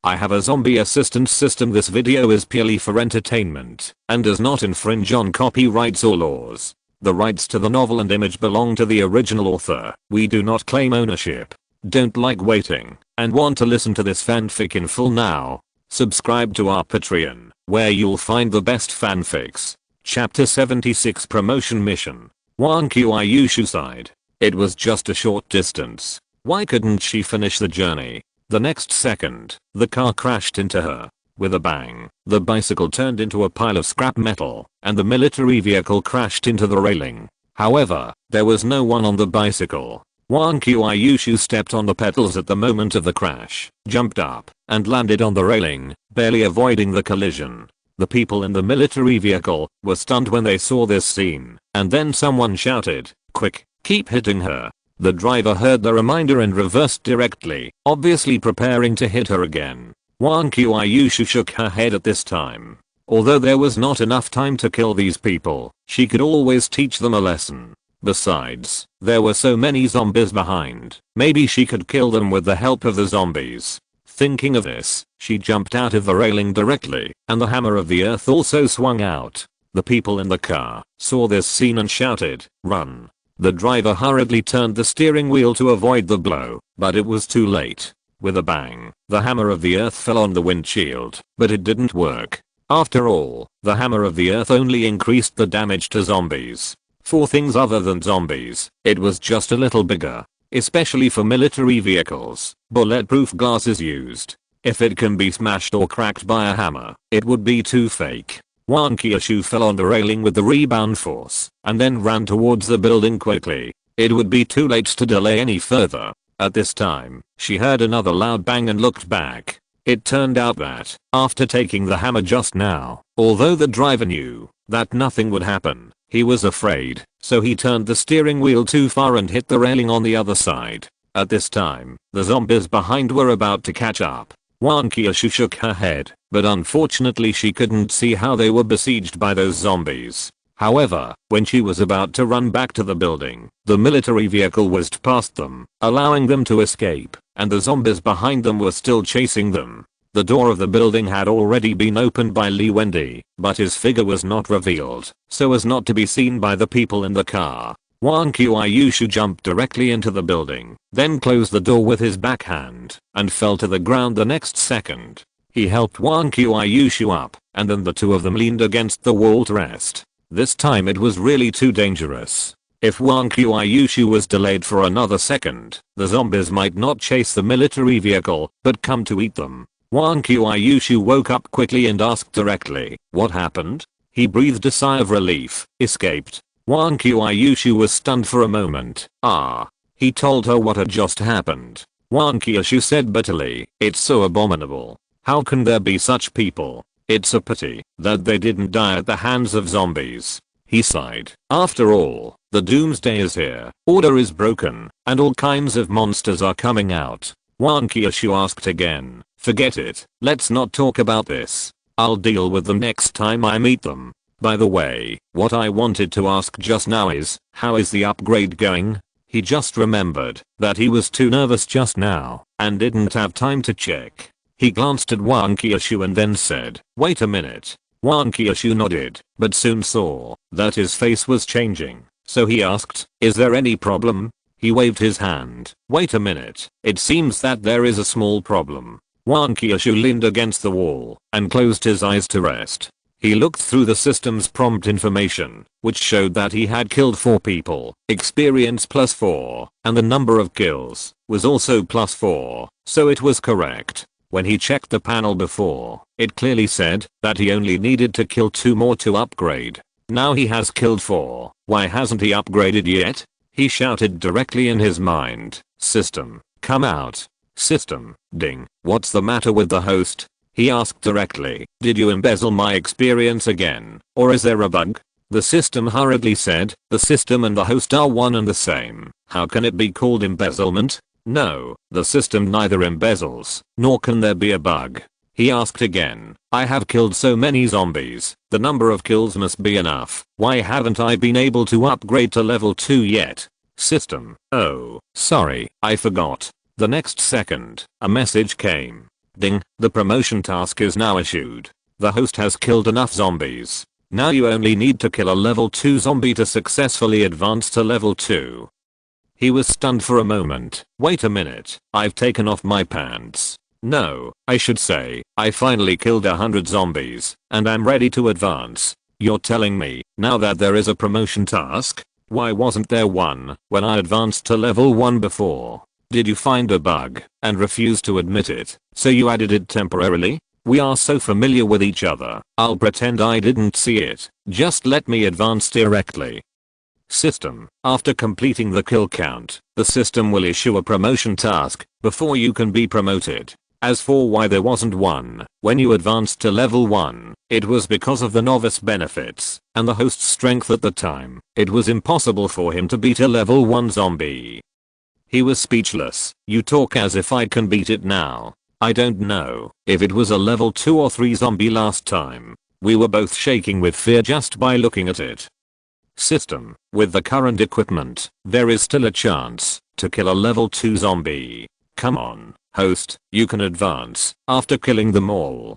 I have a zombie assistance system. This video is purely for entertainment and does not infringe on copyrights or laws. The rights to the novel and image belong to the original author. We do not claim ownership. Don't like waiting and want to listen to this fanfic in full now? Subscribe to our Patreon, where you'll find the best fanfics. Chapter 76 Promotion Mission. Wang Qiushui suicide. It was just a short distance. Why couldn't she finish the journey? The next second, the car crashed into her. With a bang, the bicycle turned into a pile of scrap metal, and the military vehicle crashed into the railing. However, there was no one on the bicycle. Wang Qiushui stepped on the pedals at the moment of the crash, jumped up, and landed on the railing, barely avoiding the collision. The people in the military vehicle were stunned when they saw this scene, and then someone shouted, "Quick, keep hitting her." The driver heard the reminder and reversed directly, obviously preparing to hit her again. Wang Qiushui shook her head at this time. Although there was not enough time to kill these people, she could always teach them a lesson. Besides, there were so many zombies behind, maybe she could kill them with the help of the zombies. Thinking of this, she jumped out of the railing directly, and the hammer of the earth also swung out. The people in the car saw this scene and shouted, "Run." The driver hurriedly turned the steering wheel to avoid the blow, but it was too late. With a bang, the hammer of the earth fell on the windshield, but it didn't work. After all, the hammer of the earth only increased the damage to zombies. For things other than zombies, it was just a little bigger. Especially for military vehicles, bulletproof glass is used. If it can be smashed or cracked by a hammer, it would be too fake. Wang Qiushui fell on the railing with the rebound force, and then ran towards the building quickly. It would be too late to delay any further. At this time, she heard another loud bang and looked back. It turned out that, after taking the hammer just now, although the driver knew that nothing would happen, he was afraid, so he turned the steering wheel too far and hit the railing on the other side. At this time, the zombies behind were about to catch up. Wang Qiushui shook her head, but unfortunately she couldn't see how they were besieged by those zombies. However, when she was about to run back to the building, the military vehicle whizzed past them, allowing them to escape, and the zombies behind them were still chasing them. The door of the building had already been opened by Wending, but his figure was not revealed, so as not to be seen by the people in the car. Wang Qiushui jumped directly into the building, then closed the door with his backhand, and fell to the ground the next second. He helped Wang Qiushui up, and then the two of them leaned against the wall to rest. This time it was really too dangerous. If Wang Qiushui was delayed for another second, the zombies might not chase the military vehicle, but come to eat them. Wang Qiushui woke up quickly and asked directly, "What happened?" He breathed a sigh of relief, escaped. Wang Qiushui was stunned for a moment. He told her what had just happened. Wang Qiushui said bitterly, "It's so abominable. How can there be such people? It's a pity that they didn't die at the hands of zombies." He sighed. After all, the doomsday is here, order is broken, and all kinds of monsters are coming out. Wang Qiushui asked again, "Forget it, let's not talk about this. I'll deal with them next time I meet them. By the way, what I wanted to ask just now is, how is the upgrade going?" He just remembered that he was too nervous just now, and didn't have time to check. He glanced at Wang Qiushui and then said, "Wait a minute." Wang Qiushui nodded, but soon saw that his face was changing, so he asked, "Is there any problem?" He waved his hand. "Wait a minute, it seems that there is a small problem." Wang Qiushui leaned against the wall and closed his eyes to rest. He looked through the system's prompt information, which showed that he had killed 4 people, experience +4, and the number of kills was also +4, so it was correct. When he checked the panel before, it clearly said that he only needed to kill 2 more to upgrade. Now he has killed 4, why hasn't he upgraded yet? He shouted directly in his mind, "System, come out. System, ding, what's the matter with the host?" He asked directly, "Did you embezzle my experience again, or is there a bug?" The system hurriedly said, "The system and the host are one and the same. How can it be called embezzlement?" "No, the system neither embezzles, nor can there be a bug." He asked again, "I have killed so many zombies, the number of kills must be enough. Why haven't I been able to upgrade to level 2 yet?" System, "Oh, sorry, I forgot." The next second, a message came. Ding, the promotion task is now issued. The host has killed enough zombies. Now you only need to kill a level 2 zombie to successfully advance to level 2. He was stunned for a moment. Wait a minute, I've taken off my pants. No, I should say, I finally killed 100 zombies, and I'm ready to advance. You're telling me, now that there is a promotion task? Why wasn't there one when I advanced to level 1 before? Did you find a bug and refuse to admit it, so you added it temporarily? We are so familiar with each other, I'll pretend I didn't see it. Just let me advance directly. System. After completing the kill count, the system will issue a promotion task before you can be promoted. As for why there wasn't one when you advanced to level 1, it was because of the novice benefits and the host's strength at the time. It was impossible for him to beat a level 1 zombie. He was speechless. You talk as if I can beat it now. I don't know if it was a level 2 or 3 zombie last time. We were both shaking with fear just by looking at it. System. With the current equipment, there is still a chance to kill a level 2 zombie. Come on, host, you can advance after killing them all.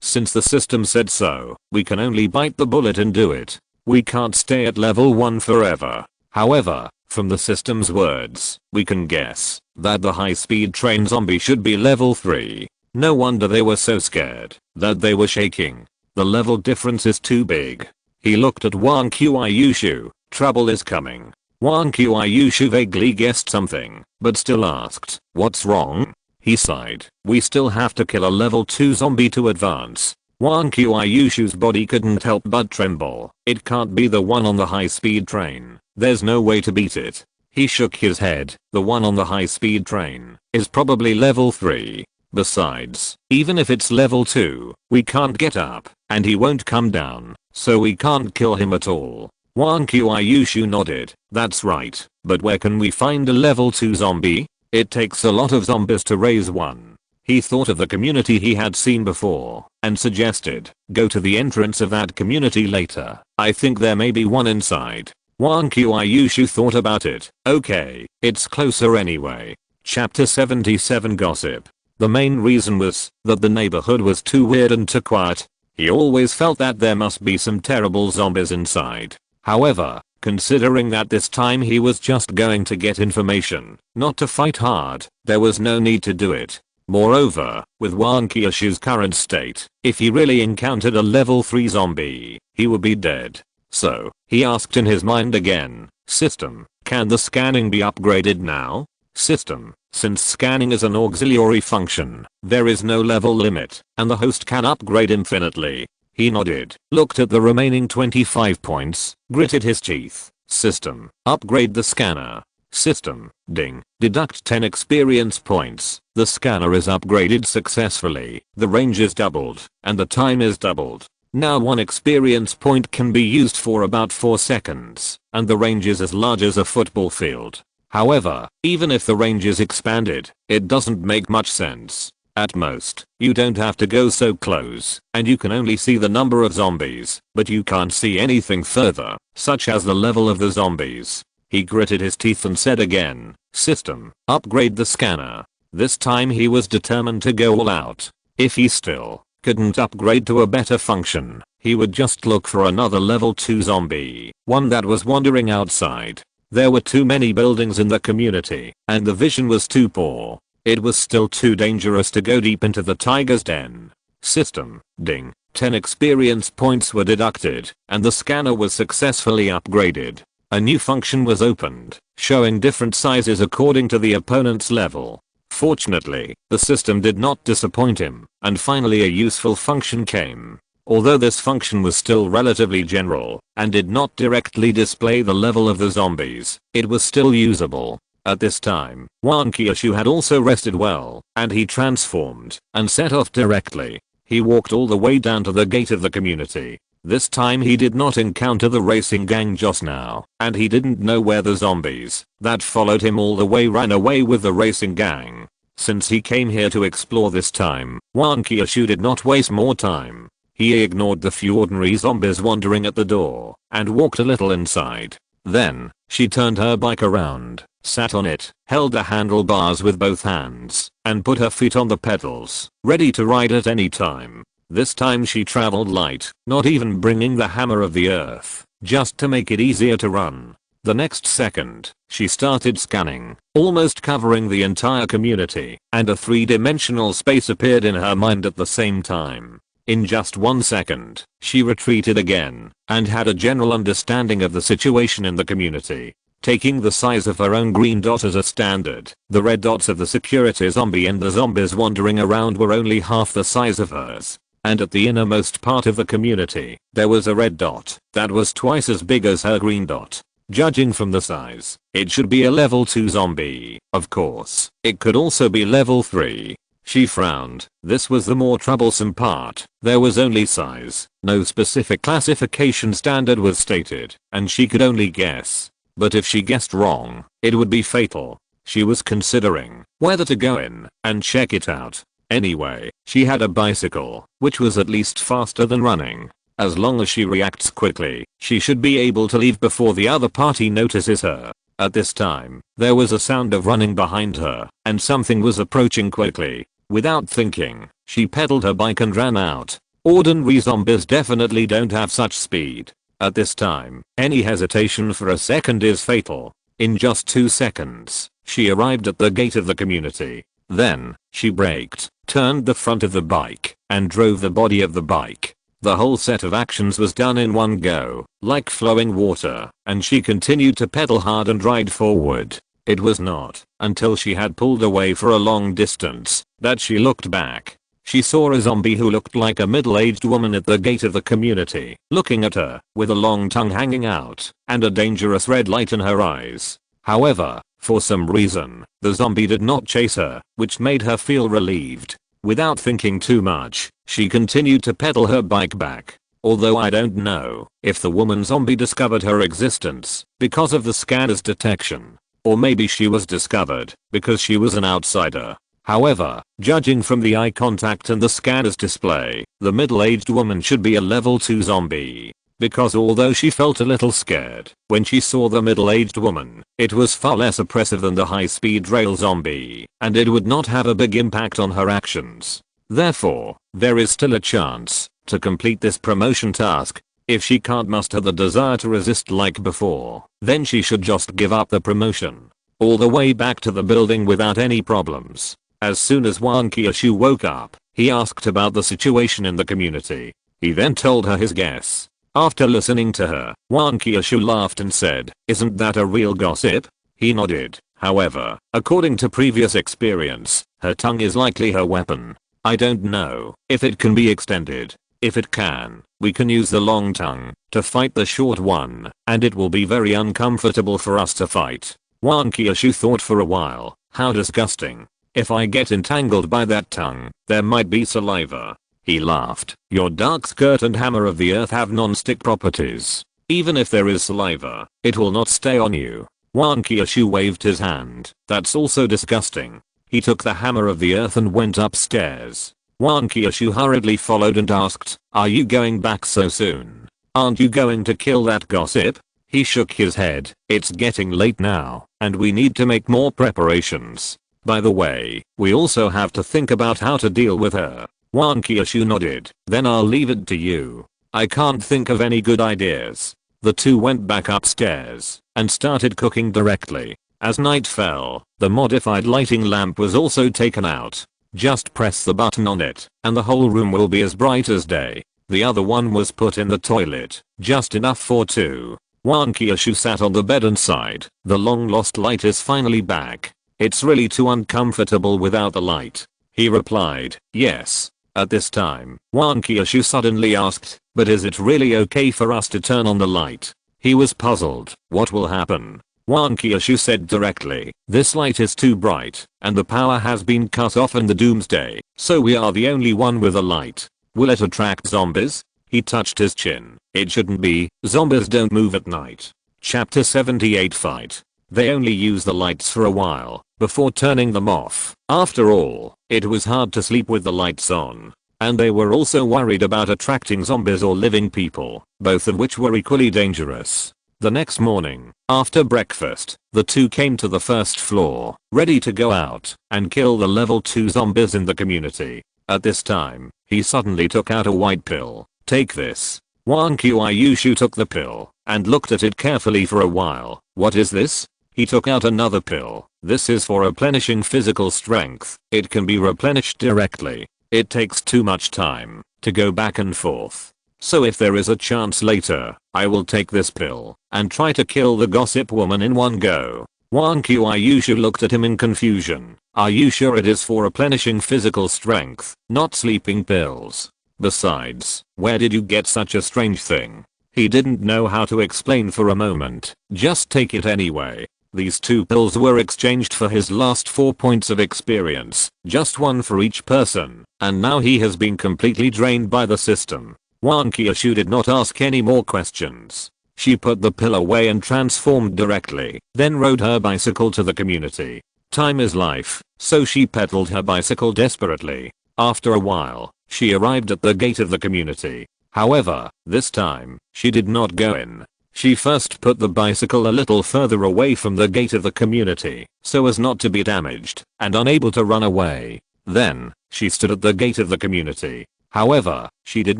Since the system said so, we can only bite the bullet and do it. We can't stay at level 1 forever. However, from the system's words, we can guess that the high-speed train zombie should be level 3. No wonder they were so scared that they were shaking. The level difference is too big. He looked at Wang Qiushui. Trouble is coming. Wang Qiushui vaguely guessed something, but still asked, "What's wrong?" He sighed. "We still have to kill a level 2 zombie to advance." Wang Qiushui's body couldn't help but tremble. It can't be the one on the high-speed train. There's no way to beat it. He shook his head. The one on the high-speed train is probably level 3. Besides, even if it's level 2, we can't get up, and he won't come down, so we can't kill him at all. Wang Qiushui nodded. That's right, but where can we find a level 2 zombie? It takes a lot of zombies to raise one. He thought of the community he had seen before and suggested, go to the entrance of that community later. I think there may be one inside. Wang Qiushui thought about it. Okay, it's closer anyway. Chapter 77 Gossip. The main reason was that the neighborhood was too weird and too quiet. He always felt that there must be some terrible zombies inside. However, considering that this time he was just going to get information, not to fight hard, there was no need to do it. Moreover, with Wang Qiushui's current state, if he really encountered a level 3 zombie, he would be dead. So, he asked in his mind again, "System, can the scanning be upgraded now?" System, since scanning is an auxiliary function, there is no level limit, and the host can upgrade infinitely. He nodded, looked at the remaining 25 points, gritted his teeth. System, upgrade the scanner. System, ding, deduct 10 experience points. The scanner is upgraded successfully, the range is doubled, and the time is doubled. Now 1 experience point can be used for about 4 seconds, and the range is as large as a football field. However, even if the range is expanded, it doesn't make much sense. At most, you don't have to go so close, and you can only see the number of zombies, but you can't see anything further, such as the level of the zombies. He gritted his teeth and said again, "System, upgrade the scanner." This time he was determined to go all out. If he still couldn't upgrade to a better function, he would just look for another level 2 zombie, one that was wandering outside. There were too many buildings in the community, and the vision was too poor. It was still too dangerous to go deep into the tiger's den. System, ding, 10 experience points were deducted, and the scanner was successfully upgraded. A new function was opened, showing different sizes according to the opponent's level. Fortunately, the system did not disappoint him, and finally a useful function came. Although this function was still relatively general, and did not directly display the level of the zombies, it was still usable. At this time, Wang Qiushui had also rested well, and he transformed, and set off directly. He walked all the way down to the gate of the community. This time he did not encounter the racing gang just now, and he didn't know where the zombies that followed him all the way ran away with the racing gang. Since he came here to explore this time, Wang Qiushui did not waste more time. He ignored the few ordinary zombies wandering at the door, and walked a little inside. Then, She turned her bike around, sat on it, held the handlebars with both hands, and put her feet on the pedals, ready to ride at any time. This time she traveled light, not even bringing the hammer of the earth, just to make it easier to run. The next second, she started scanning, almost covering the entire community, and a three-dimensional space appeared in her mind at the same time. In just 1 second, she retreated again, and had a general understanding of the situation in the community. Taking the size of her own green dot as a standard, the red dots of the security zombie and the zombies wandering around were only half the size of hers. And at the innermost part of the community, there was a red dot that was twice as big as her green dot. Judging from the size, it should be a level 2 zombie. Of course, it could also be level 3. She frowned. This was the more troublesome part. There was only size. No specific classification standard was stated, and she could only guess. But if she guessed wrong, it would be fatal. She was considering whether to go in and check it out. Anyway, she had a bicycle, which was at least faster than running. As long as she reacts quickly, she should be able to leave before the other party notices her. At this time, there was a sound of running behind her, and something was approaching quickly. Without thinking, she pedaled her bike and ran out. Ordinary zombies definitely don't have such speed. At this time, any hesitation for a second is fatal. In just 2 seconds, she arrived at the gate of the community. Then, she braked, turned the front of the bike, and drove the body of the bike. The whole set of actions was done in one go, like flowing water, and she continued to pedal hard and ride forward. It was not until she had pulled away for a long distance that she looked back. She saw a zombie who looked like a middle-aged woman at the gate of the community, looking at her, with a long tongue hanging out, and a dangerous red light in her eyes. However, for some reason, the zombie did not chase her, which made her feel relieved. Without thinking too much, she continued to pedal her bike back. Although I don't know if the woman zombie discovered her existence because of the scanner's detection. Or maybe she was discovered because she was an outsider. However, judging from the eye contact and the scanner's display, the middle-aged woman should be a level 2 zombie. Because although she felt a little scared when she saw the middle-aged woman, it was far less oppressive than the high-speed rail zombie, and it would not have a big impact on her actions. Therefore, there is still a chance to complete this promotion task. If she can't muster the desire to resist like before, then she should just give up the promotion. All the way back to the building without any problems. As soon as Wang Qiushui woke up, he asked about the situation in the community. He then told her his guess. After listening to her, Wang Qiushui laughed and said, "Isn't that a real gossip?" He nodded. However, according to previous experience, her tongue is likely her weapon. I don't know if it can be extended. If it can, we can use the long tongue to fight the short one, and it will be very uncomfortable for us to fight. Wang Qiushui thought for a while. How disgusting. If I get entangled by that tongue, there might be saliva. He laughed. Your dark skirt and hammer of the earth have non-stick properties. Even if there is saliva, it will not stay on you. Wang Qiushui waved his hand. That's also disgusting. He took the hammer of the earth and went upstairs. Wang Qiushui hurriedly followed and asked, "Are you going back so soon? Aren't you going to kill that gossip?" He shook his head. "It's getting late now, and we need to make more preparations. By the way, we also have to think about how to deal with her." Wang Qiushui nodded. "Then I'll leave it to you. I can't think of any good ideas." The two went back upstairs and started cooking directly. As night fell, the modified lighting lamp was also taken out. Just press the button on it, and the whole room will be as bright as day. The other one was put in the toilet, just enough for two. Wang Qiushui sat on the bed and sighed. The long lost light is finally back. It's really too uncomfortable without the light. He replied, "Yes." At this time, Wang Qiushui suddenly asked, "But is it really okay for us to turn on the light?" He was puzzled. What will happen? Wang Qiushui said directly, "This light is too bright, and the power has been cut off in the doomsday, so we are the only one with a light. Will it attract zombies?" He touched his chin. "It shouldn't be, zombies don't move at night." Chapter 78 Fight. They only use the lights for a while, before turning them off. After all, it was hard to sleep with the lights on. And they were also worried about attracting zombies or living people, both of which were equally dangerous. The next morning, after breakfast, the two came to the first floor, ready to go out and kill the level 2 zombies in the community. At this time, he suddenly took out a white pill. "Take this." Wang Qiushui took the pill and looked at it carefully for a while. "What is this?" He took out another pill. "This is for replenishing physical strength. It can be replenished directly. It takes too much time to go back and forth. So if there is a chance later, I will take this pill and try to kill the gossip woman in one go." Wang Qiushui looked at him in confusion. "Are you sure it is for replenishing physical strength, not sleeping pills? Besides, where did you get such a strange thing?" He didn't know how to explain for a moment. "Just take it anyway." These 2 pills were exchanged for his last 4 points of experience, just 1 for each person, and now he has been completely drained by the system. Wang Qiushui did not ask any more questions. She put the pill away and transformed directly, then rode her bicycle to the community. Time is life, so she pedaled her bicycle desperately. After a while, she arrived at the gate of the community. However, this time, she did not go in. She first put the bicycle a little further away from the gate of the community, so as not to be damaged and unable to run away. Then, she stood at the gate of the community. However, she did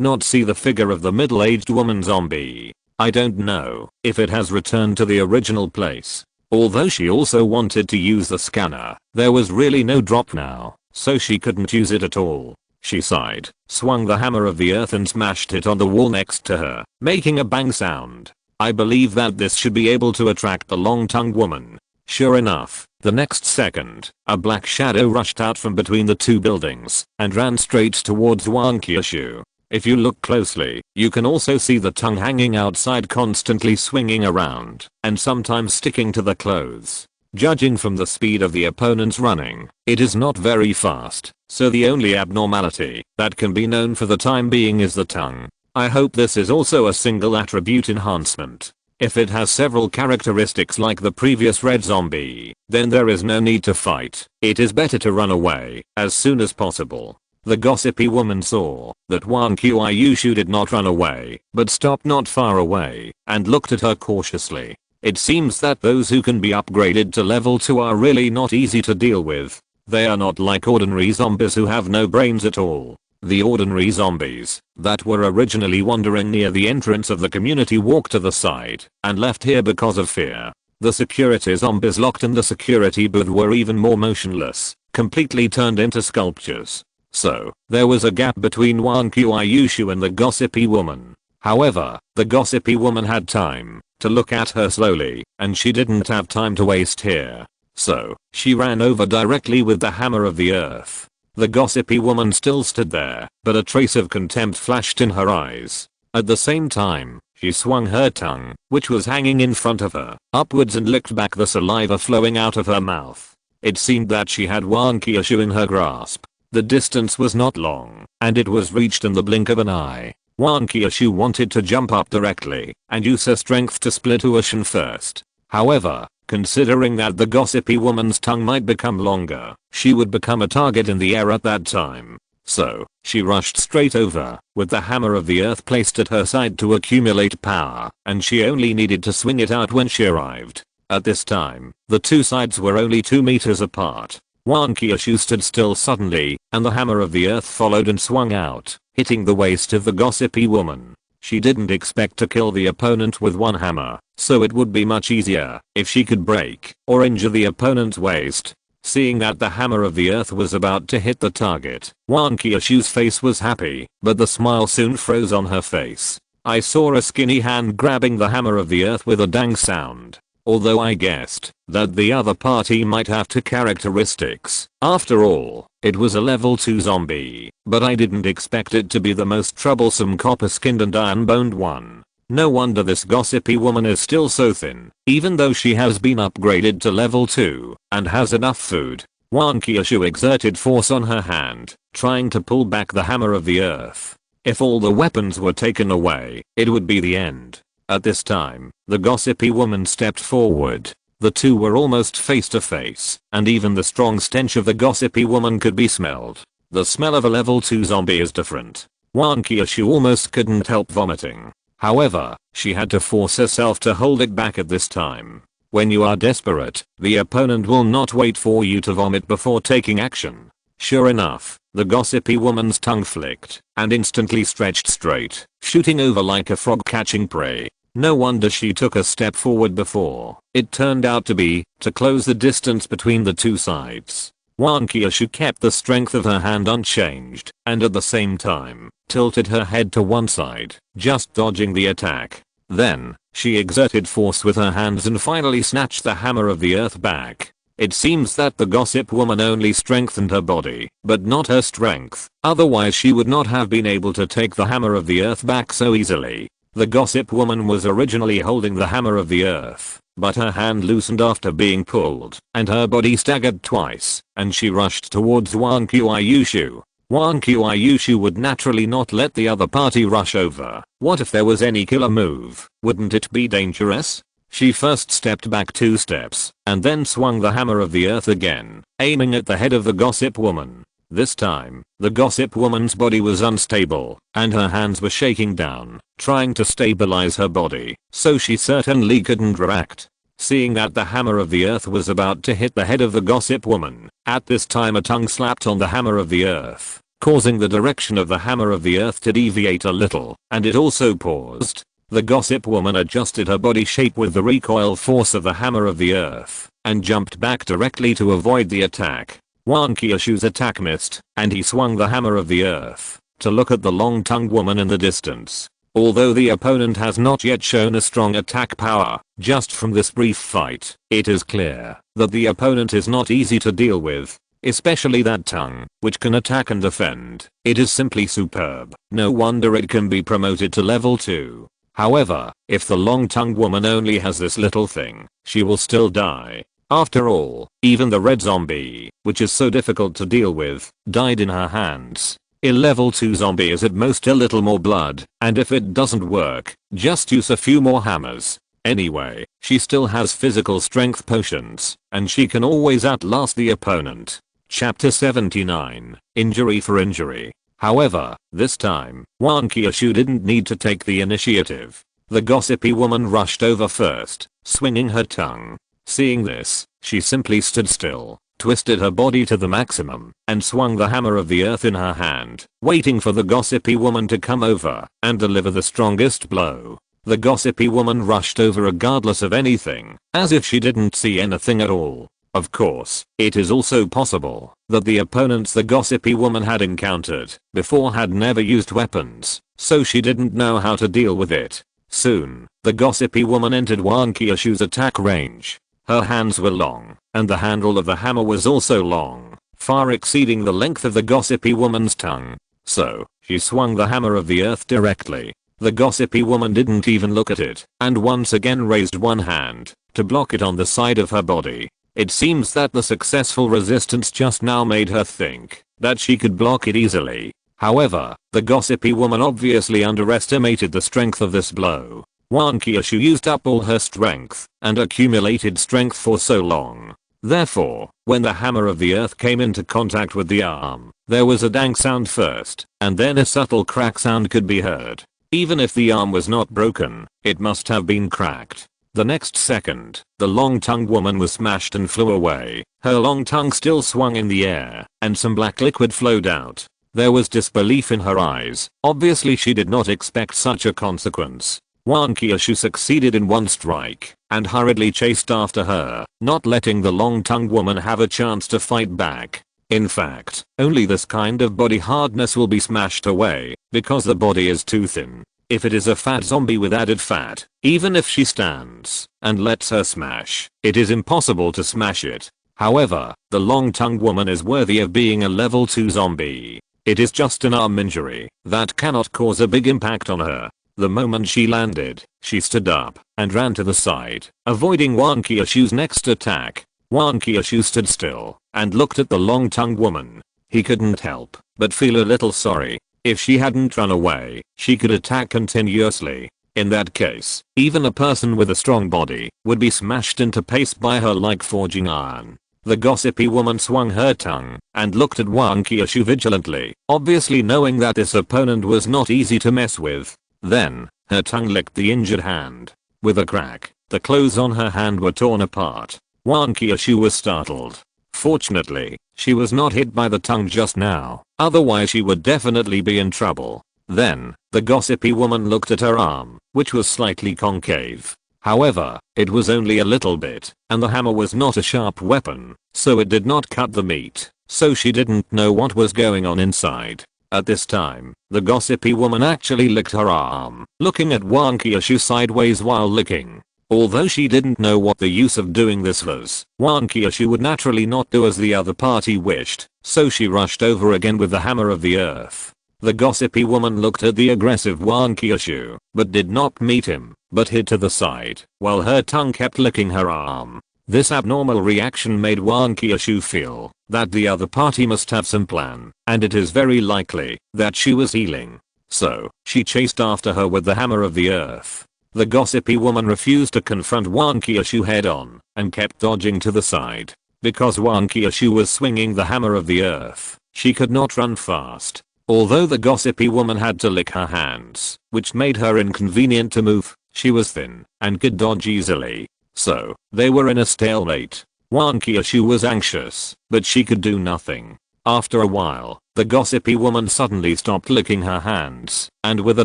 not see the figure of the middle-aged woman zombie. I don't know if it has returned to the original place. Although she also wanted to use the scanner, there was really no drop now, so she couldn't use it at all. She sighed, swung the hammer of the earth and smashed it on the wall next to her, making a bang sound. I believe that this should be able to attract the long-tongued woman. Sure enough, the next second, a black shadow rushed out from between the 2 buildings and ran straight towards Wang Qiushui. If you look closely, you can also see the tongue hanging outside, constantly swinging around and sometimes sticking to the clothes. Judging from the speed of the opponents running, it is not very fast, so the only abnormality that can be known for the time being is the tongue. I hope this is also a single attribute enhancement. If it has several characteristics like the previous red zombie, then there is no need to fight. It is better to run away as soon as possible. The gossipy woman saw that Wang Qiushui did not run away, but stopped not far away and looked at her cautiously. It seems that those who can be upgraded to level 2 are really not easy to deal with. They are not like ordinary zombies who have no brains at all. The ordinary zombies that were originally wandering near the entrance of the community walked to the side and left here because of fear. The security zombies locked in the security booth were even more motionless, completely turned into sculptures. So, there was a gap between Wang Qiushui and the gossipy woman. However, the gossipy woman had time to look at her slowly, and she didn't have time to waste here. So, she ran over directly with the hammer of the earth. The gossipy woman still stood there, but a trace of contempt flashed in her eyes. At the same time, she swung her tongue, which was hanging in front of her, upwards and licked back the saliva flowing out of her mouth. It seemed that she had Wang Qiushui in her grasp. The distance was not long, and it was reached in the blink of an eye. Wang Qiushui wanted to jump up directly and use her strength to split ocean first. However, considering that the gossipy woman's tongue might become longer, she would become a target in the air at that time. So, she rushed straight over, with the hammer of the earth placed at her side to accumulate power, and she only needed to swing it out when she arrived. At this time, the 2 sides were only 2 meters apart. Wang Qiushui stood still suddenly, and the hammer of the earth followed and swung out, hitting the waist of the gossipy woman. She didn't expect to kill the opponent with one hammer, so it would be much easier if she could break or injure the opponent's waist. Seeing that the hammer of the earth was about to hit the target, Wang Qiushui's face was happy, but the smile soon froze on her face. I saw a skinny hand grabbing the hammer of the earth with a dang sound. Although I guessed that the other party might have 2 characteristics. After all, it was a level 2 zombie, but I didn't expect it to be the most troublesome copper-skinned and iron-boned one. No wonder this gossipy woman is still so thin, even though she has been upgraded to level 2 and has enough food. Wang Qiushui exerted force on her hand, trying to pull back the hammer of the earth. If all the weapons were taken away, it would be the end. At this time, the gossipy woman stepped forward. The 2 were almost face to face, and even the strong stench of the gossipy woman could be smelled. The smell of a level 2 zombie is different. Wang Qiushui almost couldn't help vomiting. However, she had to force herself to hold it back at this time. When you are desperate, the opponent will not wait for you to vomit before taking action. Sure enough, the gossipy woman's tongue flicked and instantly stretched straight, shooting over like a frog catching prey. No wonder she took a step forward before it turned out to be to close the distance between the two sides. Wang Qiushui kept the strength of her hand unchanged and at the same time tilted her head to one side, just dodging the attack. Then, she exerted force with her hands and finally snatched the hammer of the earth back. It seems that the gossip woman only strengthened her body, but not her strength, otherwise she would not have been able to take the hammer of the earth back so easily. The gossip woman was originally holding the hammer of the earth, but her hand loosened after being pulled, and her body staggered twice, and she rushed towards Wang Qiushui. Wang Qiushui would naturally not let the other party rush over. What if there was any killer move? Wouldn't it be dangerous? She first stepped back 2 steps, and then swung the hammer of the earth again, aiming at the head of the gossip woman. This time, the gossip woman's body was unstable, and her hands were shaking down, trying to stabilize her body, so she certainly couldn't react. Seeing that the hammer of the earth was about to hit the head of the gossip woman, at this time a tongue slapped on the hammer of the earth, causing the direction of the hammer of the earth to deviate a little, and it also paused. The gossip woman adjusted her body shape with the recoil force of the hammer of the earth, and jumped back directly to avoid the attack. Wang Qiushui's attack missed, and he swung the hammer of the earth to look at the long-tongued woman in the distance. Although the opponent has not yet shown a strong attack power, just from this brief fight, it is clear that the opponent is not easy to deal with. Especially that tongue, which can attack and defend. It is simply superb. No wonder it can be promoted to level 2. However, if the long-tongued woman only has this little thing, she will still die. After all, even the red zombie, which is so difficult to deal with, died in her hands. A level 2 zombie is at most a little more blood, and if it doesn't work, just use a few more hammers. Anyway, she still has physical strength potions, and she can always outlast the opponent. Chapter 79, Injury for Injury. However, this time, Wang Qiushui didn't need to take the initiative. The gossipy woman rushed over first, swinging her tongue. Seeing this, she simply stood still, twisted her body to the maximum, and swung the hammer of the earth in her hand, waiting for the gossipy woman to come over and deliver the strongest blow. The gossipy woman rushed over regardless of anything, as if she didn't see anything at all. Of course, it is also possible that the opponents the gossipy woman had encountered before had never used weapons, so she didn't know how to deal with it. Soon, the gossipy woman entered Wang Qiushui's attack range. Her hands were long, and the handle of the hammer was also long, far exceeding the length of the gossipy woman's tongue. So, she swung the hammer of the earth directly. The gossipy woman didn't even look at it, and once again raised one hand to block it on the side of her body. It seems that the successful resistance just now made her think that she could block it easily. However, the gossipy woman obviously underestimated the strength of this blow. Wang Qiushui used up all her strength and accumulated strength for so long. Therefore, when the hammer of the earth came into contact with the arm, there was a dang sound first, and then a subtle crack sound could be heard. Even if the arm was not broken, it must have been cracked. The next second, the long-tongued woman was smashed and flew away. Her long tongue still swung in the air, and some black liquid flowed out. There was disbelief in her eyes. Obviously she did not expect such a consequence. Wang Qiushui succeeded in one strike, and hurriedly chased after her, not letting the long-tongued woman have a chance to fight back. In fact, only this kind of body hardness will be smashed away, because the body is too thin. If it is a fat zombie with added fat, even if she stands and lets her smash, it is impossible to smash it. However, the long-tongued woman is worthy of being a level 2 zombie. It is just an arm injury that cannot cause a big impact on her. The moment she landed, she stood up and ran to the side, avoiding Wang Qiushui's next attack. Wang Qiushui stood still and looked at the long-tongued woman. He couldn't help but feel a little sorry. If she hadn't run away, she could attack continuously. In that case, even a person with a strong body would be smashed into paste by her like forging iron. The gossipy woman swung her tongue and looked at Wang Qiushui vigilantly, obviously knowing that this opponent was not easy to mess with. Then, Her tongue licked the injured hand. With a crack, the clothes on her hand were torn apart. Wang Qiushui was startled. Fortunately, she was not hit by the tongue just now, otherwise she would definitely be in trouble. Then, the gossipy woman looked at her arm, which was slightly concave. However, it was only a little bit, and the hammer was not a sharp weapon, so it did not cut the meat, so she didn't know what was going on inside. At this time, the gossipy woman actually licked her arm, looking at Wang Qiushui sideways while licking. Although she didn't know what the use of doing this was, Wang Qiushui would naturally not do as the other party wished, so she rushed over again with the hammer of the earth. The gossipy woman looked at the aggressive Wang Qiushui, but did not meet him, but hid to the side, while her tongue kept licking her arm. This abnormal reaction made Wang Qiushui feel that the other party must have some plan, and it is very likely that she was healing. So, she chased after her with the hammer of the earth. The gossipy woman refused to confront Wang Qiushui head on, and kept dodging to the side. Because Wang Qiushui was swinging the hammer of the earth, she could not run fast. Although the gossipy woman had to lick her hands, which made her inconvenient to move, she was thin, and could dodge easily. So, they were in a stalemate. Wang Qiushui was anxious, but she could do nothing. After a while, the gossipy woman suddenly stopped licking her hands, and with a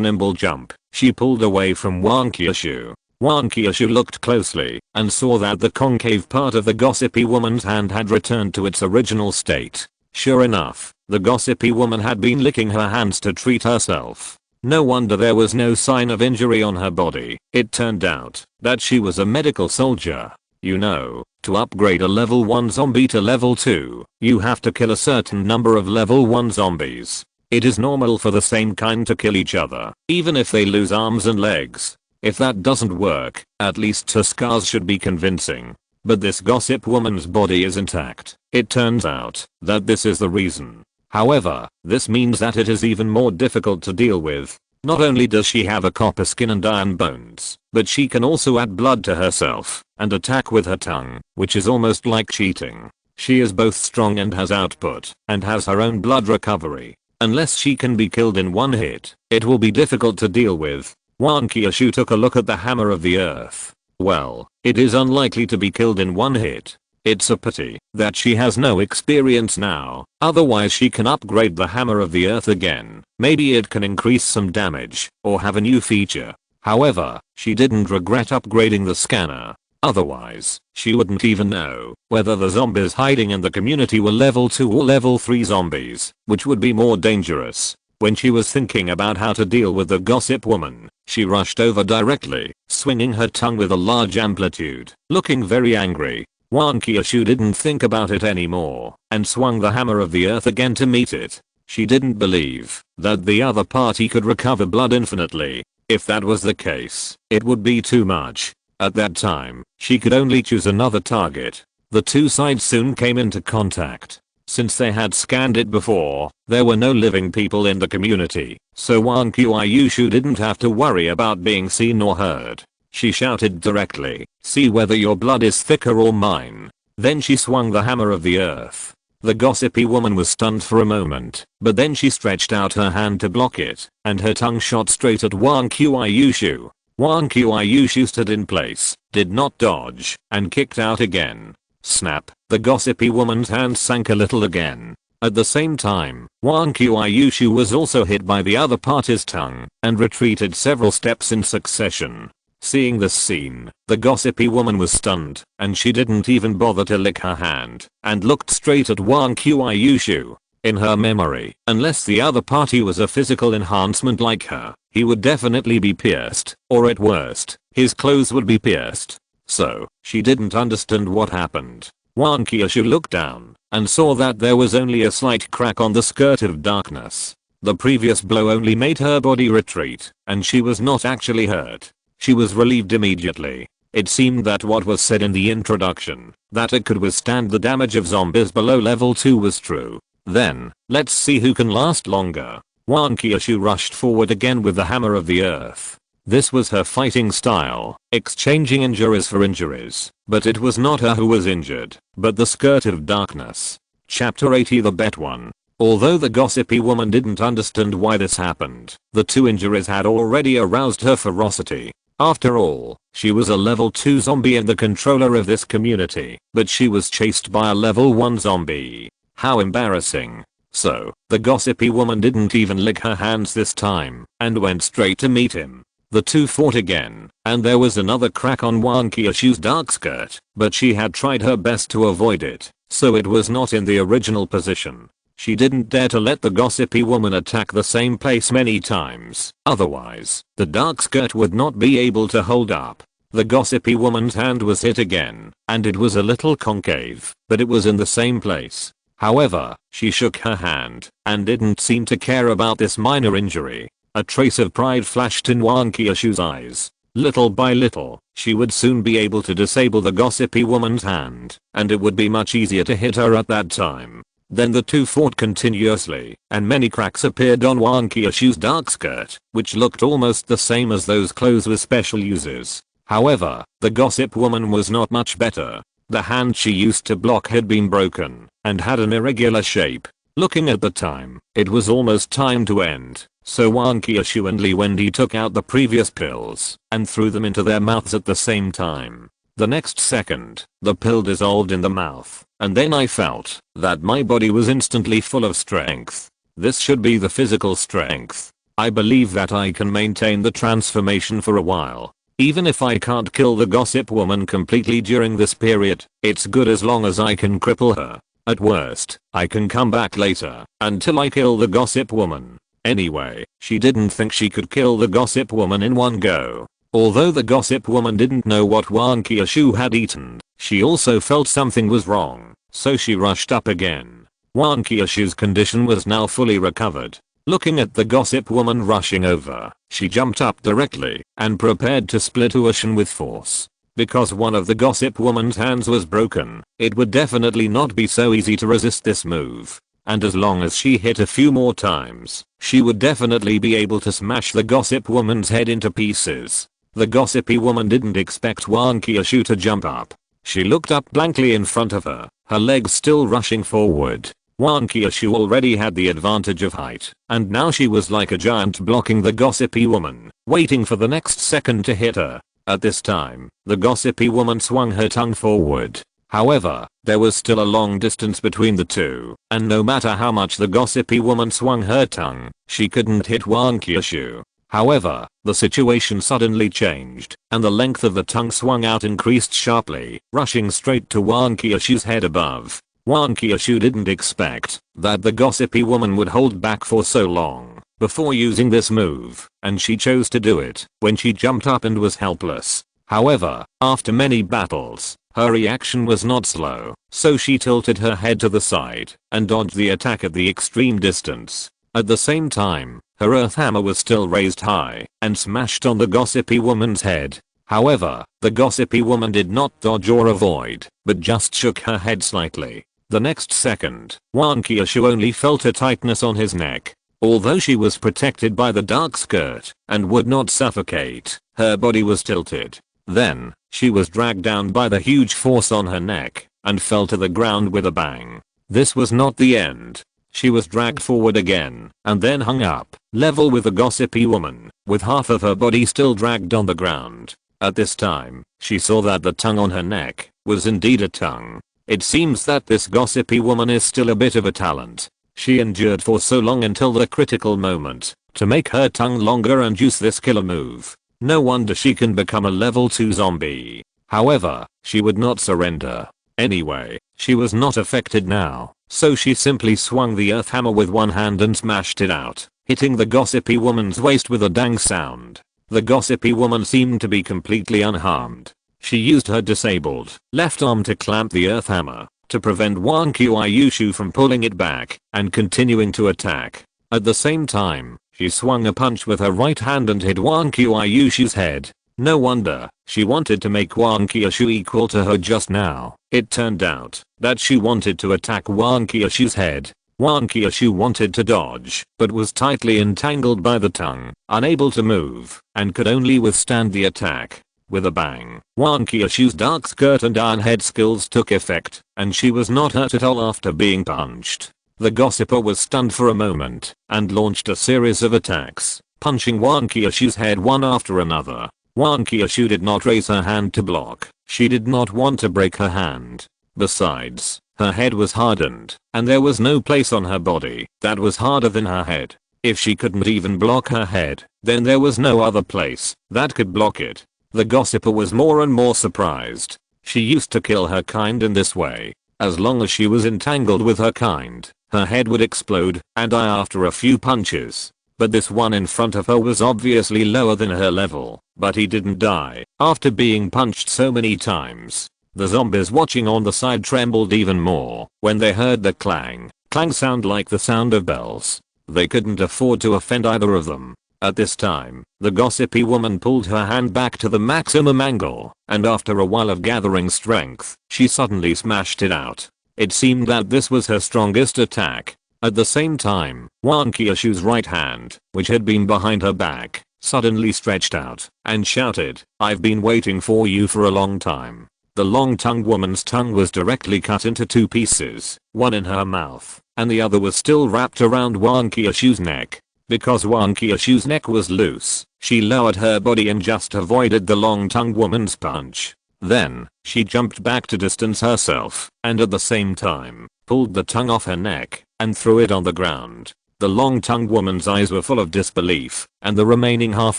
nimble jump, she pulled away from Wang Qiushui. Wang Qiushui looked closely, and saw that the concave part of the gossipy woman's hand had returned to its original state. Sure enough, the gossipy woman had been licking her hands to treat herself. No wonder there was no sign of injury on her body. It turned out that she was a medical soldier. You know, to upgrade a level 1 zombie to level 2, you have to kill a certain number of level 1 zombies. It is normal for the same kind to kill each other, even if they lose arms and legs. If that doesn't work, at least her scars should be convincing. But this gossip woman's body is intact. It turns out that this is the reason. However, this means that it is even more difficult to deal with. Not only does she have a copper skin and iron bones, but she can also add blood to herself and attack with her tongue, which is almost like cheating. She is both strong and has output, and has her own blood recovery. Unless she can be killed in one hit, it will be difficult to deal with. Wang Qiushui took a look at the hammer of the earth. Well, it is unlikely to be killed in one hit. It's a pity that she has no experience now, otherwise she can upgrade the hammer of the earth again. Maybe it can increase some damage, or have a new feature. However, she didn't regret upgrading the scanner. Otherwise, she wouldn't even know whether the zombies hiding in the community were level 2 or level 3 zombies, which would be more dangerous. When she was thinking about how to deal with the gossip woman, she rushed over directly, swinging her tongue with a large amplitude, looking very angry. Wang Qiushui didn't think about it anymore, and swung the hammer of the earth again to meet it. She didn't believe that the other party could recover blood infinitely. If that was the case, it would be too much. At that time, she could only choose another target. The two sides soon came into contact. Since they had scanned it before, there were no living people in the community, so Wang Qiushui didn't have to worry about being seen or heard. She shouted directly, "See whether your blood is thicker or mine." Then she swung the hammer of the earth. The gossipy woman was stunned for a moment, but then she stretched out her hand to block it, and her tongue shot straight at Wang Qiushui. Wang Qiushui stood in place, did not dodge, and kicked out again. Snap, the gossipy woman's hand sank a little again. At the same time, Wang Qiushui was also hit by the other party's tongue, and retreated several steps in succession. Seeing this scene, the gossipy woman was stunned, and she didn't even bother to lick her hand, and looked straight at Wang Qiushui. In her memory, unless the other party was a physical enhancement like her, he would definitely be pierced, or at worst, his clothes would be pierced. So, she didn't understand what happened. Wang Qiushui looked down, and saw that there was only a slight crack on the skirt of darkness. The previous blow only made her body retreat, and she was not actually hurt. She was relieved immediately. It seemed that what was said in the introduction, that it could withstand the damage of zombies below level 2 was true. Then, let's see who can last longer. Wang Qiushui rushed forward again with the hammer of the earth. This was her fighting style, exchanging injuries for injuries. But it was not her who was injured, but the skirt of darkness. Chapter 80 The Bet One. Although the gossipy woman didn't understand why this happened, the two injuries had already aroused her ferocity. After all, she was a level 2 zombie and the controller of this community, but she was chased by a level 1 zombie. How embarrassing. So, the gossipy woman didn't even lick her hands this time, and went straight to meet him. The two fought again, and there was another crack on Wang Qiushui's dark skirt, but she had tried her best to avoid it, so it was not in the original position. She didn't dare to let the gossipy woman attack the same place many times, otherwise, the dark skirt would not be able to hold up. The gossipy woman's hand was hit again, and it was a little concave, but it was in the same place. However, she shook her hand, and didn't seem to care about this minor injury. A trace of pride flashed in Wang Qiushui's eyes. Little by little, she would soon be able to disable the gossipy woman's hand, and it would be much easier to hit her at that time. Then the two fought continuously, and many cracks appeared on Wang Qiushui's dark skirt, which looked almost the same as those clothes with special uses. However, the gossip woman was not much better. The hand she used to block had been broken, and had an irregular shape. Looking at the time, it was almost time to end, so Wang Qiushui and Wending took out the previous pills, and threw them into their mouths at the same time. The next second, the pill dissolved in the mouth, and then I felt that my body was instantly full of strength. This should be the physical strength. I believe that I can maintain the transformation for a while. Even if I can't kill the gossip woman completely during this period, it's good as long as I can cripple her. At worst, I can come back later, until I kill the gossip woman. Anyway, she didn't think she could kill the gossip woman in one go. Although the gossip woman didn't know what Wang Qiushui had eaten, she also felt something was wrong, so she rushed up again. Wang Qiushui's condition was now fully recovered. Looking at the gossip woman rushing over, she jumped up directly, and prepared to split ocean with force. Because one of the gossip woman's hands was broken, it would definitely not be so easy to resist this move. And as long as she hit a few more times, she would definitely be able to smash the gossip woman's head into pieces. The gossipy woman didn't expect Wang Qiushui to jump up. She looked up blankly in front of her, her legs still rushing forward. Wang Qiushui already had the advantage of height, and now she was like a giant blocking the gossipy woman, waiting for the next second to hit her. At this time, the gossipy woman swung her tongue forward. However, there was still a long distance between the two, and no matter how much the gossipy woman swung her tongue, she couldn't hit Wang Qiushui. However, the situation suddenly changed, and the length of the tongue swung out increased sharply, rushing straight to Wang Qiushui's head above. Wang Qiushui didn't expect that the gossipy woman would hold back for so long before using this move, and she chose to do it when she jumped up and was helpless. However, after many battles, her reaction was not slow, so she tilted her head to the side and dodged the attack at the extreme distance. At the same time, her earth hammer was still raised high and smashed on the gossipy woman's head. However, the gossipy woman did not dodge or avoid, but just shook her head slightly. The next second, Wang Qiushui only felt a tightness on his neck. Although she was protected by the dark skirt and would not suffocate, her body was tilted. Then, she was dragged down by the huge force on her neck and fell to the ground with a bang. This was not the end. She was dragged forward again, and then hung up, level with the gossipy woman, with half of her body still dragged on the ground. At this time, she saw that the tongue on her neck was indeed a tongue. It seems that this gossipy woman is still a bit of a talent. She endured for so long until the critical moment to make her tongue longer and use this killer move. No wonder she can become a level 2 zombie. However, she would not surrender. Anyway, she was not affected now, so she simply swung the earth hammer with one hand and smashed it out, hitting the gossipy woman's waist with a dang sound. The gossipy woman seemed to be completely unharmed. She used her disabled left arm to clamp the earth hammer to prevent Wang Qiushui from pulling it back and continuing to attack. At the same time, she swung a punch with her right hand and hit Wang Qiushui's head. No wonder she wanted to make Wang Qiushui equal to her just now. It turned out that she wanted to attack Wang Qiushui's head. Wang Qiushui wanted to dodge, but was tightly entangled by the tongue, unable to move, and could only withstand the attack. With a bang, Wang Qiushui's dark skirt and iron head skills took effect, and she was not hurt at all after being punched. The gossiper was stunned for a moment and launched a series of attacks, punching Wang Qiushui's head one after another. Wang Qiushui did not raise her hand to block. She did not want to break her hand. Besides, her head was hardened, and there was no place on her body that was harder than her head. If she couldn't even block her head, then there was no other place that could block it. The gossiper was more and more surprised. She used to kill her kind in this way. As long as she was entangled with her kind, her head would explode and die after a few punches. But this one in front of her was obviously lower than her level, but he didn't die after being punched so many times. The zombies watching on the side trembled even more when they heard the clang sound like the sound of bells. They couldn't afford to offend either of them. At this time, the gossipy woman pulled her hand back to the maximum angle, and after a while of gathering strength, she suddenly smashed it out. It seemed that this was her strongest attack. At the same time, Wang Qiushui's right hand, which had been behind her back, suddenly stretched out and shouted, "I've been waiting for you for a long time." The long-tongued woman's tongue was directly cut into two pieces, one in her mouth, and the other was still wrapped around Wang Qiushui's neck. Because Wang Qiushui's neck was loose, she lowered her body and just avoided the long-tongued woman's punch. Then, she jumped back to distance herself, and at the same time, pulled the tongue off her neck and threw it on the ground. The long-tongued woman's eyes were full of disbelief, and the remaining half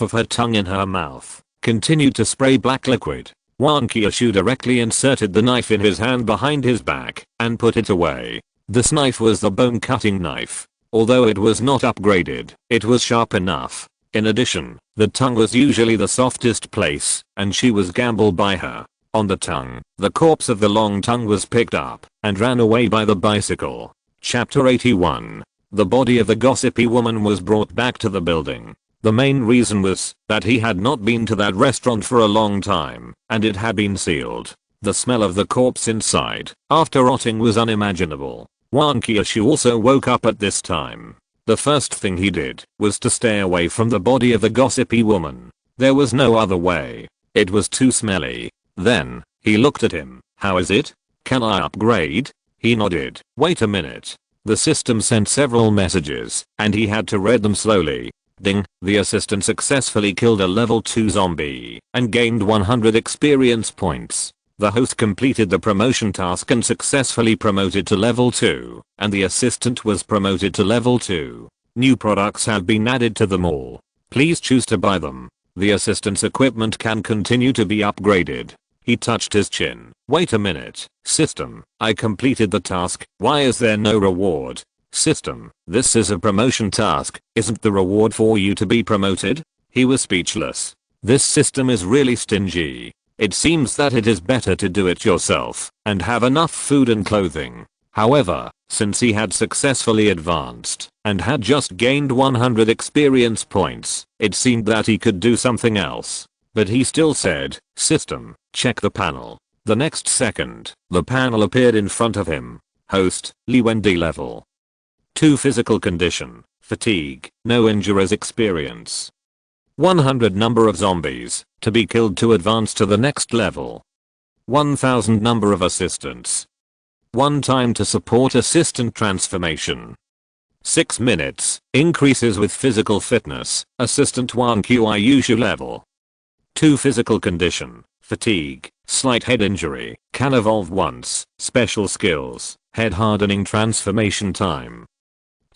of her tongue in her mouth continued to spray black liquid. Wang Qiushui directly inserted the knife in his hand behind his back and put it away. This knife was the bone-cutting knife. Although it was not upgraded, it was sharp enough. In addition, the tongue was usually the softest place, and she was gambled by her. On the tongue, the corpse of the long tongue was picked up and ran away by the bicycle. Chapter 81. The body of the gossipy woman was brought back to the building. The main reason was that he had not been to that restaurant for a long time, and it had been sealed. The smell of the corpse inside, after rotting, was unimaginable. Wang Qiushui also woke up at this time. The first thing he did was to stay away from the body of the gossipy woman. There was no other way. It was too smelly. Then, he looked at him. "How is it? Can I upgrade?" He nodded. "Wait a minute." The system sent several messages, and he had to read them slowly. Ding, the assistant successfully killed a level 2 zombie and gained 100 experience points. The host completed the promotion task and successfully promoted to level 2, and the assistant was promoted to level 2. New products have been added to them all. Please choose to buy them. The assistant's equipment can continue to be upgraded. He touched his chin. "Wait a minute. System, I completed the task. Why is there no reward?" System, this is a promotion task. Isn't the reward for you to be promoted? He was speechless. This system is really stingy. It seems that it is better to do it yourself and have enough food and clothing. However, since he had successfully advanced and had just gained 100 experience points, it seemed that he could do something else. But he still said, "System, check the panel." The next second, the panel appeared in front of him. Host, Wending level 2 physical condition, fatigue, no injuries experience. 100 number of zombies to be killed to advance to the next level. 1000 number of assistants. 1 time to support assistant transformation. 6 minutes, increases with physical fitness, assistant Wang Qiushui level 2 physical condition, fatigue, slight head injury, can evolve once, special skills, head hardening transformation time.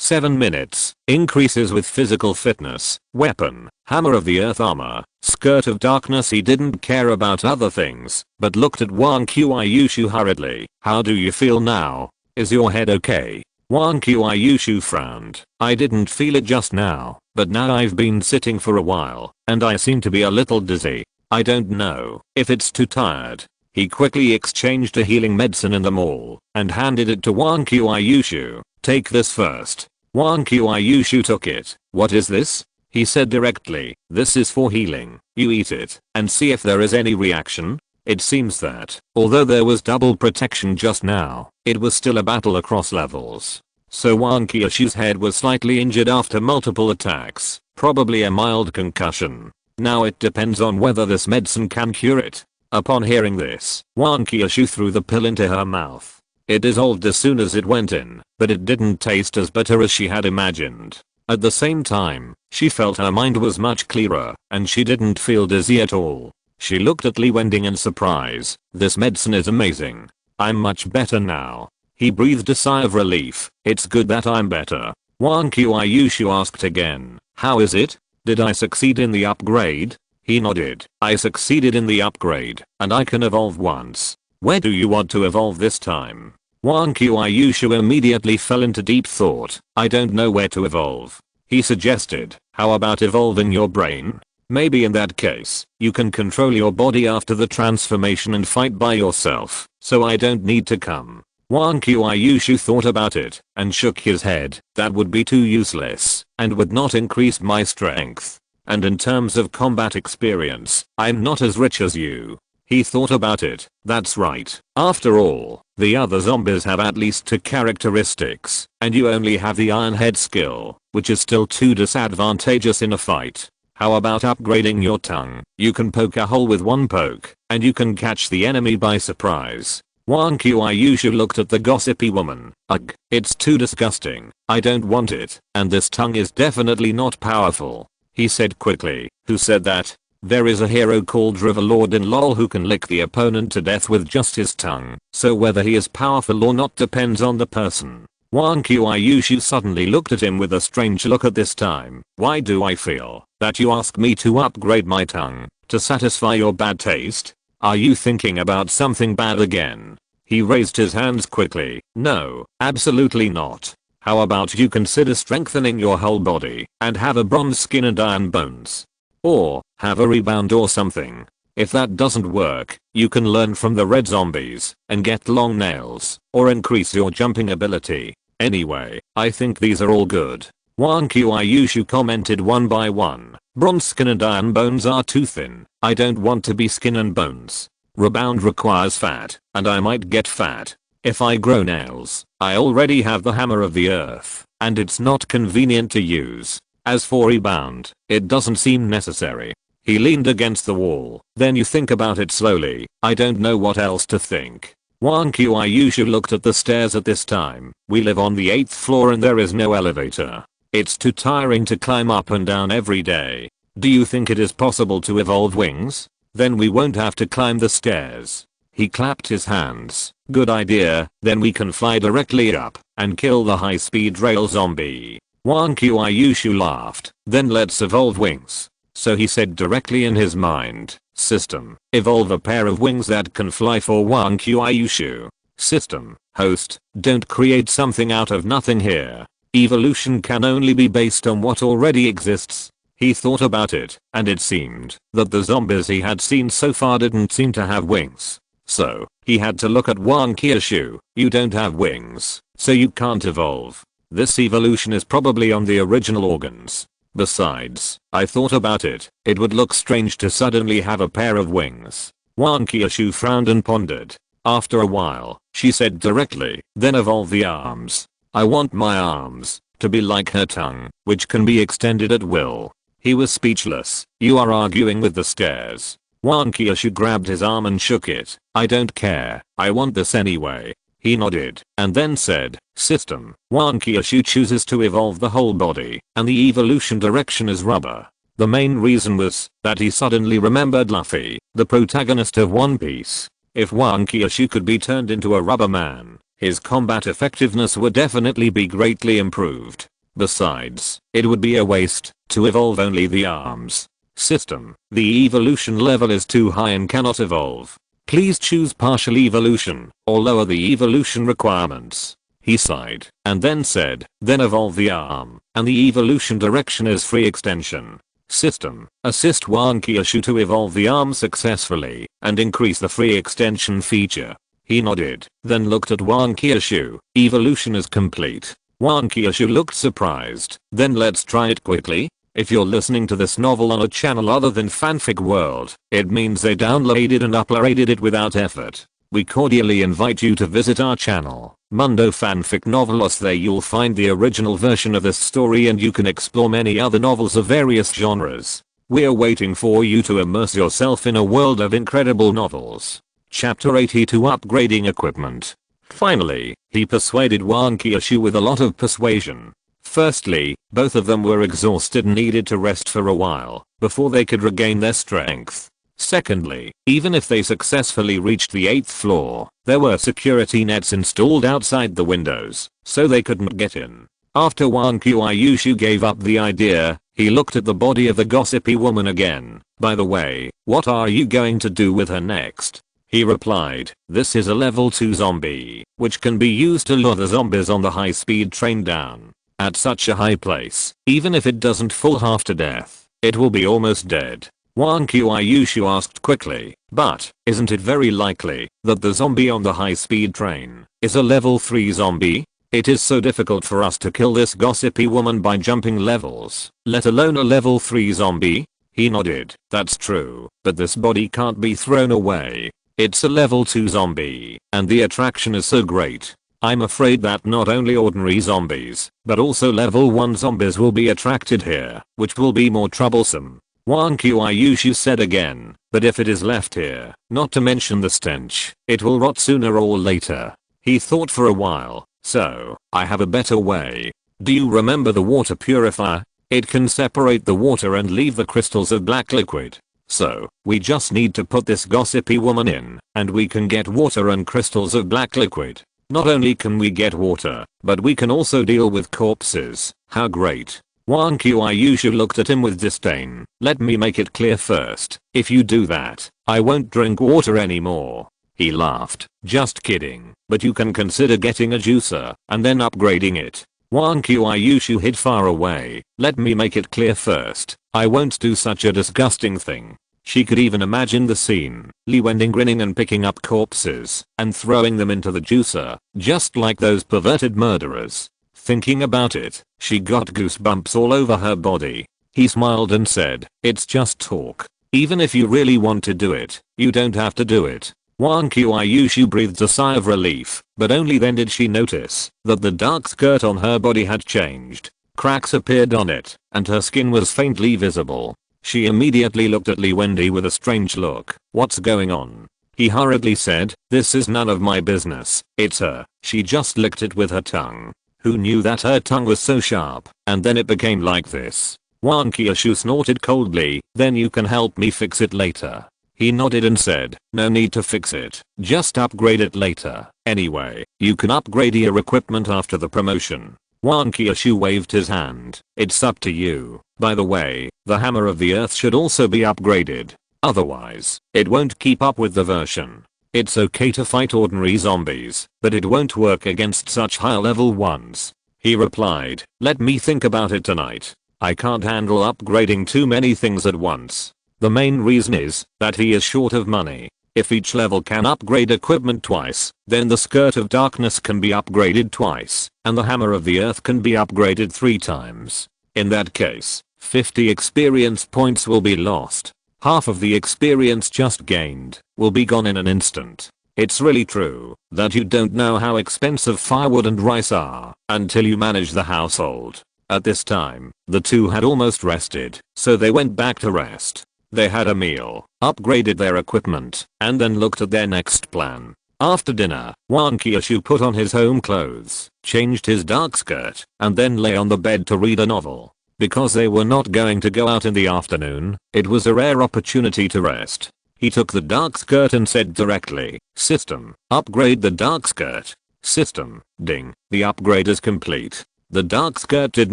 7 minutes, increases with physical fitness, weapon, hammer of the earth armor, skirt of darkness. He didn't care about other things, but looked at Wang Qiushui hurriedly. "How do you feel now? Is your head okay?" Wang Qiushui frowned. "I didn't feel it just now, but now I've been sitting for a while, and I seem to be a little dizzy. I don't know if it's too tired." He quickly exchanged a healing medicine in the mall and handed it to Wang Qiushui. "Take this first." Wang Qiushui took it. "What is this?" he said directly. "This is for healing. You eat it and see if there is any reaction." It seems that, although there was double protection just now, it was still a battle across levels. So Wang Qiushui's head was slightly injured after multiple attacks, probably a mild concussion. Now it depends on whether this medicine can cure it. Upon hearing this, Wang Qiushui threw the pill into her mouth. It dissolved as soon as it went in, but it didn't taste as bitter as she had imagined. At the same time, she felt her mind was much clearer, and she didn't feel dizzy at all. She looked at Li Wending in surprise. This medicine is amazing. I'm much better now. He breathed a sigh of relief. It's good that I'm better. Wang Qiushui asked again. How is it? Did I succeed in the upgrade? He nodded. I succeeded in the upgrade, and I can evolve once. Where do you want to evolve this time? Wang Qiushui immediately fell into deep thought. I don't know where to evolve. He suggested, how about evolving your brain? Maybe in that case, you can control your body after the transformation and fight by yourself, so I don't need to come. Wang Qiushui thought about it, and shook his head. That would be too useless, and would not increase my strength. And in terms of combat experience, I'm not as rich as you. He thought about it. That's right. After all, the other zombies have at least 2 characteristics, and you only have the Iron Head skill, which is still too disadvantageous in a fight. How about upgrading your tongue? You can poke a hole with 1 poke, and you can catch the enemy by surprise. Wang Qiushui looked at the gossipy woman. Ugh, it's too disgusting. I don't want it, and this tongue is definitely not powerful. He said quickly. Who said that? There is a hero called Riverlord in LoL who can lick the opponent to death with just his tongue, so whether he is powerful or not depends on the person. Wang Qiushui suddenly looked at him with a strange look at this time. Why do I feel that you ask me to upgrade my tongue to satisfy your bad taste? Are you thinking about something bad again? He raised his hands quickly. No, absolutely not. How about you consider strengthening your whole body and have a bronze skin and iron bones? Or, have a rebound or something. If that doesn't work, you can learn from the red zombies and get long nails, or increase your jumping ability. Anyway, I think these are all good. Wang Qiushui commented one by one. Bronze skin and iron bones are too thin. I don't want to be skin and bones. Rebound requires fat, and I might get fat. If I grow nails, I already have the hammer of the earth, and it's not convenient to use. As for rebound, it doesn't seem necessary. He leaned against the wall. Then you think about it slowly. I don't know what else to think. Wang Qiushui looked at the stairs at this time. We live on the 8th floor and there is no elevator. It's too tiring to climb up and down every day. Do you think it is possible to evolve wings? Then we won't have to climb the stairs. He clapped his hands. Good idea, then we can fly directly up and kill the high-speed rail zombie. Wang Qiushui laughed. Then let's evolve wings. So he said directly in his mind. System, evolve a pair of wings that can fly for Wang Qiushui. System, host, don't create something out of nothing here. Evolution can only be based on what already exists. He thought about it, and it seemed that the zombies he had seen so far didn't seem to have wings. So, he had to look at Wang Qiushui. You don't have wings, so you can't evolve. This evolution is probably on the original organs. Besides, I thought about it. It would look strange to suddenly have a pair of wings. Wang Qiushui frowned and pondered. After a while, she said directly, then evolve the arms. I want my arms to be like her tongue, which can be extended at will. He was speechless. You are arguing with the stairs. Wang Qiushui grabbed his arm and shook it. I don't care. I want this anyway. He nodded, and then said, System, Wang Qiushui chooses to evolve the whole body, and the evolution direction is rubber. The main reason was that he suddenly remembered Luffy, the protagonist of One Piece. If Wang Qiushui could be turned into a rubber man, his combat effectiveness would definitely be greatly improved. Besides, it would be a waste to evolve only the arms. System, the evolution level is too high and cannot evolve. Please choose partial evolution, or lower the evolution requirements. He sighed, and then said, then evolve the arm, and the evolution direction is free extension. System, assist Wang Qiushui to evolve the arm successfully, and increase the free extension feature. He nodded, then looked at Wang Qiushui. Evolution is complete. Wang Qiushui looked surprised. Then let's try it quickly. If you're listening to this novel on a channel other than Fanfic World, it means they downloaded and uploaded it without effort. We cordially invite you to visit our channel, Mundo Fanfic Novelos. There you'll find the original version of this story and you can explore many other novels of various genres. We're waiting for you to immerse yourself in a world of incredible novels. Chapter 82, Upgrading Equipment. Finally, he persuaded Wang Qiushui with a lot of persuasion. Firstly, both of them were exhausted and needed to rest for a while before they could regain their strength. Secondly, even if they successfully reached the 8th floor, there were security nets installed outside the windows, so they couldn't get in. After Wang Qiushui gave up the idea, he looked at the body of the gossipy woman again. By the way, what are you going to do with her next? He replied, this is a level 2 zombie, which can be used to lure the zombies on the high-speed train down. At such a high place, even if it doesn't fall half to death, it will be almost dead. Wang Qiushui asked quickly, but isn't it very likely that the zombie on the high-speed train is a level 3 zombie? It is so difficult for us to kill this gossipy woman by jumping levels, let alone a level 3 zombie? He nodded, that's true, but this body can't be thrown away. It's a level 2 zombie, and the attraction is so great. I'm afraid that not only ordinary zombies, but also level 1 zombies will be attracted here, which will be more troublesome. Wang Qiushui said again, but if it is left here, not to mention the stench, it will rot sooner or later. He thought for a while, so, I have a better way. Do you remember the water purifier? It can separate the water and leave the crystals of black liquid. So, we just need to put this gossipy woman in, and we can get water and crystals of black liquid. Not only can we get water, but we can also deal with corpses. How great. Wang Qiushui looked at him with disdain. Let me make it clear first, if you do that, I won't drink water anymore. He laughed. Just kidding, but you can consider getting a juicer, and then upgrading it. Wang Qiushui hid far away. Let me make it clear first, I won't do such a disgusting thing. She could even imagine the scene, Wending grinning and picking up corpses, and throwing them into the juicer, just like those perverted murderers. Thinking about it, she got goosebumps all over her body. He smiled and said, it's just talk. Even if you really want to do it, you don't have to do it. Wang Qiushui breathed a sigh of relief, but only then did she notice that the dark skirt on her body had changed. Cracks appeared on it, and her skin was faintly visible. She immediately looked at Wending with a strange look. What's going on? He hurriedly said, this is none of my business, it's her. She just licked it with her tongue. Who knew that her tongue was so sharp, and then it became like this? Wang Qiushui snorted coldly, then you can help me fix it later. He nodded and said, no need to fix it, just upgrade it later. Anyway, you can upgrade your equipment after the promotion. Wang Qiushui waved his hand, it's up to you. By the way, the hammer of the earth should also be upgraded. Otherwise, it won't keep up with the version. It's okay to fight ordinary zombies, but it won't work against such high level ones. He replied, let me think about it tonight. I can't handle upgrading too many things at once. The main reason is that he is short of money. If each level can upgrade equipment twice, then the skirt of darkness can be upgraded twice, and the hammer of the earth can be upgraded 3 times. In that case, 50 experience points will be lost. Half of the experience just gained will be gone in an instant. It's really true that you don't know how expensive firewood and rice are until you manage the household. At this time, the two had almost rested, so they went back to rest. They had a meal, upgraded their equipment, and then looked at their next plan. After dinner, Wang Qiushui put on his home clothes, changed his dark skirt, and then lay on the bed to read a novel. Because they were not going to go out in the afternoon, it was a rare opportunity to rest. He took the dark skirt and said directly, system, upgrade the dark skirt. System, ding, the upgrade is complete. The dark skirt did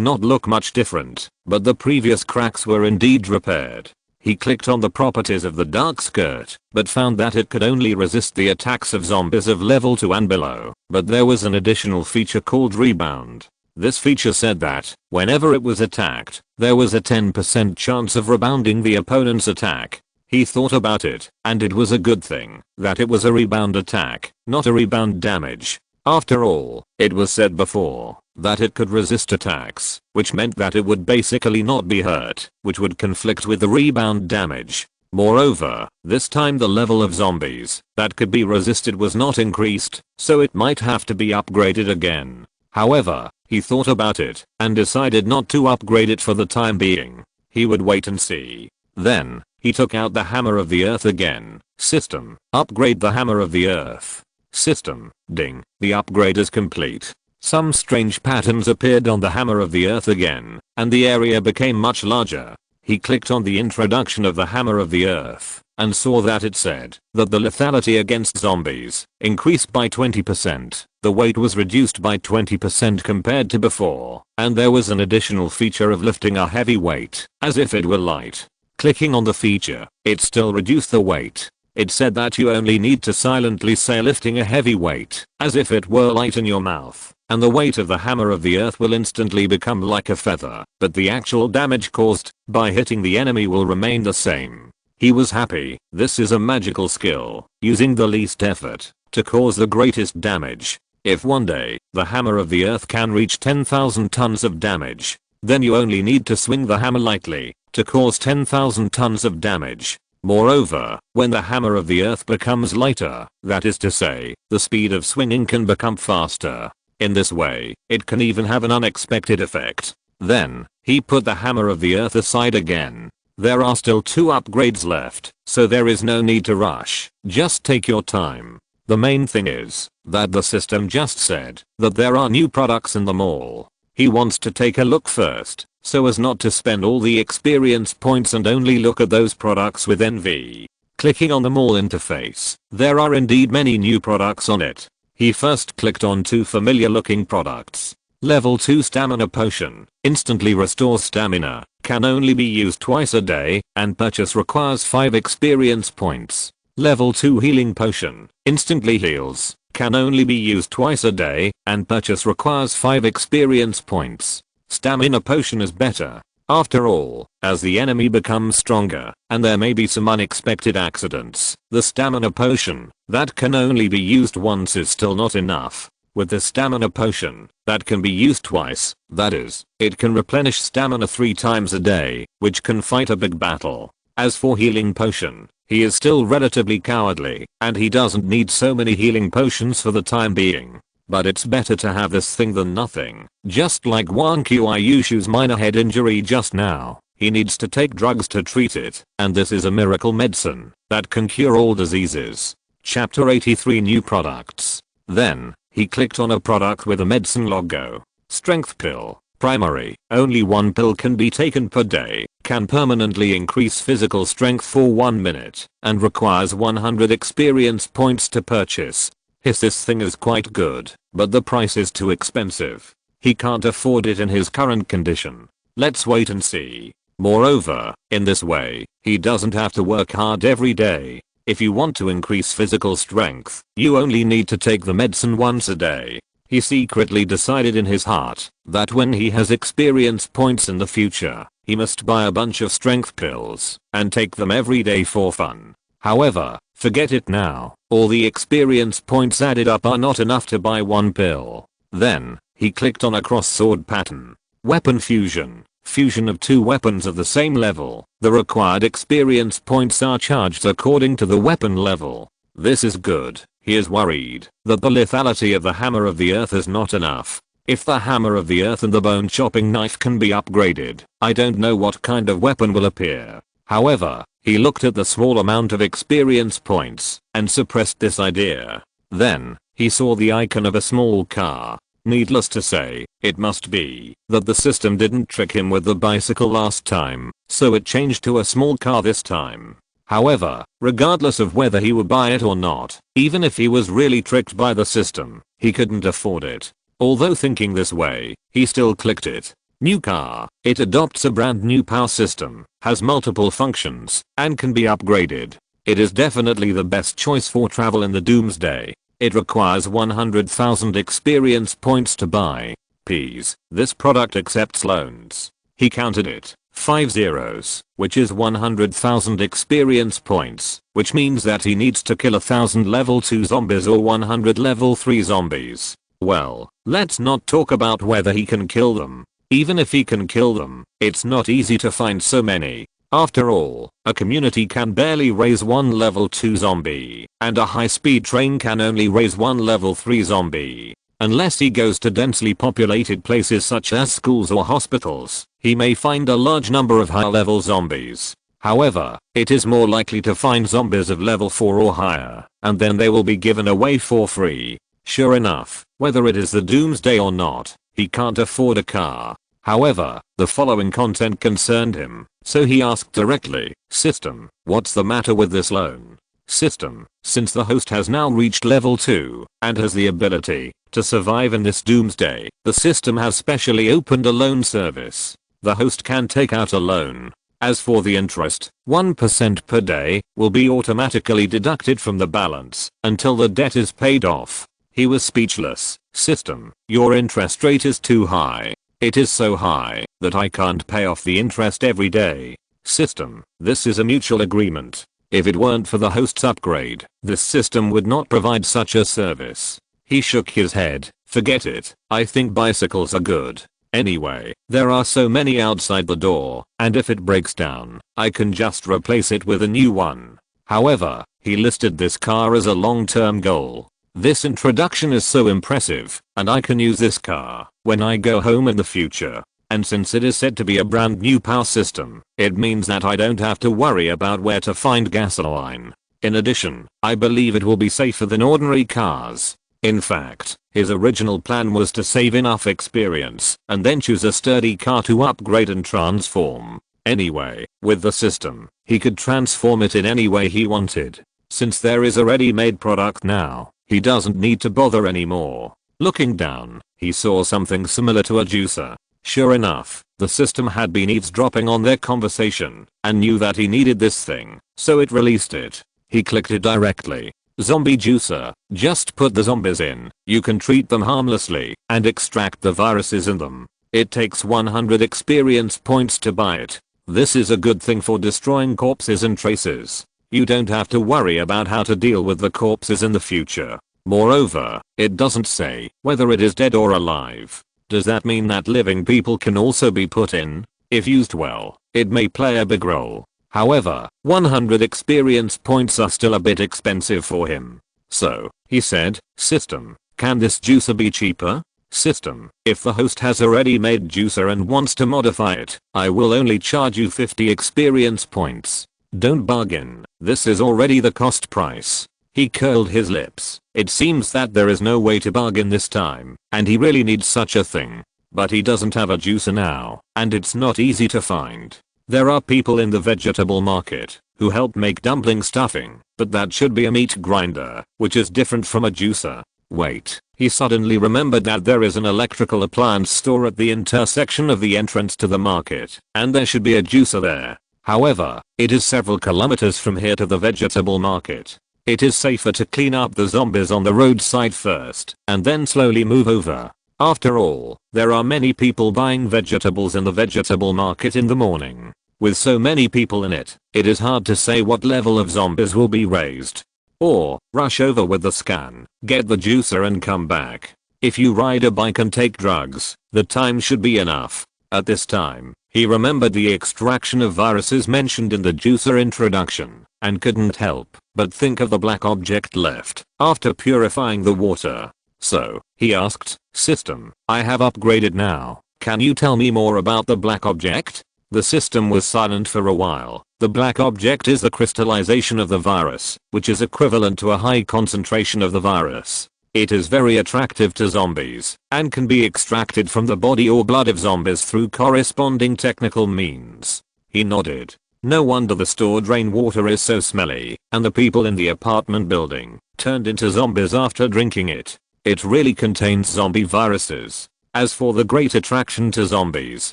not look much different, but the previous cracks were indeed repaired. He clicked on the properties of the dark skirt, but found that it could only resist the attacks of zombies of level 2 and below. But there was an additional feature called rebound. This feature said that, whenever it was attacked, there was a 10% chance of rebounding the opponent's attack. He thought about it, and it was a good thing that it was a rebound attack, not a rebound damage. After all, it was said before that it could resist attacks, which meant that it would basically not be hurt, which would conflict with the rebound damage. Moreover, this time the level of zombies that could be resisted was not increased, so it might have to be upgraded again. However, he thought about it and decided not to upgrade it for the time being. He would wait and see. Then, he took out the hammer of the earth again. System, upgrade the hammer of the earth. System. Ding. The upgrade is complete. Some strange patterns appeared on the hammer of the earth again, and the area became much larger. He clicked on the introduction of the hammer of the earth, and saw that it said that the lethality against zombies increased by 20%, the weight was reduced by 20% compared to before, and there was an additional feature of lifting a heavy weight, as if it were light. Clicking on the feature, it still reduced the weight. It said that you only need to silently say lifting a heavy weight, as if it were light in your mouth, and the weight of the hammer of the earth will instantly become like a feather, but the actual damage caused by hitting the enemy will remain the same. He was happy. This is a magical skill, using the least effort to cause the greatest damage. If one day the hammer of the earth can reach 10,000 tons of damage, then you only need to swing the hammer lightly to cause 10,000 tons of damage. Moreover, when the hammer of the earth becomes lighter, that is to say, the speed of swinging can become faster. In this way, it can even have an unexpected effect. Then, he put the hammer of the earth aside again. There are still 2 upgrades left, so there is no need to rush. Just take your time. The main thing is that the system just said that there are new products in the mall. He wants to take a look first, so as not to spend all the experience points and only look at those products with envy. Clicking on the mall interface, there are indeed many new products on it. He first clicked on 2 familiar looking products. Level 2 Stamina Potion, instantly restores stamina, can only be used twice a day, and purchase requires 5 experience points. Level 2 Healing Potion, instantly heals, can only be used twice a day, and purchase requires 5 experience points. Stamina Potion is better. After all, as the enemy becomes stronger, and there may be some unexpected accidents, the Stamina Potion, that can only be used once is still not enough. With the Stamina Potion, that can be used twice, that is, it can replenish stamina 3 times a day, which can fight a big battle. As for Healing Potion, he is still relatively cowardly, and he doesn't need so many healing potions for the time being. But it's better to have this thing than nothing. Just like Wang Qiushui's minor head injury just now, he needs to take drugs to treat it, and this is a miracle medicine that can cure all diseases. Chapter 83 New Products. Then, he clicked on a product with a medicine logo. Strength Pill. Primary. Only 1 pill can be taken per day. Can permanently increase physical strength for 1 minute. And requires 100 experience points to purchase. This thing is quite good, but the price is too expensive. He can't afford it in his current condition. Let's wait and see. Moreover, in this way, he doesn't have to work hard every day. If you want to increase physical strength, you only need to take the medicine once a day. He secretly decided in his heart that when he has experience points in the future, he must buy a bunch of strength pills and take them every day for fun. However, forget it now. All the experience points added up are not enough to buy 1 pill. Then, he clicked on a cross sword pattern. Weapon fusion. Fusion of 2 weapons of the same level. The required experience points are charged according to the weapon level. This is good. He is worried that the lethality of the hammer of the earth is not enough. If the hammer of the earth and the bone chopping knife can be upgraded, I don't know what kind of weapon will appear. However, he looked at the small amount of experience points and suppressed this idea. Then, he saw the icon of a small car. Needless to say, it must be that the system didn't trick him with the bicycle last time, so it changed to a small car this time. However, regardless of whether he would buy it or not, even if he was really tricked by the system, he couldn't afford it. Although thinking this way, he still clicked it. New car. It adopts a brand new power system, has multiple functions, and can be upgraded. It is definitely the best choice for travel in the doomsday. It requires 100,000 experience points to buy. Please, this product accepts loans. He counted it. 5 zeros, which is 100,000 experience points, which means that he needs to kill 1,000 level 2 zombies or 100 level 3 zombies. Well, let's not talk about whether he can kill them. Even if he can kill them, it's not easy to find so many. After all, a community can barely raise 1 level 2 zombie, and a high-speed train can only raise 1 level 3 zombie. Unless he goes to densely populated places such as schools or hospitals, he may find a large number of high-level zombies. However, it is more likely to find zombies of level 4 or higher, and then they will be given away for free. Sure enough, whether it is the doomsday or not, he can't afford a car. However, the following content concerned him, so he asked directly, "System, what's the matter with this loan?" System, since the host has now reached level 2 and has the ability to survive in this doomsday, the system has specially opened a loan service. The host can take out a loan. As for the interest, 1% per day will be automatically deducted from the balance until the debt is paid off. He was speechless. System, your interest rate is too high. It is so high that I can't pay off the interest every day. System, this is a mutual agreement. If it weren't for the host's upgrade, this system would not provide such a service. He shook his head. Forget it. I think bicycles are good. Anyway, there are so many outside the door, and if it breaks down, I can just replace it with a new one. However, he listed this car as a long-term goal. This introduction is so impressive, and I can use this car when I go home in the future. And since it is said to be a brand new power system, it means that I don't have to worry about where to find gasoline. In addition, I believe it will be safer than ordinary cars. In fact, his original plan was to save enough experience and then choose a sturdy car to upgrade and transform. Anyway, with the system, he could transform it in any way he wanted. Since there is a ready-made product now, he doesn't need to bother anymore. Looking down, he saw something similar to a juicer. Sure enough, the system had been eavesdropping on their conversation and knew that he needed this thing, so it released it. He clicked it directly. Zombie juicer, just put the zombies in, you can treat them harmlessly and extract the viruses in them. It takes 100 experience points to buy it. This is a good thing for destroying corpses and traces. You don't have to worry about how to deal with the corpses in the future. Moreover, it doesn't say whether it is dead or alive. Does that mean that living people can also be put in? If used well, it may play a big role. However, 100 experience points are still a bit expensive for him. So, he said, "System, can this juicer be cheaper?" System, if the host has a ready-made juicer and wants to modify it, I will only charge you 50 experience points. Don't bargain, this is already the cost price. He curled his lips. It seems that there is no way to bargain this time, and he really needs such a thing. But he doesn't have a juicer now, and it's not easy to find. There are people in the vegetable market who help make dumpling stuffing, but that should be a meat grinder, which is different from a juicer. Wait, he suddenly remembered that there is an electrical appliance store at the intersection of the entrance to the market, and there should be a juicer there. However, it is several kilometers from here to the vegetable market. It is safer to clean up the zombies on the roadside first, and then slowly move over. After all, there are many people buying vegetables in the vegetable market in the morning. With so many people in it, it is hard to say what level of zombies will be raised. Or, rush over with the scan, get the juicer and come back. If you ride a bike and take drugs, the time should be enough. At this time, he remembered the extraction of viruses mentioned in the juicer introduction, and couldn't help but think of the black object left after purifying the water. So, he asked, "System, I have upgraded now. Can you tell me more about the black object?" The system was silent for a while. The black object is the crystallization of the virus, which is equivalent to a high concentration of the virus. It is very attractive to zombies, and can be extracted from the body or blood of zombies through corresponding technical means. He nodded. No wonder the stored rainwater is so smelly, and the people in the apartment building turned into zombies after drinking it. It really contains zombie viruses. As for the great attraction to zombies,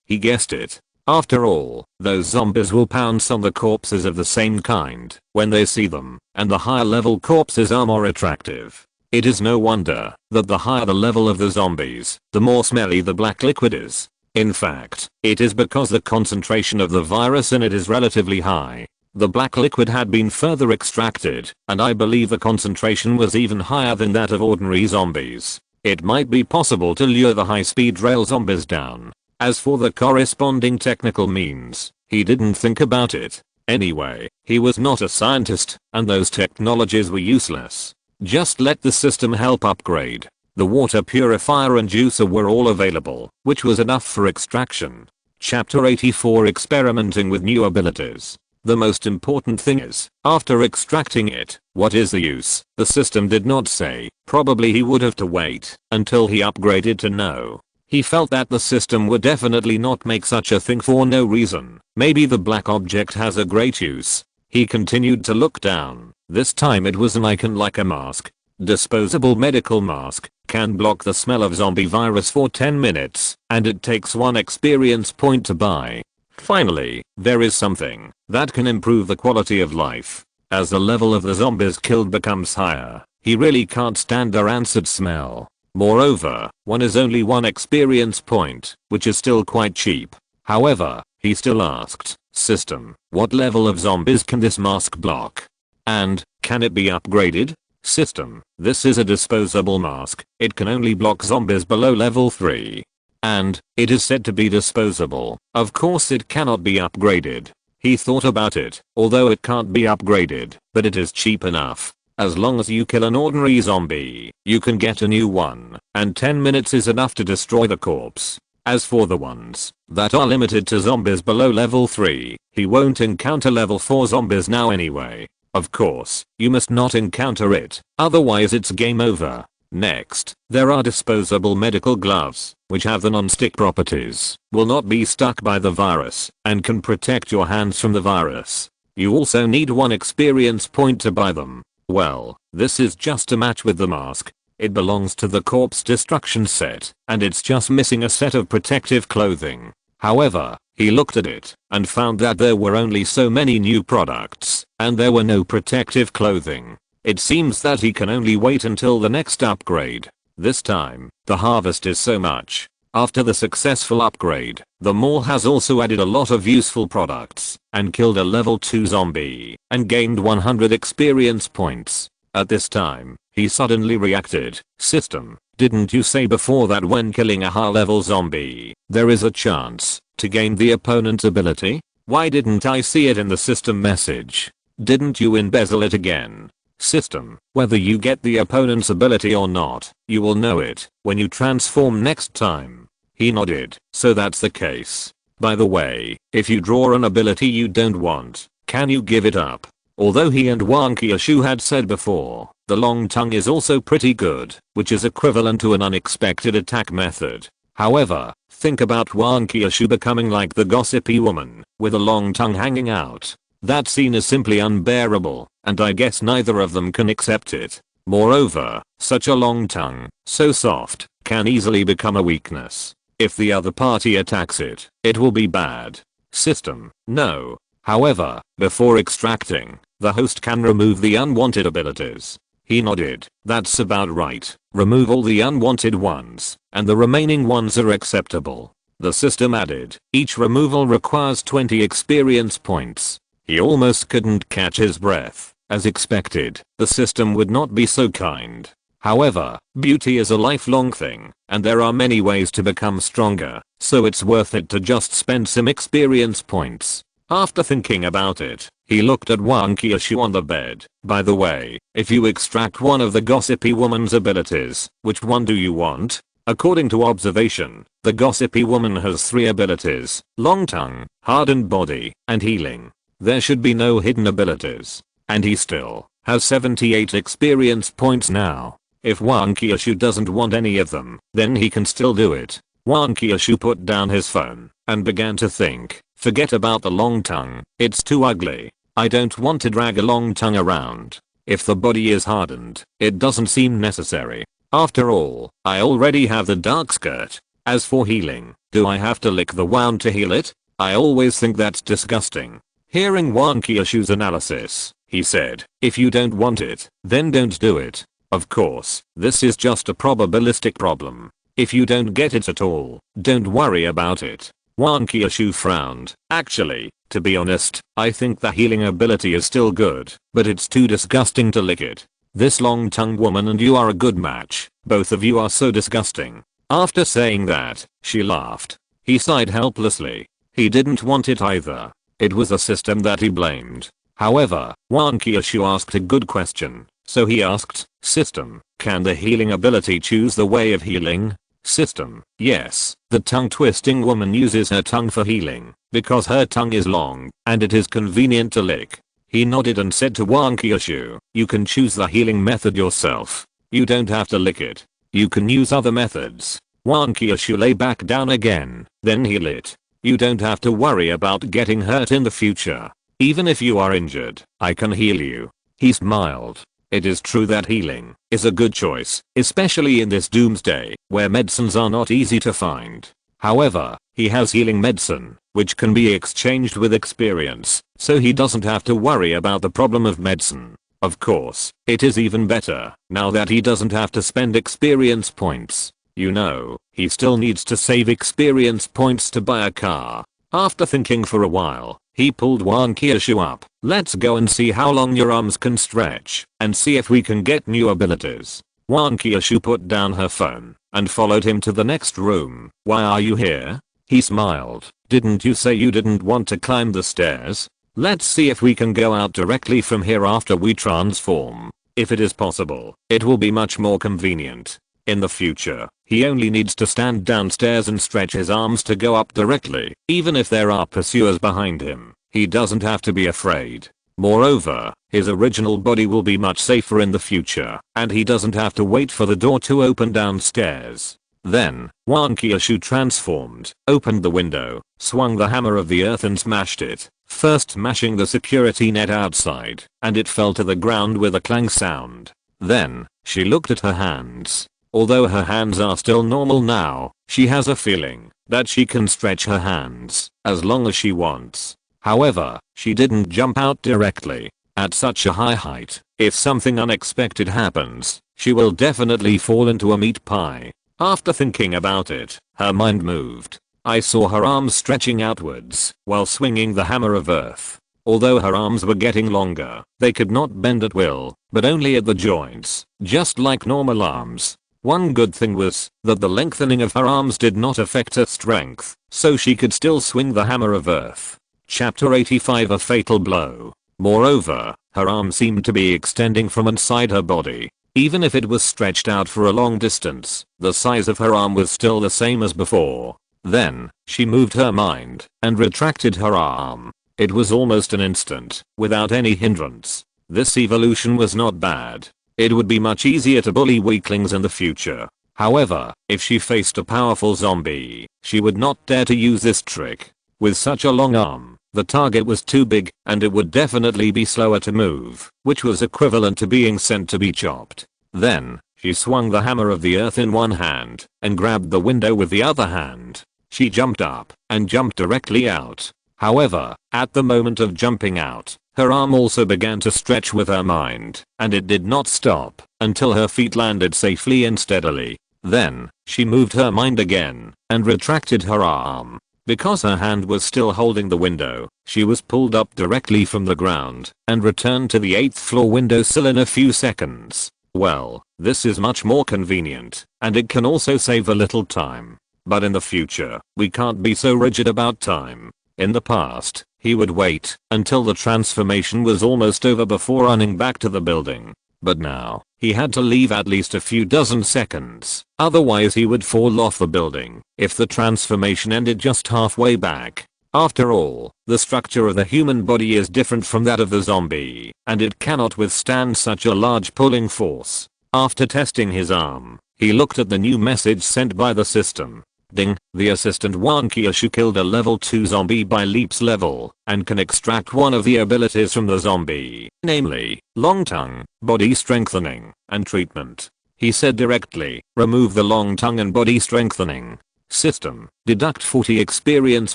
he guessed it. After all, those zombies will pounce on the corpses of the same kind when they see them, and the higher level corpses are more attractive. It is no wonder that the higher the level of the zombies, the more smelly the black liquid is. In fact, it is because the concentration of the virus in it is relatively high. The black liquid had been further extracted, and I believe the concentration was even higher than that of ordinary zombies. It might be possible to lure the high-speed rail zombies down. As for the corresponding technical means, he didn't think about it. Anyway, he was not a scientist, and those technologies were useless. Just let the system help upgrade. The water purifier and juicer were all available, which was enough for extraction. Chapter 84 Experimenting with New Abilities. The most important thing is, after extracting it, what is the use? The system did not say. Probably he would have to wait until he upgraded to know. He felt that the system would definitely not make such a thing for no reason. Maybe the black object has a great use. He continued to look down. This time it was an icon like a mask. Disposable medical mask. Can block the smell of zombie virus for 10 minutes, and it takes 1 experience point to buy. Finally, there is something that can improve the quality of life. As the level of the zombies killed becomes higher, he really can't stand the rancid smell. Moreover, one is only 1 experience point, which is still quite cheap. However, he still asked, "System, what level of zombies can this mask block? And, can it be upgraded?" "System, this is a disposable mask. It can only block zombies below level 3. And, it is said to be disposable. Of course it cannot be upgraded." He thought about it, although it can't be upgraded, but it is cheap enough. As long as you kill an ordinary zombie, you can get a new one, and 10 minutes is enough to destroy the corpse. As for the ones that are limited to zombies below level 3, he won't encounter level 4 zombies now anyway. Of course, you must not encounter it, otherwise it's game over. Next, there are disposable medical gloves, which have the non-stick properties, will not be stuck by the virus, and can protect your hands from the virus. You also need 1 experience point to buy them. Well, this is just a match with the mask. It belongs to the corpse destruction set, and it's just missing a set of protective clothing. However, he looked at it, and found that there were only so many new products, and there were no protective clothing. It seems that he can only wait until the next upgrade. This time, the harvest is so much. After the successful upgrade, the mall has also added a lot of useful products, and killed a level 2 zombie, and gained 100 experience points. At this time, he suddenly reacted, "System, didn't you say before that when killing a high level zombie, there is a chance to gain the opponent's ability? Why didn't I see it in the system message? Didn't you embezzle it again?" "System, whether you get the opponent's ability or not, you will know it when you transform next time." He nodded. "So that's the case. By the way, if you draw an ability you don't want, can you give it up?" Although he and Wang Qiushui had said before, the long tongue is also pretty good, which is equivalent to an unexpected attack method. However, think about Wang Qiushui becoming like the gossipy woman, with a long tongue hanging out. That scene is simply unbearable, and I guess neither of them can accept it. Moreover, such a long tongue, so soft, can easily become a weakness. If the other party attacks it, it will be bad. System, no. However, before extracting, the host can remove the unwanted abilities. He nodded. "That's about right. Remove all the unwanted ones, and the remaining ones are acceptable." The system added, "Each removal requires 20 experience points." He almost couldn't catch his breath. As expected, the system would not be so kind. However, beauty is a lifelong thing, and there are many ways to become stronger, so it's worth it to just spend some experience points. After thinking about it, he looked at Wang Qiushui on the bed. "By the way, if you extract one of the gossipy woman's abilities, which one do you want?" According to observation, the gossipy woman has 3 abilities: long tongue, hardened body, and healing. There should be no hidden abilities. And he still has 78 experience points now. If Wang Qiushui doesn't want any of them, then he can still do it. Wang Qiushui put down his phone and began to think. "Forget about the long tongue, it's too ugly. I don't want to drag a long tongue around. If the body is hardened, it doesn't seem necessary. After all, I already have the dark skirt. As for healing, do I have to lick the wound to heal it? I always think that's disgusting." Hearing Wang Qiushui's analysis, he said, "If you don't want it, then don't do it. Of course, this is just a probabilistic problem. If you don't get it at all, don't worry about it." Wang Qiushui frowned. "Actually, to be honest, I think the healing ability is still good, but it's too disgusting to lick it. This long-tongued woman and you are a good match. Both of you are so disgusting." After saying that, she laughed. He sighed helplessly. He didn't want it either. It was the system that he blamed. However, Wang Qiushui asked a good question, so he asked, "System, can the healing ability choose the way of healing?" System. Yes, the tongue-twisting woman uses her tongue for healing, because her tongue is long, and it is convenient to lick. He nodded and said to Wang Qiushui, you can choose the healing method yourself. You don't have to lick it. You can use other methods. Wang Qiushui lay back down again, then he lit. You don't have to worry about getting hurt in the future. Even if you are injured, I can heal you. He smiled. It is true that healing is a good choice, especially in this doomsday, where medicines are not easy to find. However, he has healing medicine, which can be exchanged with experience, so he doesn't have to worry about the problem of medicine. Of course, it is even better, now that he doesn't have to spend experience points. You know, he still needs to save experience points to buy a car. After thinking for a while, he pulled Wang Qiushui up. Let's go and see how long your arms can stretch, and see if we can get new abilities. Wang Qiushui put down her phone, and followed him to the next room. Why are you here? He smiled. Didn't you say you didn't want to climb the stairs? Let's see if we can go out directly from here after we transform. If it is possible, it will be much more convenient. In the future, he only needs to stand downstairs and stretch his arms to go up directly. Even if there are pursuers behind him, he doesn't have to be afraid. Moreover, his original body will be much safer in the future, and he doesn't have to wait for the door to open downstairs. Then, Wang Qiushui transformed, opened the window, swung the hammer of the earth and smashed it, first smashing the security net outside, and it fell to the ground with a clang sound. Then, she looked at her hands. Although her hands are still normal now, she has a feeling that she can stretch her hands as long as she wants. However, she didn't jump out directly. At such a high height, if something unexpected happens, she will definitely fall into a meat pie. After thinking about it, her mind moved. I saw her arms stretching outwards while swinging the hammer of earth. Although her arms were getting longer, they could not bend at will, but only at the joints, just like normal arms. One good thing was that the lengthening of her arms did not affect her strength, so she could still swing the hammer of earth. Chapter 85 A Fatal Blow. Moreover, her arm seemed to be extending from inside her body. Even if it was stretched out for a long distance, the size of her arm was still the same as before. Then, she moved her mind and retracted her arm. It was almost an instant, without any hindrance. This evolution was not bad. It would be much easier to bully weaklings in the future. However, if she faced a powerful zombie, she would not dare to use this trick. With such a long arm, the target was too big, and it would definitely be slower to move, which was equivalent to being sent to be chopped. Then, she swung the hammer of the earth in one hand, and grabbed the window with the other hand. She jumped up, and jumped directly out. However, at the moment of jumping out, her arm also began to stretch with her mind, and it did not stop until her feet landed safely and steadily. Then, she moved her mind again, and retracted her arm. Because her hand was still holding the window, she was pulled up directly from the ground, and returned to the 8th floor windowsill in a few seconds. Well, this is much more convenient, and it can also save a little time. But in the future, we can't be so rigid about time. In the past, he would wait until the transformation was almost over before running back to the building. But now, he had to leave at least a few dozen seconds, otherwise he would fall off the building if the transformation ended just halfway back. After all, the structure of the human body is different from that of the zombie, and it cannot withstand such a large pulling force. After testing his arm, he looked at the new message sent by the system. Ding, the assistant Wang Qiushui killed a level 2 zombie by leaps level, and can extract one of the abilities from the zombie, namely, long tongue, body strengthening, and treatment. He said directly, remove the long tongue and body strengthening. System, deduct 40 experience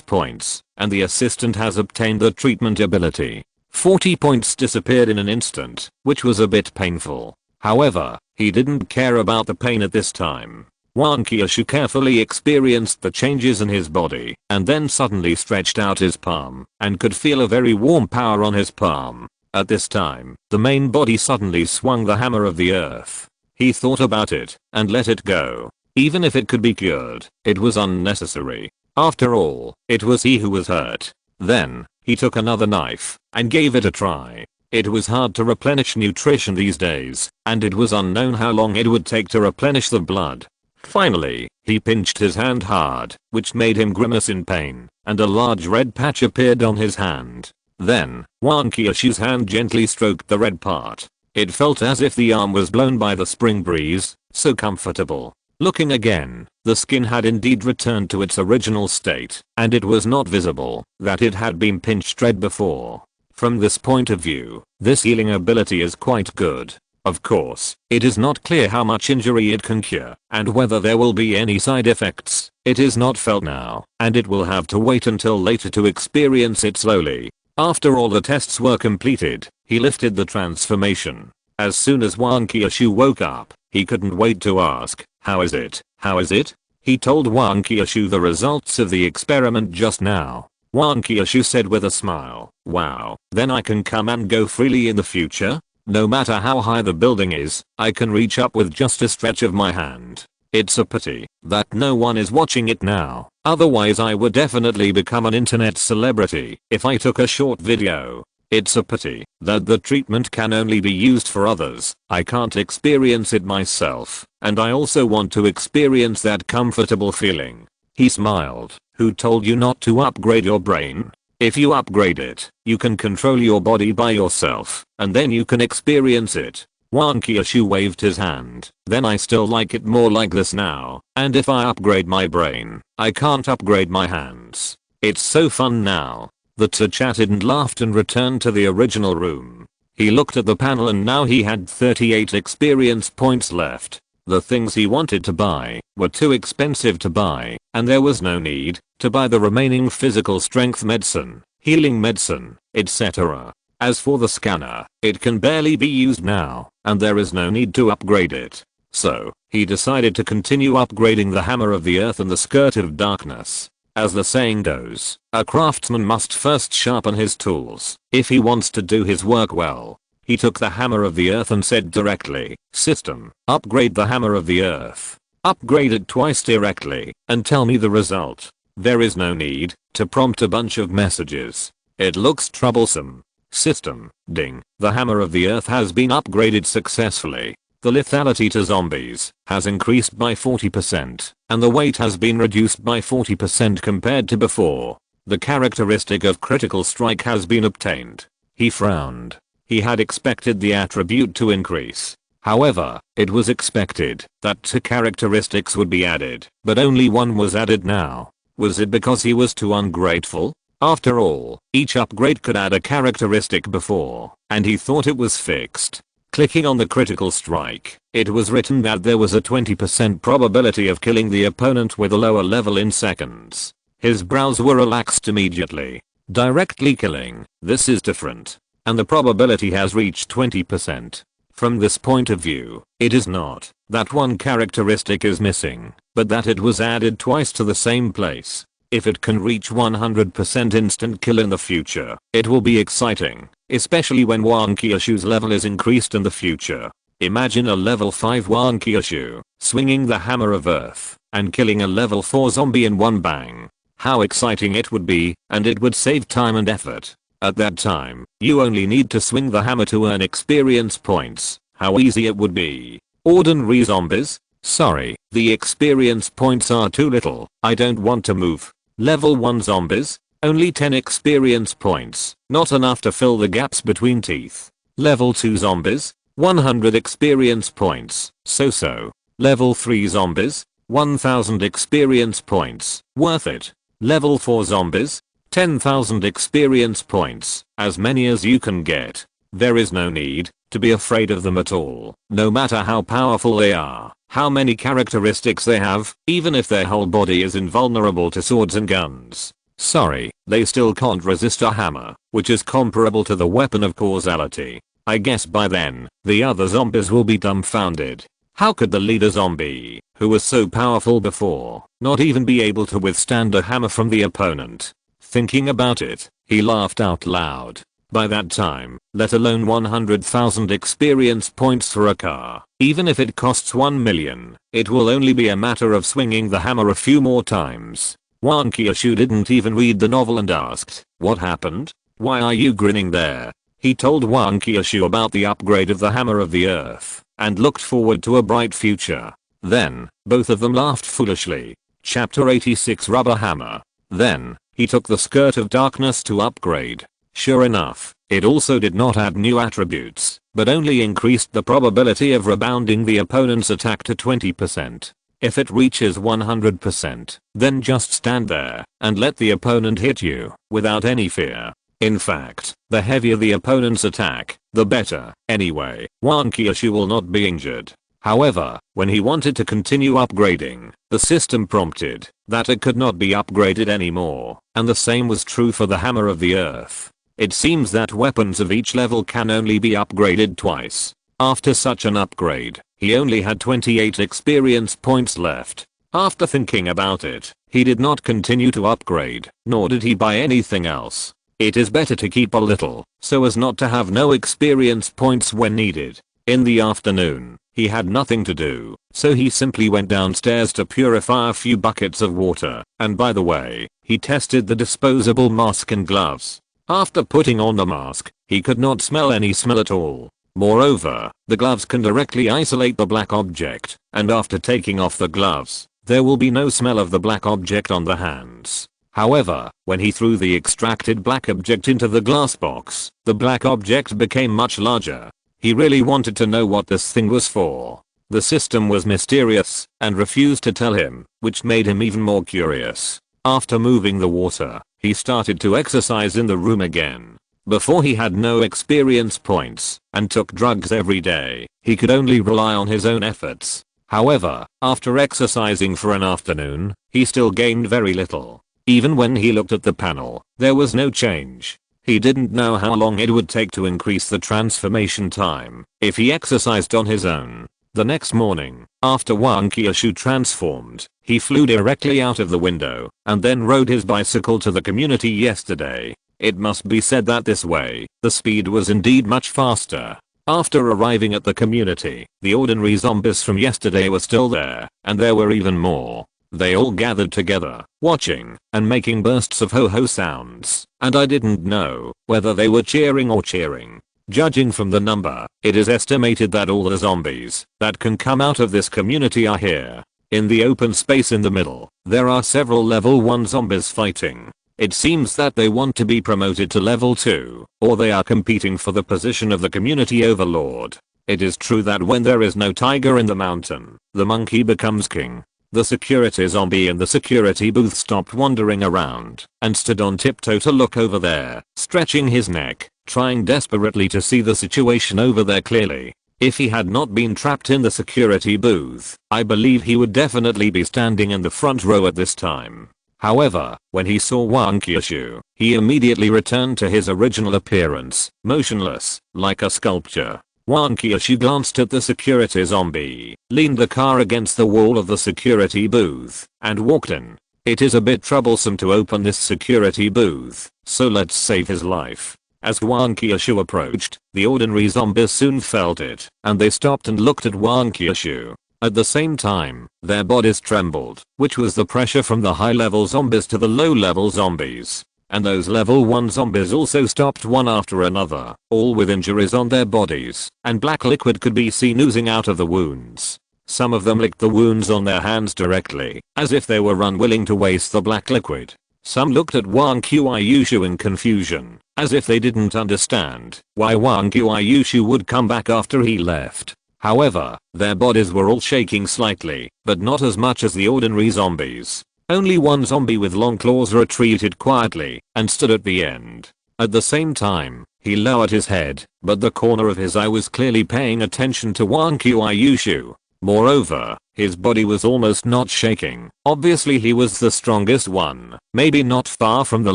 points, and the assistant has obtained the treatment ability. 40 points disappeared in an instant, which was a bit painful. However, he didn't care about the pain at this time. Wang Qiushui carefully experienced the changes in his body, and then suddenly stretched out his palm, and could feel a very warm power on his palm. At this time, the main body suddenly swung the hammer of the earth. He thought about it, and let it go. Even if it could be cured, it was unnecessary. After all, it was he who was hurt. Then, he took another knife, and gave it a try. It was hard to replenish nutrition these days, and it was unknown how long it would take to replenish the blood. Finally, he pinched his hand hard, which made him grimace in pain, and a large red patch appeared on his hand. Then, Wang Qiushui's hand gently stroked the red part. It felt as if the arm was blown by the spring breeze, so comfortable. Looking again, the skin had indeed returned to its original state, and it was not visible that it had been pinched red before. From this point of view, this healing ability is quite good. Of course, it is not clear how much injury it can cure, and whether there will be any side effects. It is not felt now, and it will have to wait until later to experience it slowly. After all the tests were completed, he lifted the transformation. As soon as Wang Qiushui woke up, he couldn't wait to ask, "How is it? How is it?" He told Wang Qiushui the results of the experiment just now. Wang Qiushui said with a smile, "Wow, then I can come and go freely in the future? No matter how high the building is, I can reach up with just a stretch of my hand. It's a pity that no one is watching it now, otherwise I would definitely become an internet celebrity if I took a short video. It's a pity that the treatment can only be used for others. I can't experience it myself, and I also want to experience that comfortable feeling." He smiled. "Who told you not to upgrade your brain? If you upgrade it, you can control your body by yourself, and then you can experience it." Wang Qiushui waved his hand. "Then I still like it more like this now, and if I upgrade my brain, I can't upgrade my hands. It's so fun now." The two chatted and laughed and returned to the original room. He looked at the panel and now he had 38 experience points left. The things he wanted to buy were too expensive to buy, and there was no need to buy the remaining physical strength medicine, healing medicine, etc. As for the scanner, it can barely be used now, and there is no need to upgrade it. So, he decided to continue upgrading the hammer of the earth and the skirt of darkness. As the saying goes, a craftsman must first sharpen his tools if he wants to do his work well. He took the hammer of the earth and said directly, "System, upgrade the hammer of the earth. Upgrade it twice directly, and tell me the result." There is no need to prompt a bunch of messages. It looks troublesome. System, ding, the hammer of the earth has been upgraded successfully. The lethality to zombies has increased by 40%, and the weight has been reduced by 40% compared to before. The characteristic of critical strike has been obtained. He frowned. He had expected the attribute to increase. However, it was expected that 2 characteristics would be added, but only 1 was added now. Was it because he was too ungrateful? After all, each upgrade could add a characteristic before, and he thought it was fixed. Clicking on the critical strike, it was written that there was a 20% probability of killing the opponent with a lower level in seconds. His brows were relaxed immediately. Directly killing, this is different. And the probability has reached 20%. From this point of view, it is not that 1 characteristic is missing, but that it was added twice to the same place. If it can reach 100% instant kill in the future, it will be exciting, especially when Wang Qiushui's level is increased in the future. Imagine a level 5 Wang Qiushui swinging the hammer of earth and killing a level 4 zombie in one bang. How exciting it would be, and it would save time and effort. At that time, you only need to swing the hammer to earn experience points. How easy it would be. Ordinary zombies? Sorry, the experience points are too little. I don't want to move. Level 1 zombies? Only 10 experience points. Not enough to fill the gaps between teeth. Level 2 zombies? 100 experience points. So. Level 3 zombies? 1000 experience points. Worth it. Level 4 zombies? 10,000 experience points, as many as you can get. There is no need to be afraid of them at all, no matter how powerful they are, how many characteristics they have, even if their whole body is invulnerable to swords and guns. Sorry, they still can't resist a hammer, which is comparable to the weapon of causality. I guess by then, the other zombies will be dumbfounded. How could the leader zombie, who was so powerful before, not even be able to withstand a hammer from the opponent? Thinking about it, he laughed out loud. By that time, let alone 100,000 experience points for a car, even if it costs 1 million, it will only be a matter of swinging the hammer a few more times. Wang Qiushui didn't even read the novel and asked, "What happened? Why are you grinning there?" He told Wang Qiushui about the upgrade of the hammer of the earth, and looked forward to a bright future. Then, both of them laughed foolishly. Chapter 86 Rubber Hammer. Then, he took the Skirt of Darkness to upgrade. Sure enough, it also did not add new attributes, but only increased the probability of rebounding the opponent's attack to 20%. If it reaches 100%, then just stand there and let the opponent hit you without any fear. In fact, the heavier the opponent's attack, the better. Anyway, Wang Qiushui will not be injured. However, when he wanted to continue upgrading, the system prompted that it could not be upgraded anymore, and the same was true for the Hammer of the Earth. It seems that weapons of each level can only be upgraded twice. After such an upgrade, he only had 28 experience points left. After thinking about it, he did not continue to upgrade, nor did he buy anything else. It is better to keep a little, so as not to have no experience points when needed. In the afternoon, he had nothing to do, so he simply went downstairs to purify a few buckets of water, and by the way, he tested the disposable mask and gloves. After putting on the mask, he could not smell any smell at all. Moreover, the gloves can directly isolate the black object, and after taking off the gloves, there will be no smell of the black object on the hands. However, when he threw the extracted black object into the glass box, the black object became much larger. He really wanted to know what this thing was for. The system was mysterious and refused to tell him, which made him even more curious. After moving the water, he started to exercise in the room again. Before he had no experience points and took drugs every day, he could only rely on his own efforts. However, after exercising for an afternoon, he still gained very little. Even when he looked at the panel, there was no change. He didn't know how long it would take to increase the transformation time if he exercised on his own. The next morning, after Wang Qiushui transformed, he flew directly out of the window and then rode his bicycle to the community yesterday. It must be said that this way, the speed was indeed much faster. After arriving at the community, the ordinary zombies from yesterday were still there, and there were even more. They all gathered together, watching, and making bursts of ho-ho sounds, and I didn't know whether they were cheering or cheering. Judging from the number, it is estimated that all the zombies that can come out of this community are here. In the open space in the middle, there are several level 1 zombies fighting. It seems that they want to be promoted to level 2, or they are competing for the position of the community overlord. It is true that when there is no tiger in the mountain, the monkey becomes king. The security zombie in the security booth stopped wandering around and stood on tiptoe to look over there, stretching his neck, trying desperately to see the situation over there clearly. If he had not been trapped in the security booth, I believe he would definitely be standing in the front row at this time. However, when he saw Wang Qiushui, he immediately returned to his original appearance, motionless, like a sculpture. Wang Qiushui glanced at the security zombie, leaned the car against the wall of the security booth, and walked in. It is a bit troublesome to open this security booth, so let's save his life. As Wang Qiushui approached, the ordinary zombies soon felt it, and they stopped and looked at Wang Qiushui. At the same time, their bodies trembled, which was the pressure from the high-level zombies to the low-level zombies. And those level 1 zombies also stopped one after another, all with injuries on their bodies, and black liquid could be seen oozing out of the wounds. Some of them licked the wounds on their hands directly, as if they were unwilling to waste the black liquid. Some looked at Wang Qiushui in confusion, as if they didn't understand why Wang Qiushui would come back after he left. However, their bodies were all shaking slightly, but not as much as the ordinary zombies. Only one zombie with long claws retreated quietly and stood at the end. At the same time, he lowered his head, but the corner of his eye was clearly paying attention to Wang Qiushui. Moreover, his body was almost not shaking. Obviously he was the strongest one, maybe not far from the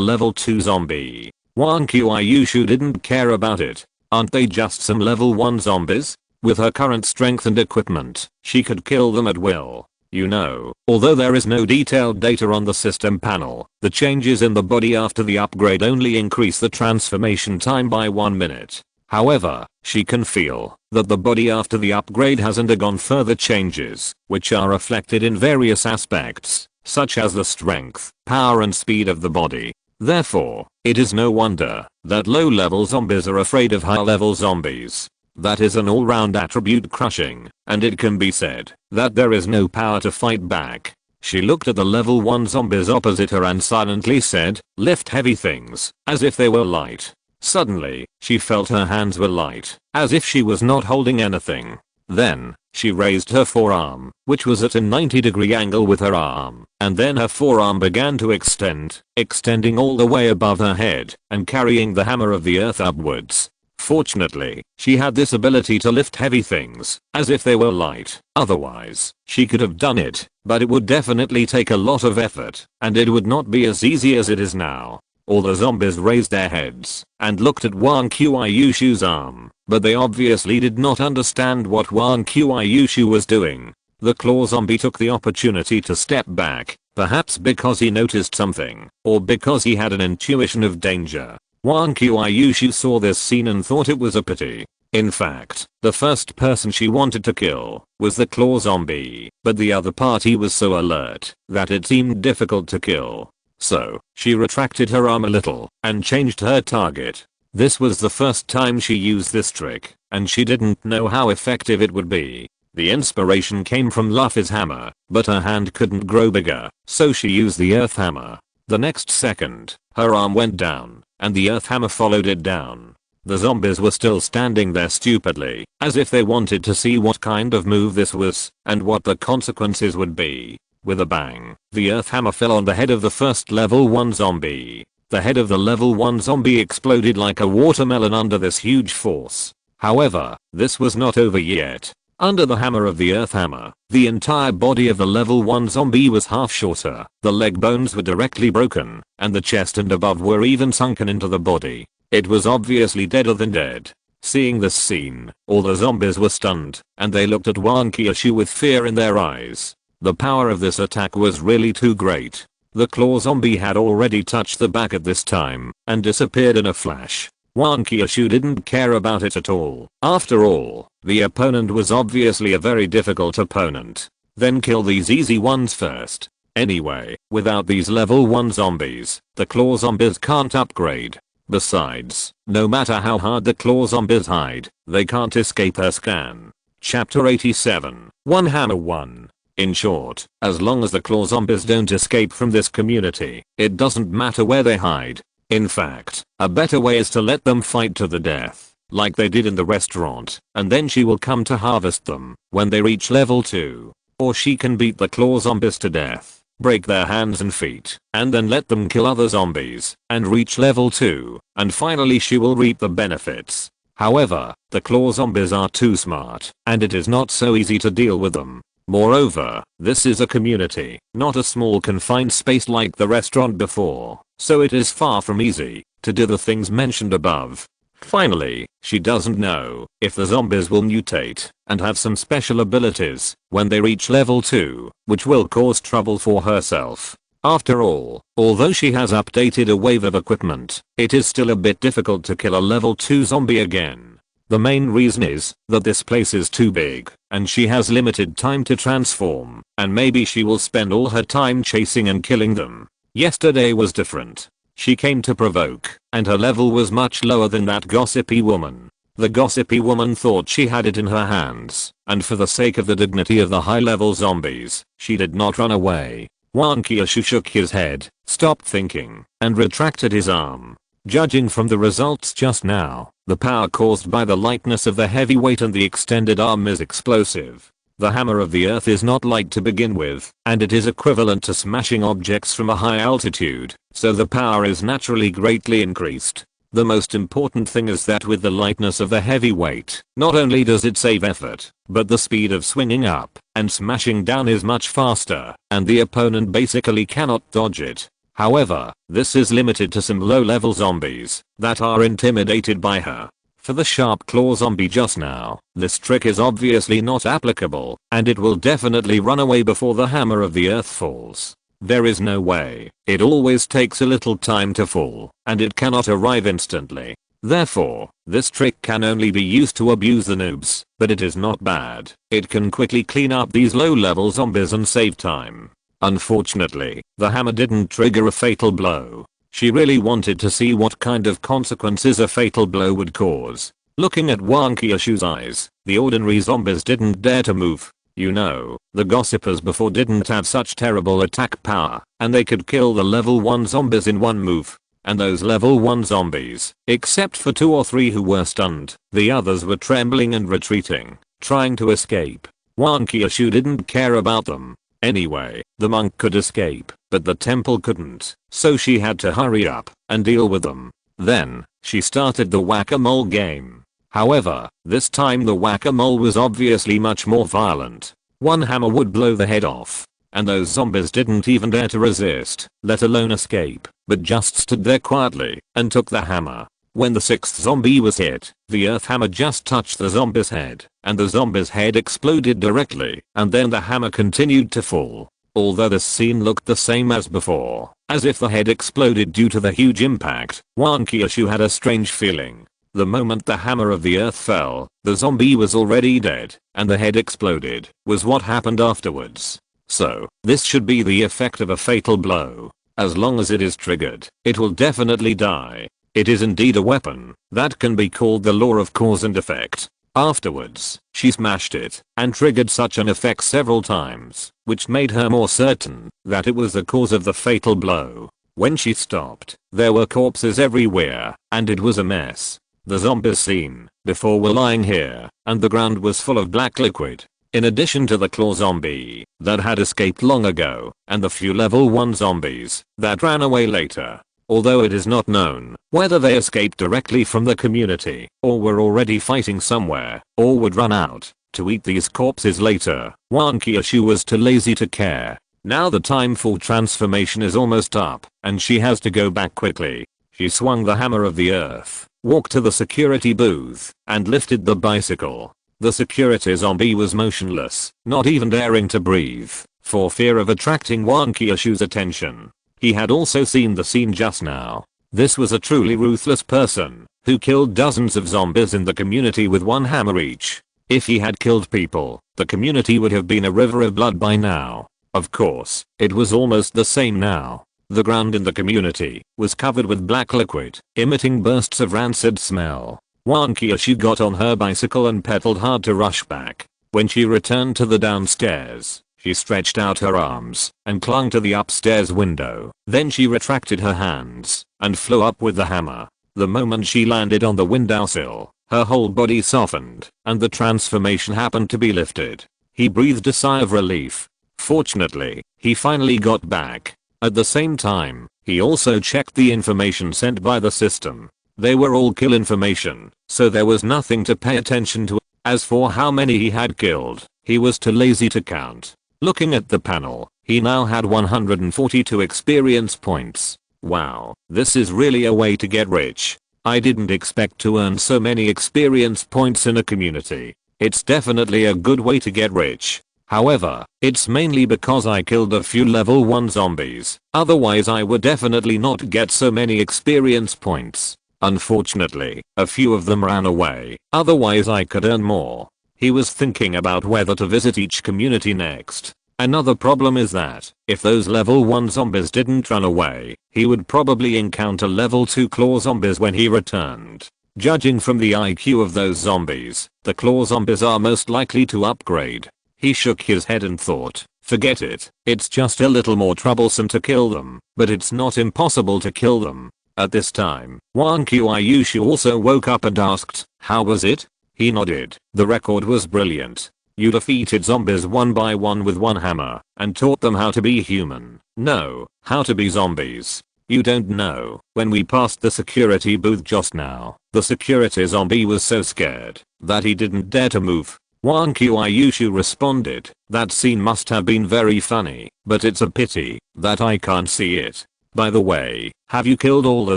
level 2 zombie. Wang Qiushui didn't care about it. Aren't they just some level 1 zombies? With her current strength and equipment, she could kill them at will. You know, although there is no detailed data on the system panel, the changes in the body after the upgrade only increase the transformation time by 1 minute. However, she can feel that the body after the upgrade has undergone further changes, which are reflected in various aspects, such as the strength, power and speed of the body. Therefore, it is no wonder that low-level zombies are afraid of high-level zombies. That is an all-round attribute crushing, and it can be said that there is no power to fight back. She looked at the level 1 zombies opposite her and silently said, "Lift heavy things," as if they were light. Suddenly, she felt her hands were light, as if she was not holding anything. Then, she raised her forearm, which was at a 90-degree angle with her arm, and then her forearm began to extending all the way above her head, and carrying the hammer of the earth upwards. Fortunately, she had this ability to lift heavy things, as if they were light. Otherwise, she could have done it, but it would definitely take a lot of effort, and it would not be as easy as it is now. All the zombies raised their heads and looked at Wang Qiushui's arm, but they obviously did not understand what Wang Qiushui was doing. The claw zombie took the opportunity to step back, perhaps because he noticed something, or because he had an intuition of danger. Wang Qiushui saw this scene and thought it was a pity. In fact, the first person she wanted to kill was the claw zombie, but the other party was so alert that it seemed difficult to kill. So, she retracted her arm a little and changed her target. This was the first time she used this trick, and she didn't know how effective it would be. The inspiration came from Luffy's hammer, but her hand couldn't grow bigger, so she used the earth hammer. The next second, her arm went down, and the earth hammer followed it down. The zombies were still standing there stupidly, as if they wanted to see what kind of move this was, and what the consequences would be. With a bang, the earth hammer fell on the head of the first level 1 zombie. The head of the level 1 zombie exploded like a watermelon under this huge force. However, this was not over yet. Under the hammer of the earth hammer, the entire body of the level 1 zombie was half shorter, the leg bones were directly broken, and the chest and above were even sunken into the body. It was obviously deader than dead. Seeing this scene, all the zombies were stunned, and they looked at Wang Qiushui with fear in their eyes. The power of this attack was really too great. The claw zombie had already touched the back at this time, and disappeared in a flash. Wang Qiushui didn't care about it at all. After all, the opponent was obviously a very difficult opponent. Then kill these easy ones first. Anyway, without these level 1 zombies, the claw zombies can't upgrade. Besides, no matter how hard the claw zombies hide, they can't escape her scan. Chapter 87, One Hammer 1. In short, as long as the claw zombies don't escape from this community, it doesn't matter where they hide. In fact, a better way is to let them fight to the death, like they did in the restaurant, and then she will come to harvest them when they reach level 2. Or she can beat the claw zombies to death, break their hands and feet, and then let them kill other zombies, and reach level 2, and finally she will reap the benefits. However, the claw zombies are too smart, and it is not so easy to deal with them. Moreover, this is a community, not a small confined space like the restaurant before, so it is far from easy to do the things mentioned above. Finally, she doesn't know if the zombies will mutate and have some special abilities when they reach level 2, which will cause trouble for herself. After all, although she has updated a wave of equipment, it is still a bit difficult to kill a level 2 zombie again. The main reason is that this place is too big, and she has limited time to transform, and maybe she will spend all her time chasing and killing them. Yesterday was different. She came to provoke, and her level was much lower than that gossipy woman. The gossipy woman thought she had it in her hands, and for the sake of the dignity of the high-level zombies, she did not run away. Wang Qiushui shook his head, stopped thinking, and retracted his arm. Judging from the results just now, the power caused by the lightness of the heavy weight and the extended arm is explosive. The hammer of the earth is not light to begin with, and it is equivalent to smashing objects from a high altitude, so the power is naturally greatly increased. The most important thing is that with the lightness of the heavy weight, not only does it save effort, but the speed of swinging up and smashing down is much faster, and the opponent basically cannot dodge it. However, this is limited to some low-level zombies that are intimidated by her. For the sharp claw zombie just now, this trick is obviously not applicable, and it will definitely run away before the hammer of the earth falls. There is no way. It always takes a little time to fall, and it cannot arrive instantly. Therefore, this trick can only be used to abuse the noobs, but it is not bad. It can quickly clean up these low-level zombies and save time. Unfortunately, the hammer didn't trigger a fatal blow. She really wanted to see what kind of consequences a fatal blow would cause. Looking at Wang Qiushui's eyes, the ordinary zombies didn't dare to move. You know, the gossipers before didn't have such terrible attack power, and they could kill the level 1 zombies in one move. And those level 1 zombies, except for 2 or 3 who were stunned, the others were trembling and retreating, trying to escape. Wang Qiushui didn't care about them. Anyway, the monk could escape, but the temple couldn't, so she had to hurry up and deal with them. Then, she started the whack-a-mole game. However, this time the whack-a-mole was obviously much more violent. One hammer would blow the head off, and those zombies didn't even dare to resist, let alone escape, but just stood there quietly and took the hammer. When the 6th zombie was hit, the earth hammer just touched the zombie's head, and the zombie's head exploded directly, and then the hammer continued to fall. Although this scene looked the same as before, as if the head exploded due to the huge impact, Wang Qiushui had a strange feeling. The moment the hammer of the earth fell, the zombie was already dead, and the head exploded, was what happened afterwards. So, this should be the effect of a fatal blow. As long as it is triggered, it will definitely die. It is indeed a weapon that can be called the law of cause and effect. Afterwards, she smashed it and triggered such an effect several times, which made her more certain that it was the cause of the fatal blow. When she stopped, there were corpses everywhere, and it was a mess. The zombies seen before were lying here, and the ground was full of black liquid. In addition to the claw zombie that had escaped long ago, and the few level 1 zombies that ran away later. Although it is not known whether they escaped directly from the community, or were already fighting somewhere, or would run out to eat these corpses later, Wang Qiushui was too lazy to care. Now the time for transformation is almost up, and she has to go back quickly. She swung the hammer of the earth, walked to the security booth, and lifted the bicycle. The security zombie was motionless, not even daring to breathe, for fear of attracting Wang Qiushui's attention. He had also seen the scene just now. This was a truly ruthless person, who killed dozens of zombies in the community with one hammer each. If he had killed people, the community would have been a river of blood by now. Of course, it was almost the same now. The ground in the community was covered with black liquid, emitting bursts of rancid smell. Wang Qiushui got on her bicycle and pedaled hard to rush back. When she returned to the downstairs, she stretched out her arms and clung to the upstairs window. Then she retracted her hands and flew up with the hammer. The moment she landed on the windowsill, her whole body softened and the transformation happened to be lifted. He breathed a sigh of relief. Fortunately, he finally got back. At the same time, he also checked the information sent by the system. They were all kill information, so there was nothing to pay attention to. As for how many he had killed, he was too lazy to count. Looking at the panel, he now had 142 experience points. Wow, this is really a way to get rich. I didn't expect to earn so many experience points in a community. It's definitely a good way to get rich. However, it's mainly because I killed a few level 1 zombies. Otherwise I would definitely not get so many experience points. Unfortunately, a few of them ran away. Otherwise I could earn more. He was thinking about whether to visit each community next. Another problem is that, if those level 1 zombies didn't run away, he would probably encounter level 2 claw zombies when he returned. Judging from the IQ of those zombies, the claw zombies are most likely to upgrade. He shook his head and thought, forget it, it's just a little more troublesome to kill them, but it's not impossible to kill them. At this time, Wang Qiushui also woke up and asked, how was it? He nodded. The record was brilliant. You defeated zombies one by one with one hammer, and taught them how to be human. No, how to be zombies. You don't know. When we passed the security booth just now, the security zombie was so scared that he didn't dare to move. Wang Qiushui responded, that scene must have been very funny, but it's a pity that I can't see it. By the way, have you killed all the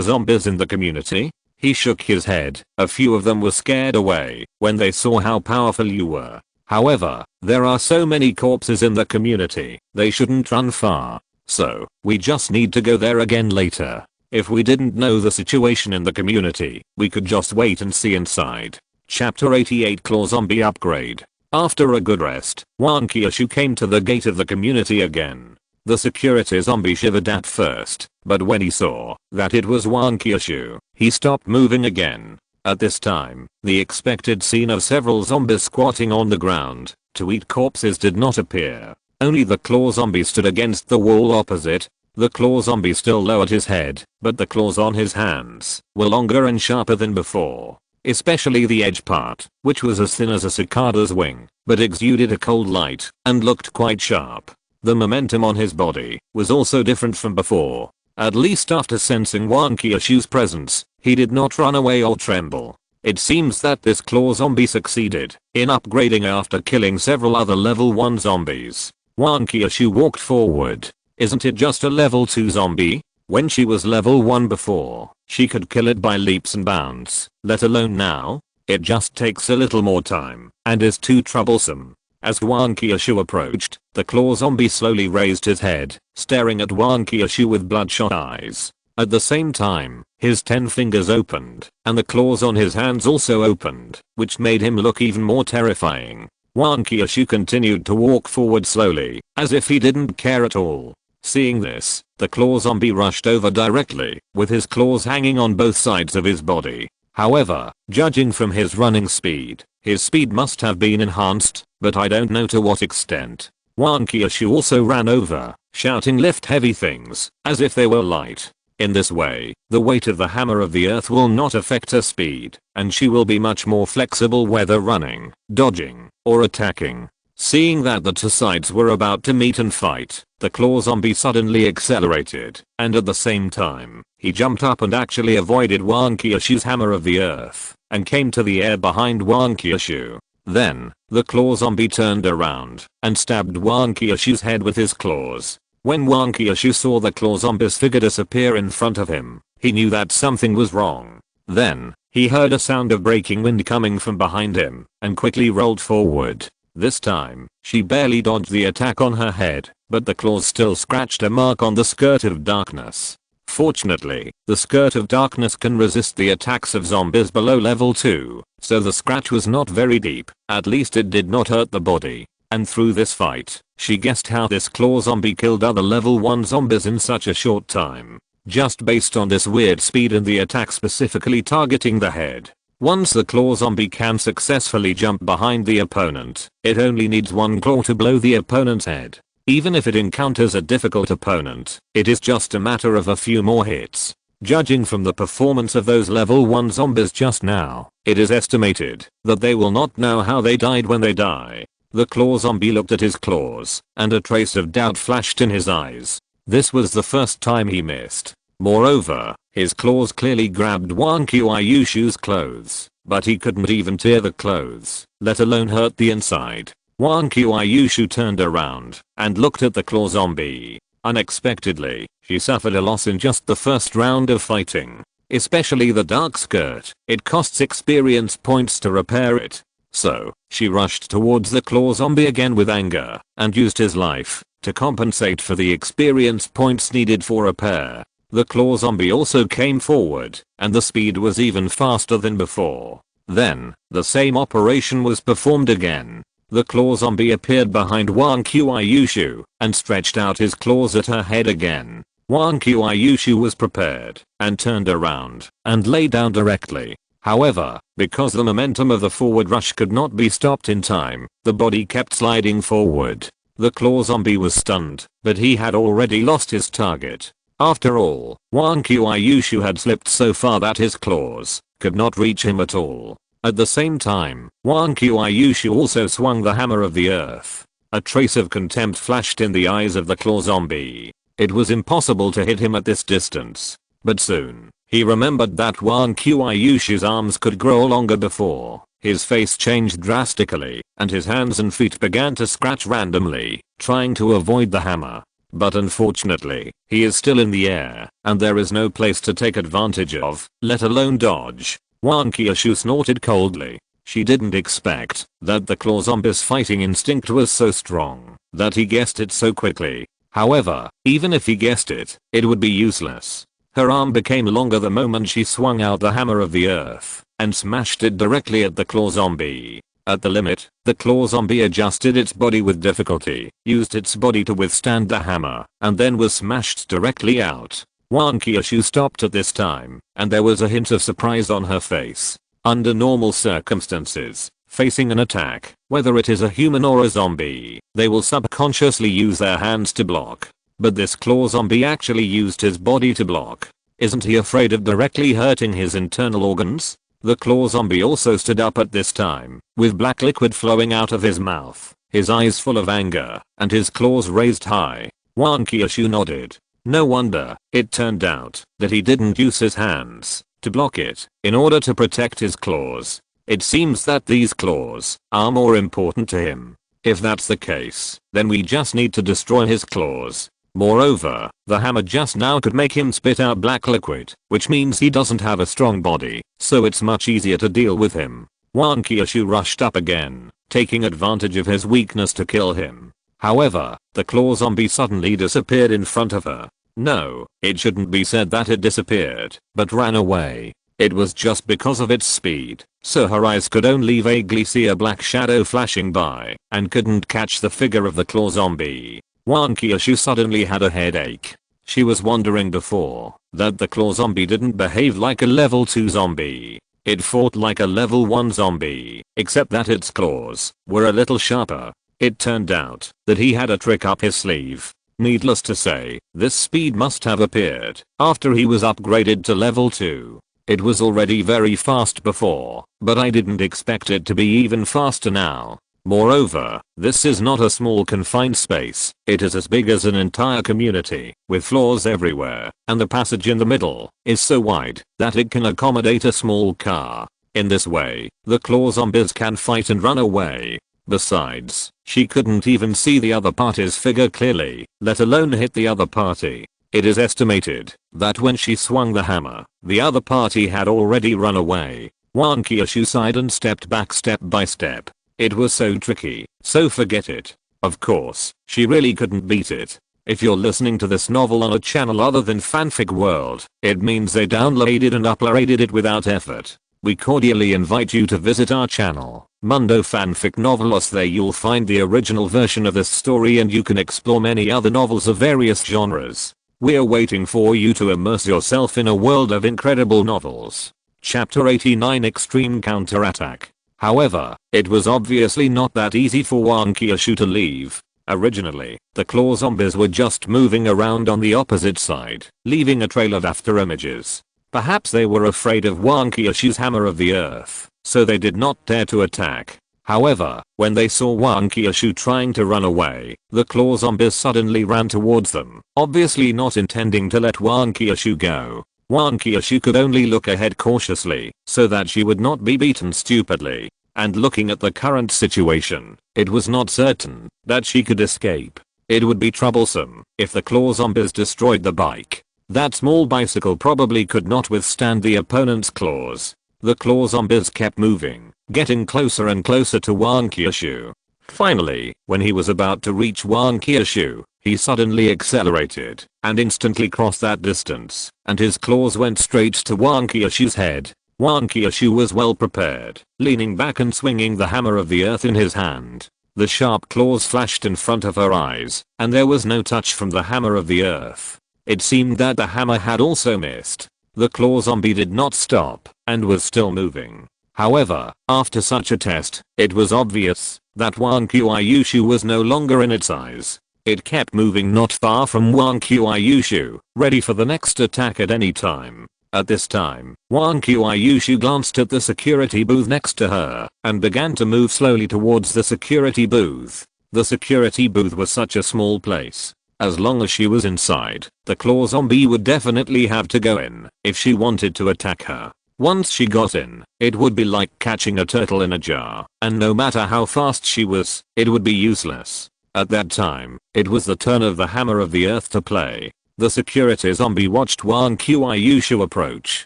zombies in the community? He shook his head. A few of them were scared away when they saw how powerful you were. However, there are so many corpses in the community, they shouldn't run far. So, we just need to go there again later. If we didn't know the situation in the community, we could just wait and see inside. Chapter 88 Claw Zombie Upgrade. After a good rest, Wang Qiushui came to the gate of the community again. The security zombie shivered at first, but when he saw that it was Wang Qiushui, he stopped moving again. At this time, the expected scene of several zombies squatting on the ground to eat corpses did not appear. Only the claw zombie stood against the wall opposite. The claw zombie still lowered his head, but the claws on his hands were longer and sharper than before. Especially the edge part, which was as thin as a cicada's wing, but exuded a cold light and looked quite sharp. The momentum on his body was also different from before. At least after sensing Wang Qiushui's presence, he did not run away or tremble. It seems that this claw zombie succeeded in upgrading after killing several other level 1 zombies. Wang Qiushui walked forward. Isn't it just a level 2 zombie? When she was level 1 before, she could kill it by leaps and bounds, let alone now. It just takes a little more time and is too troublesome. As Wang Qiushui approached, the claw zombie slowly raised his head, staring at Wang Qiushui with bloodshot eyes. At the same time, his 10 fingers opened, and the claws on his hands also opened, which made him look even more terrifying. Wang Qiushui continued to walk forward slowly, as if he didn't care at all. Seeing this, the claw zombie rushed over directly, with his claws hanging on both sides of his body. However, judging from his running speed, his speed must have been enhanced, but I don't know to what extent. Wang Qiushui also ran over, shouting lift heavy things, as if they were light. In this way, the weight of the hammer of the earth will not affect her speed, and she will be much more flexible whether running, dodging, or attacking. Seeing that the two sides were about to meet and fight, the claw zombie suddenly accelerated, and at the same time, he jumped up and actually avoided Wang Qiushui's hammer of the earth, and came to the air behind Wang Qiushui. Then, the claw zombie turned around, and stabbed Wang Qiushui's head with his claws. When Wang Qiushui saw the claw zombie's figure disappear in front of him, he knew that something was wrong. Then, he heard a sound of breaking wind coming from behind him, and quickly rolled forward. This time, she barely dodged the attack on her head, but the claws still scratched a mark on the skirt of darkness. Fortunately, the skirt of darkness can resist the attacks of zombies below level 2, so the scratch was not very deep, at least it did not hurt the body. And through this fight, she guessed how this claw zombie killed other level 1 zombies in such a short time. Just based on this weird speed and the attack specifically targeting the head. Once the claw zombie can successfully jump behind the opponent, it only needs one claw to blow the opponent's head. Even if it encounters a difficult opponent, it is just a matter of a few more hits. Judging from the performance of those level 1 zombies just now, it is estimated that they will not know how they died when they die. The claw zombie looked at his claws, and a trace of doubt flashed in his eyes. This was the first time he missed. Moreover, his claws clearly grabbed Wang Qiushui's clothes, but he couldn't even tear the clothes, let alone hurt the inside. Wang Qiushui turned around and looked at the claw zombie. Unexpectedly, she suffered a loss in just the first round of fighting. Especially the dark skirt, it costs experience points to repair it. So, she rushed towards the claw zombie again with anger, and used his life to compensate for the experience points needed for repair. The claw zombie also came forward, and the speed was even faster than before. Then, the same operation was performed again. The claw zombie appeared behind Wang Qiushui, and stretched out his claws at her head again. Wang Qiushui was prepared, and turned around, and lay down directly. However, because the momentum of the forward rush could not be stopped in time, the body kept sliding forward. The claw zombie was stunned, but he had already lost his target. After all, Wang Qiushui had slipped so far that his claws could not reach him at all. At the same time, Wang Qiushui also swung the hammer of the earth. A trace of contempt flashed in the eyes of the claw zombie. It was impossible to hit him at this distance. But soon, he remembered that Wang Qiushui's arms could grow longer before. His face changed drastically, and his hands and feet began to scratch randomly, trying to avoid the hammer. But unfortunately, he is still in the air, and there is no place to take advantage of, let alone dodge. Wang Qiushui snorted coldly. She didn't expect that the claw zombie's fighting instinct was so strong that he guessed it so quickly. However, even if he guessed it, it would be useless. Her arm became longer the moment she swung out the hammer of the earth and smashed it directly at the claw zombie. At the limit, the claw zombie adjusted its body with difficulty, used its body to withstand the hammer, and then was smashed directly out. Wang Qiushui stopped at this time, and there was a hint of surprise on her face. Under normal circumstances, facing an attack, whether it is a human or a zombie, they will subconsciously use their hands to block. But this claw zombie actually used his body to block. Isn't he afraid of directly hurting his internal organs? The claw zombie also stood up at this time, with black liquid flowing out of his mouth, his eyes full of anger, and his claws raised high. Wang Qiushui nodded. No wonder, it turned out, that he didn't use his hands to block it in order to protect his claws. It seems that these claws are more important to him. If that's the case, then we just need to destroy his claws. Moreover, the hammer just now could make him spit out black liquid, which means he doesn't have a strong body, so it's much easier to deal with him. Wang Qiushui rushed up again, taking advantage of his weakness to kill him. However, the claw zombie suddenly disappeared in front of her. No, it shouldn't be said that it disappeared, but ran away. It was just because of its speed, so her eyes could only vaguely see a black shadow flashing by, and couldn't catch the figure of the claw zombie. Wang Qiushui suddenly had a headache. She was wondering before that the claw zombie didn't behave like a level 2 zombie. It fought like a level 1 zombie, except that its claws were a little sharper. It turned out that he had a trick up his sleeve. Needless to say, this speed must have appeared after he was upgraded to level 2. It was already very fast before, but I didn't expect it to be even faster now. Moreover, this is not a small confined space, it is as big as an entire community, with floors everywhere, and the passage in the middle is so wide that it can accommodate a small car. In this way, the claw zombies can fight and run away. Besides, she couldn't even see the other party's figure clearly, let alone hit the other party. It is estimated that when she swung the hammer, the other party had already run away. Wang Qiushui sighed and stepped back step by step. It was so tricky, so forget it. Of course, she really couldn't beat it. If you're listening to this novel on a channel other than Fanfic World, it means they downloaded and uploaded it without effort. We cordially invite you to visit our channel, Mundo Fanfic Novelos. There you'll find the original version of this story and you can explore many other novels of various genres. We're waiting for you to immerse yourself in a world of incredible novels. Chapter 89 Extreme Counterattack. However, it was obviously not that easy for Wang Qiushui to leave. Originally, the claw zombies were just moving around on the opposite side, leaving a trail of after images. Perhaps they were afraid of Wang Qiushui's hammer of the earth, so they did not dare to attack. However, when they saw Wang Qiushui trying to run away, the claw zombies suddenly ran towards them, obviously not intending to let Wang Qiushui go. Wang Qiushui could only look ahead cautiously, so that she would not be beaten stupidly. And looking at the current situation, it was not certain that she could escape. It would be troublesome if the claw zombies destroyed the bike. That small bicycle probably could not withstand the opponent's claws. The claw zombies kept moving, getting closer and closer to Wang Qiushui. Finally, when he was about to reach Wang Qiushui, he suddenly accelerated and instantly crossed that distance, and his claws went straight to Wang Qiushui's head. Wang Qiushui was well prepared, leaning back and swinging the hammer of the earth in his hand. The sharp claws flashed in front of her eyes, and there was no touch from the hammer of the earth. It seemed that the hammer had also missed. The claw zombie did not stop, and was still moving. However, after such a test, it was obvious that Wang Qiushui was no longer in its eyes. It kept moving not far from Wang Qiushui, ready for the next attack at any time. At this time, Wang Qiushui glanced at the security booth next to her and began to move slowly towards the security booth. The security booth was such a small place. As long as she was inside, the claw zombie would definitely have to go in if she wanted to attack her. Once she got in, it would be like catching a turtle in a jar, and no matter how fast she was, it would be useless. At that time, it was the turn of the hammer of the earth to play. The security zombie watched Wang Qiushui approach,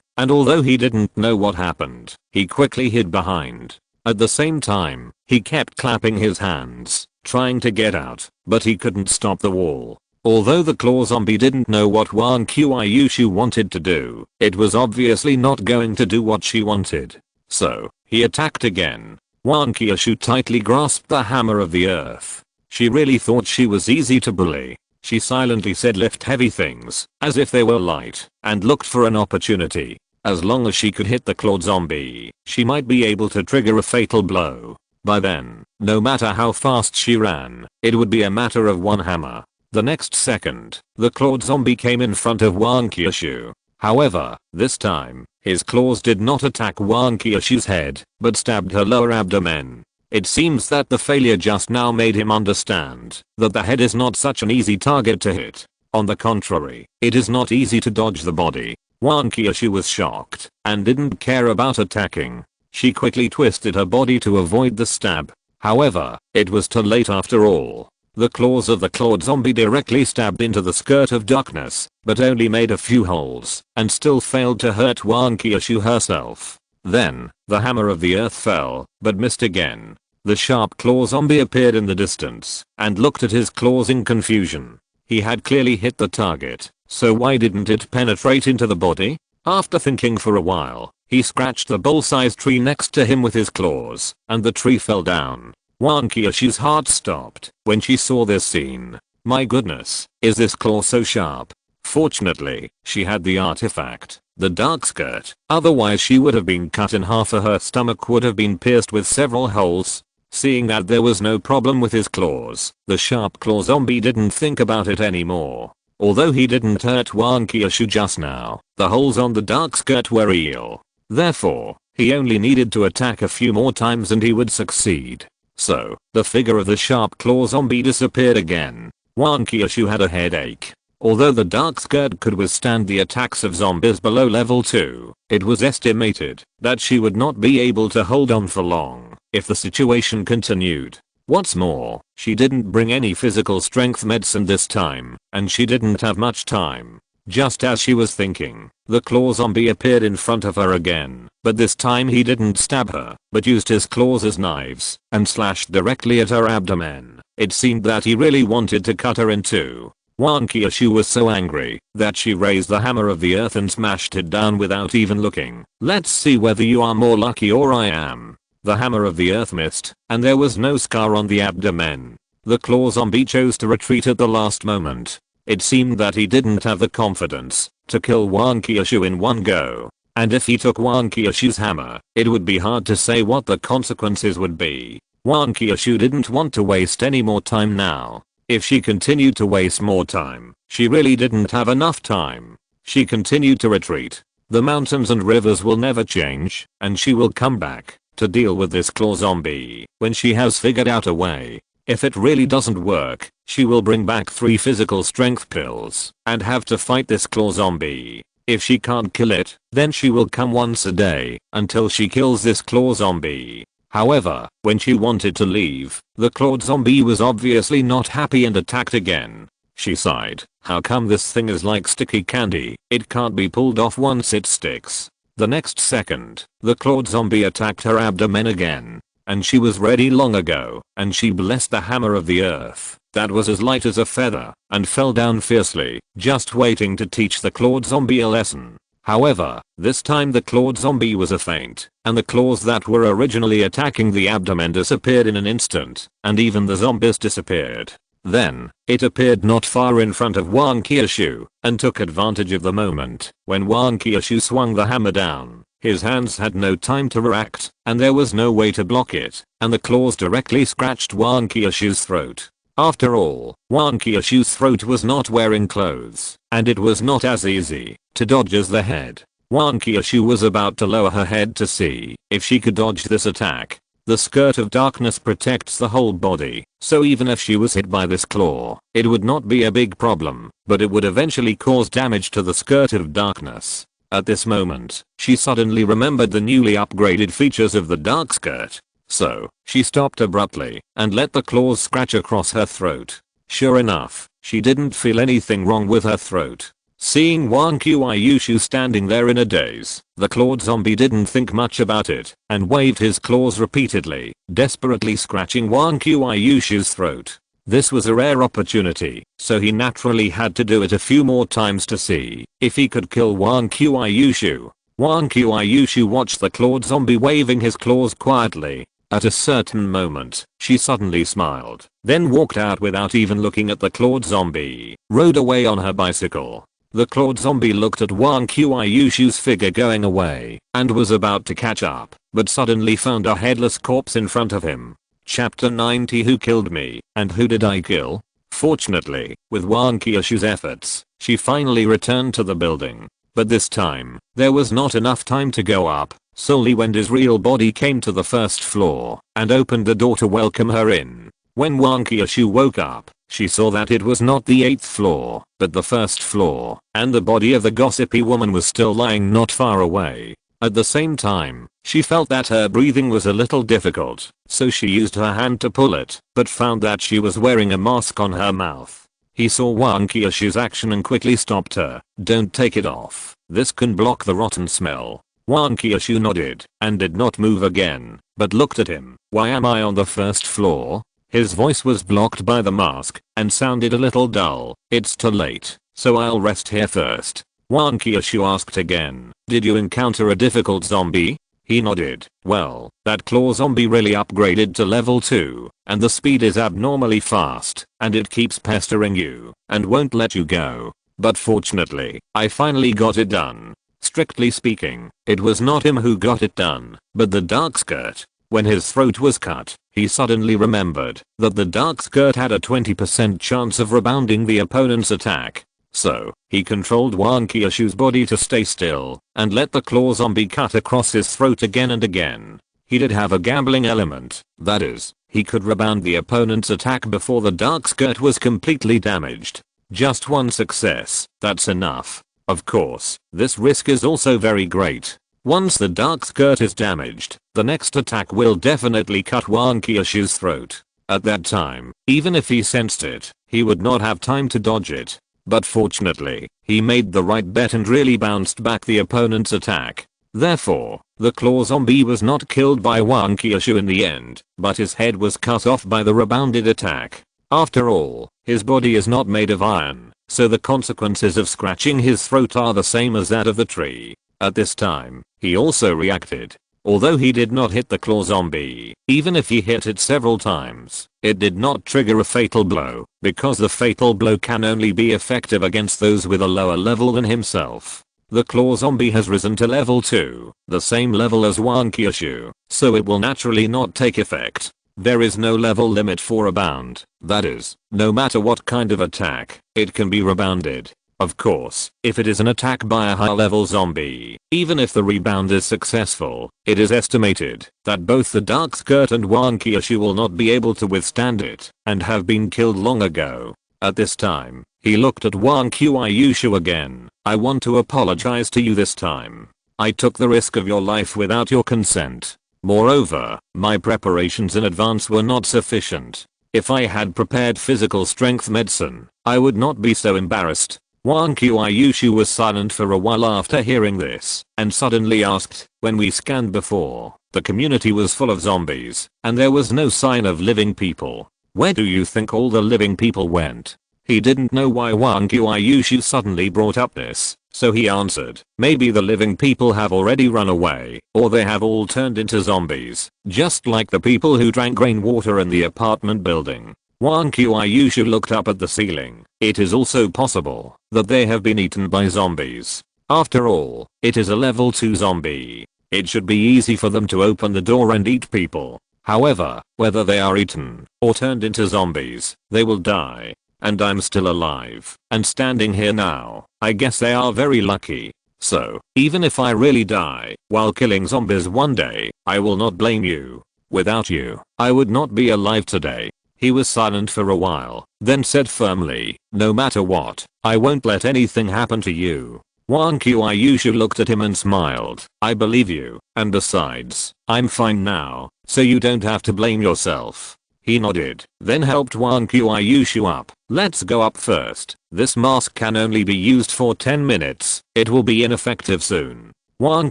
and although he didn't know what happened, he quickly hid behind. At the same time, he kept clapping his hands, trying to get out, but he couldn't stop the wall. Although the claw zombie didn't know what Wang Qiushui wanted to do, it was obviously not going to do what she wanted. So, he attacked again. Wang Qiushui tightly grasped the hammer of the earth. She really thought she was easy to bully. She silently said lift heavy things, as if they were light, and looked for an opportunity. As long as she could hit the clawed zombie, she might be able to trigger a fatal blow. By then, no matter how fast she ran, it would be a matter of one hammer. The next second, the clawed zombie came in front of Wang Qiushui. However, this time, his claws did not attack Wang Qiushui's head, but stabbed her lower abdomen. It seems that the failure just now made him understand that the head is not such an easy target to hit. On the contrary, it is not easy to dodge the body. Wang Qiushui was shocked and didn't care about attacking. She quickly twisted her body to avoid the stab. However, it was too late after all. The claws of the clawed zombie directly stabbed into the skirt of darkness, but only made a few holes, and still failed to hurt Wang Qiushui herself. Then, the hammer of the earth fell, but missed again. The sharp claw zombie appeared in the distance, and looked at his claws in confusion. He had clearly hit the target, so why didn't it penetrate into the body? After thinking for a while, he scratched the bowl-sized tree next to him with his claws, and the tree fell down. Wang Qiushui's heart stopped when she saw this scene. My goodness, is this claw so sharp? Fortunately, she had the artifact, the dark skirt, otherwise she would have been cut in half or her stomach would have been pierced with several holes. Seeing that there was no problem with his claws, the sharp claw zombie didn't think about it anymore. Although he didn't hurt Wang Qiushui just now, the holes on the dark skirt were real. Therefore, he only needed to attack a few more times and he would succeed. So, the figure of the sharp claw zombie disappeared again. Wang Qiushui had a headache. Although the dark skirt could withstand the attacks of zombies below level 2, it was estimated that she would not be able to hold on for long if the situation continued. What's more, she didn't bring any physical strength medicine this time, and she didn't have much time. Just as she was thinking, the claw zombie appeared in front of her again, but this time he didn't stab her, but used his claws as knives and slashed directly at her abdomen. It seemed that he really wanted to cut her in two. Wang Qiushui was so angry that she raised the hammer of the earth and smashed it down without even looking. Let's see whether you are more lucky or I am. The hammer of the earth missed, and there was no scar on the abdomen. The claw zombie chose to retreat at the last moment. It seemed that he didn't have the confidence to kill Wang Qiushui in one go. And if he took Wang Qiushui's hammer, it would be hard to say what the consequences would be. Wang Qiushui didn't want to waste any more time now. If she continued to waste more time, she really didn't have enough time. She continued to retreat. The mountains and rivers will never change, and she will come back to deal with this claw zombie when she has figured out a way. If it really doesn't work, she will bring back 3 physical strength pills and have to fight this claw zombie. If she can't kill it, then she will come once a day until she kills this claw zombie. However, when she wanted to leave, the clawed zombie was obviously not happy and attacked again. She sighed. How come this thing is like sticky candy? It can't be pulled off once it sticks. The next second, the clawed zombie attacked her abdomen again. And she was ready long ago, and she blessed the hammer of the earth that was as light as a feather and fell down fiercely, just waiting to teach the clawed zombie a lesson. However, this time the clawed zombie was a feint, and the claws that were originally attacking the abdomen disappeared in an instant, and even the zombies disappeared. Then, it appeared not far in front of Wang Qiushui, and took advantage of the moment when Wang Qiushui swung the hammer down. His hands had no time to react, and there was no way to block it, and the claws directly scratched Wang Qiushui's throat. After all, Wang Qiushui's throat was not wearing clothes, and it was not as easy to dodge as the head. Wang Qiushui was about to lower her head to see if she could dodge this attack. The skirt of darkness protects the whole body, so even if she was hit by this claw, it would not be a big problem, but it would eventually cause damage to the skirt of darkness. At this moment, she suddenly remembered the newly upgraded features of the dark skirt. So, she stopped abruptly and let the claws scratch across her throat. Sure enough, she didn't feel anything wrong with her throat. Seeing Wang Qiushui standing there in a daze, the clawed zombie didn't think much about it and waved his claws repeatedly, desperately scratching Wang Qiushui's throat. This was a rare opportunity, so he naturally had to do it a few more times to see if he could kill Wang Qiushui. Wang Qiushui watched the clawed zombie waving his claws quietly. At a certain moment, she suddenly smiled, then walked out without even looking at the clawed zombie, rode away on her bicycle. The clawed zombie looked at Wang Qiushui's figure going away and was about to catch up, but suddenly found a headless corpse in front of him. Chapter 90. Who killed me, and who did I kill? Fortunately, with Wang Qiushui's efforts, she finally returned to the building. But this time, there was not enough time to go up, so Wending's real body came to the first floor and opened the door to welcome her in. When Wang Qiushui woke up, she saw that it was not the 8th floor, but the first floor, and the body of the gossipy woman was still lying not far away. At the same time, she felt that her breathing was a little difficult, so she used her hand to pull it, but found that she was wearing a mask on her mouth. He saw Wang Qiushui's action and quickly stopped her. "Don't take it off. This can block the rotten smell." Wang Qiushui nodded and did not move again, but looked at him. "Why am I on the first floor?" His voice was blocked by the mask and sounded a little dull. "It's too late, so I'll rest here first." Wang Qiushui asked again, "Did you encounter a difficult zombie?" He nodded. "Well, that claw zombie really upgraded to level 2, and the speed is abnormally fast, and it keeps pestering you, and won't let you go. But fortunately, I finally got it done." Strictly speaking, it was not him who got it done, but the dark skirt. When his throat was cut, he suddenly remembered that the dark skirt had a 20% chance of rebounding the opponent's attack. So, he controlled Wang Qiushui's body to stay still and let the claw zombie cut across his throat again and again. He did have a gambling element, that is, he could rebound the opponent's attack before the dark skirt was completely damaged. Just one success, that's enough. Of course, this risk is also very great. Once the dark skirt is damaged, the next attack will definitely cut Wang Qiushui's throat. At that time, even if he sensed it, he would not have time to dodge it. But fortunately, he made the right bet and really bounced back the opponent's attack. Therefore, the claw zombie was not killed by Wang Qiushui in the end, but his head was cut off by the rebounded attack. After all, his body is not made of iron, so the consequences of scratching his throat are the same as that of the tree. At this time, he also reacted. Although he did not hit the claw zombie, even if he hit it several times, it did not trigger a fatal blow, because the fatal blow can only be effective against those with a lower level than himself. The claw zombie has risen to level 2, the same level as Wang Qiushui, so it will naturally not take effect. There is no level limit for rebound, that is, no matter what kind of attack, it can be rebounded. Of course, if it is an attack by a high-level zombie, even if the rebound is successful, it is estimated that both the dark skirt and Wang Qiushui will not be able to withstand it and have been killed long ago. At this time, he looked at Wang Qiushui again. "I want to apologize to you this time. I took the risk of your life without your consent. Moreover, my preparations in advance were not sufficient. If I had prepared physical strength medicine, I would not be so embarrassed." Wang Qiushui was silent for a while after hearing this, and suddenly asked, "When we scanned before, the community was full of zombies, and there was no sign of living people. Where do you think all the living people went?" He didn't know why Wang Qiushui suddenly brought up this, so he answered, "Maybe the living people have already run away, or they have all turned into zombies, just like the people who drank rainwater in the apartment building." Wang Qiushui looked up at the ceiling. It is also possible that they have been eaten by zombies. After all, it is a level 2 zombie. It should be easy for them to open the door and eat people. However, whether they are eaten or turned into zombies, they will die. And I'm still alive and standing here now. I guess they are very lucky. So, even if I really die while killing zombies one day, I will not blame you. Without you, I would not be alive today. He was silent for a while, then said firmly, "No matter what, I won't let anything happen to you." Wang Qiushui looked at him and smiled. "I believe you, and besides, I'm fine now, so you don't have to blame yourself." He nodded, then helped Wang Qiushui up. "Let's go up first. This mask can only be used for 10 minutes. It will be ineffective soon." Wang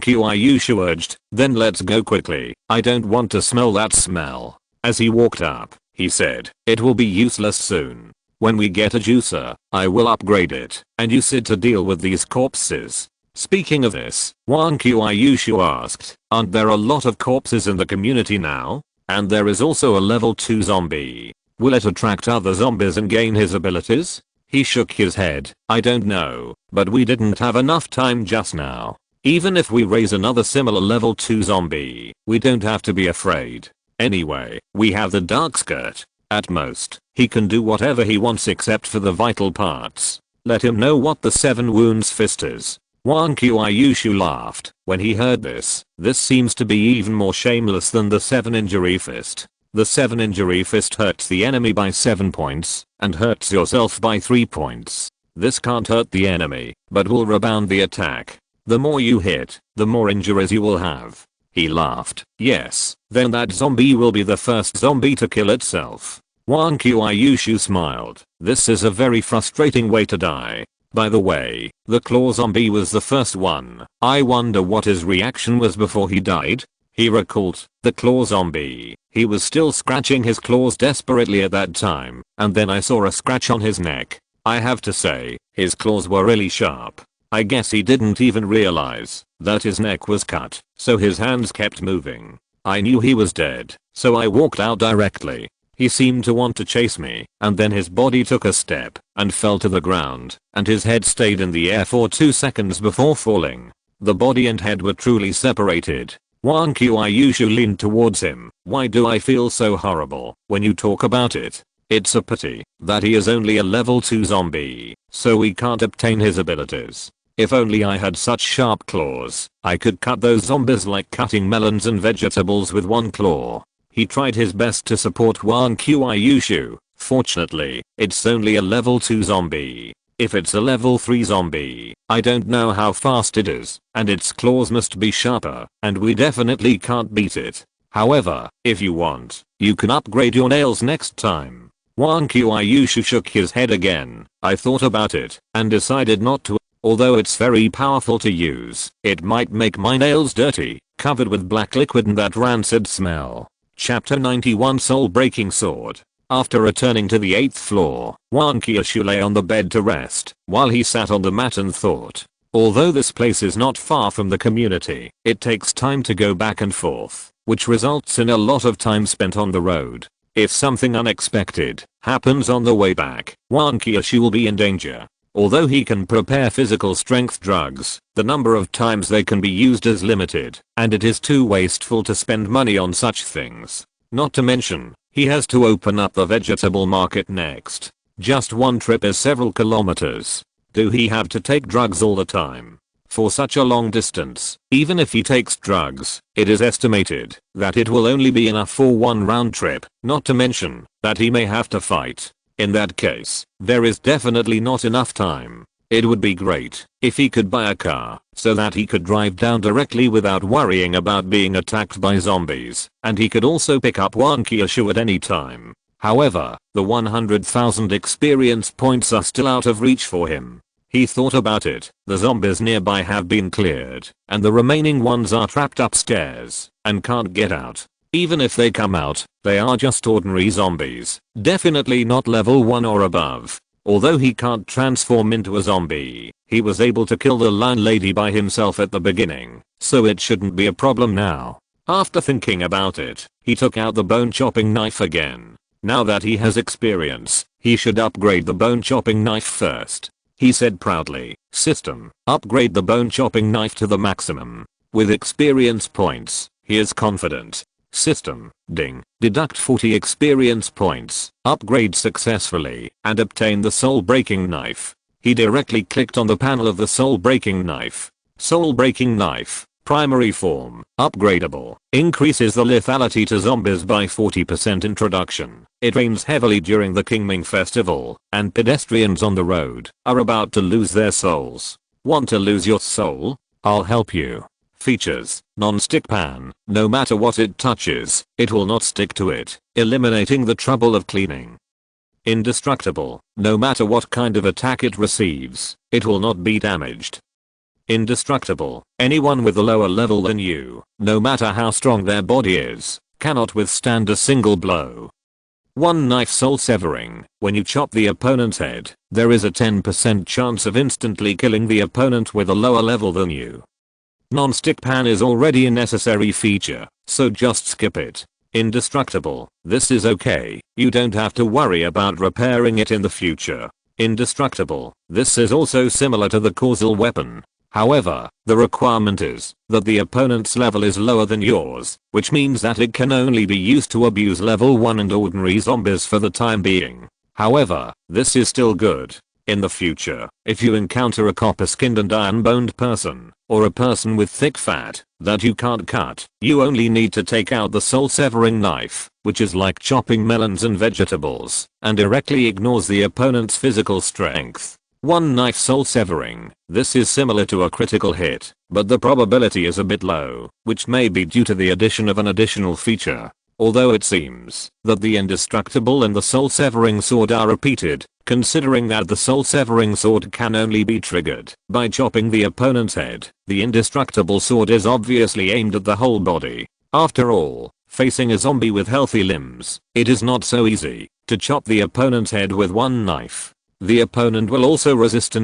Qiushui urged, "Then let's go quickly. I don't want to smell that smell." As he walked up, he said, "It will be useless soon. When we get a juicer, I will upgrade it, and use it to deal with these corpses." Speaking of this, Wang Qiushui asked, "Aren't there a lot of corpses in the community now? And there is also a level 2 zombie. Will it attract other zombies and gain his abilities?" He shook his head. I don't know, but we didn't have enough time just now. Even if we raise another similar level 2 zombie, we don't have to be afraid. Anyway, we have the dark skirt. At most, he can do whatever he wants except for the vital parts. Let him know what the 7 wounds fist is. Wang Qiushui laughed when he heard this. This seems to be even more shameless than the 7 injury fist. The 7 injury fist hurts the enemy by 7 points and hurts yourself by 3 points. This can't hurt the enemy, but will rebound the attack. The more you hit, the more injuries you will have. He laughed. Yes, then that zombie will be the first zombie to kill itself. Wang Qiushui smiled. This is a very frustrating way to die. By the way, the claw zombie was the first one. I wonder what his reaction was before he died. He recalled the claw zombie. He was still scratching his claws desperately at that time, and then I saw a scratch on his neck. I have to say, his claws were really sharp. I guess he didn't even realize that his neck was cut, so his hands kept moving. I knew he was dead, so I walked out directly. He seemed to want to chase me, and then his body took a step and fell to the ground, and his head stayed in the air for 2 seconds before falling. The body and head were truly separated. Wang Qiushui leaned towards him. Why do I feel so horrible when you talk about it? It's a pity that he is only a level 2 zombie, so we can't obtain his abilities. If only I had such sharp claws, I could cut those zombies like cutting melons and vegetables with one claw. He tried his best to support Wang Qiushui. Fortunately, it's only a level 2 zombie. If it's a level 3 zombie, I don't know how fast it is, and its claws must be sharper, and we definitely can't beat it. However, if you want, you can upgrade your nails next time. Wang Qiushui shook his head again. I thought about it and decided not to. Although it's very powerful to use, it might make my nails dirty, covered with black liquid and that rancid smell. Chapter 91 Soul Breaking Sword. After returning to the 8th floor, Wang Qiushui lay on the bed to rest, while he sat on the mat and thought. Although this place is not far from the community, it takes time to go back and forth, which results in a lot of time spent on the road. If something unexpected happens on the way back, Wang Qiushui will be in danger. Although he can prepare physical strength drugs, the number of times they can be used is limited, and it is too wasteful to spend money on such things. Not to mention, he has to open up the vegetable market next. Just one trip is several kilometers. Do he have to take drugs all the time? For such a long distance, even if he takes drugs, it is estimated that it will only be enough for one round trip, not to mention that he may have to fight. In that case, there is definitely not enough time. It would be great if he could buy a car so that he could drive down directly without worrying about being attacked by zombies, and he could also pick up Wang Qiushui at any time. However, the 100,000 experience points are still out of reach for him. He thought about it. The zombies nearby have been cleared, and the remaining ones are trapped upstairs and can't get out. Even if they come out, they are just ordinary zombies, definitely not level 1 or above. Although he can't transform into a zombie, he was able to kill the landlady by himself at the beginning, so it shouldn't be a problem now. After thinking about it, he took out the bone chopping knife again. Now that he has experience, he should upgrade the bone chopping knife first. He said proudly, "System, upgrade the bone chopping knife to the maximum." With experience points, he is confident. System, ding, deduct 40 experience points, upgrade successfully, and obtain the soul breaking knife. He directly clicked on the panel of the soul breaking knife. Soul breaking knife, primary form, upgradable, increases the lethality to zombies by 40% introduction. It rains heavily during the Qingming festival, and pedestrians on the road are about to lose their souls. Want to lose your soul? I'll help you. Features, non-stick pan. No matter what it touches, it will not stick to it, eliminating the trouble of cleaning. Indestructible. No matter what kind of attack it receives, it will not be damaged. Indestructible. Anyone with a lower level than you, no matter how strong their body is, cannot withstand a single blow. One knife soul severing. When you chop the opponent's head, there is a 10% chance of instantly killing the opponent with a lower level than you. Non-stick pan is already a necessary feature, so just skip it. Indestructible. This is okay, you don't have to worry about repairing it in the future. Indestructible. This is also similar to the causal weapon. However, the requirement is that the opponent's level is lower than yours, which means that it can only be used to abuse level 1 and ordinary zombies for the time being. However, this is still good. In the future, if you encounter a copper-skinned and iron-boned person, or a person with thick fat that you can't cut, you only need to take out the soul-severing knife, which is like chopping melons and vegetables, and directly ignores the opponent's physical strength. One knife soul severing. This is similar to a critical hit, but the probability is a bit low, which may be due to the addition of an additional feature. Although it seems that the indestructible and the soul severing sword are repeated, considering that the soul severing sword can only be triggered by chopping the opponent's head, the indestructible sword is obviously aimed at the whole body. After all, facing a zombie with healthy limbs, it is not so easy to chop the opponent's head with one knife. The opponent will also resist,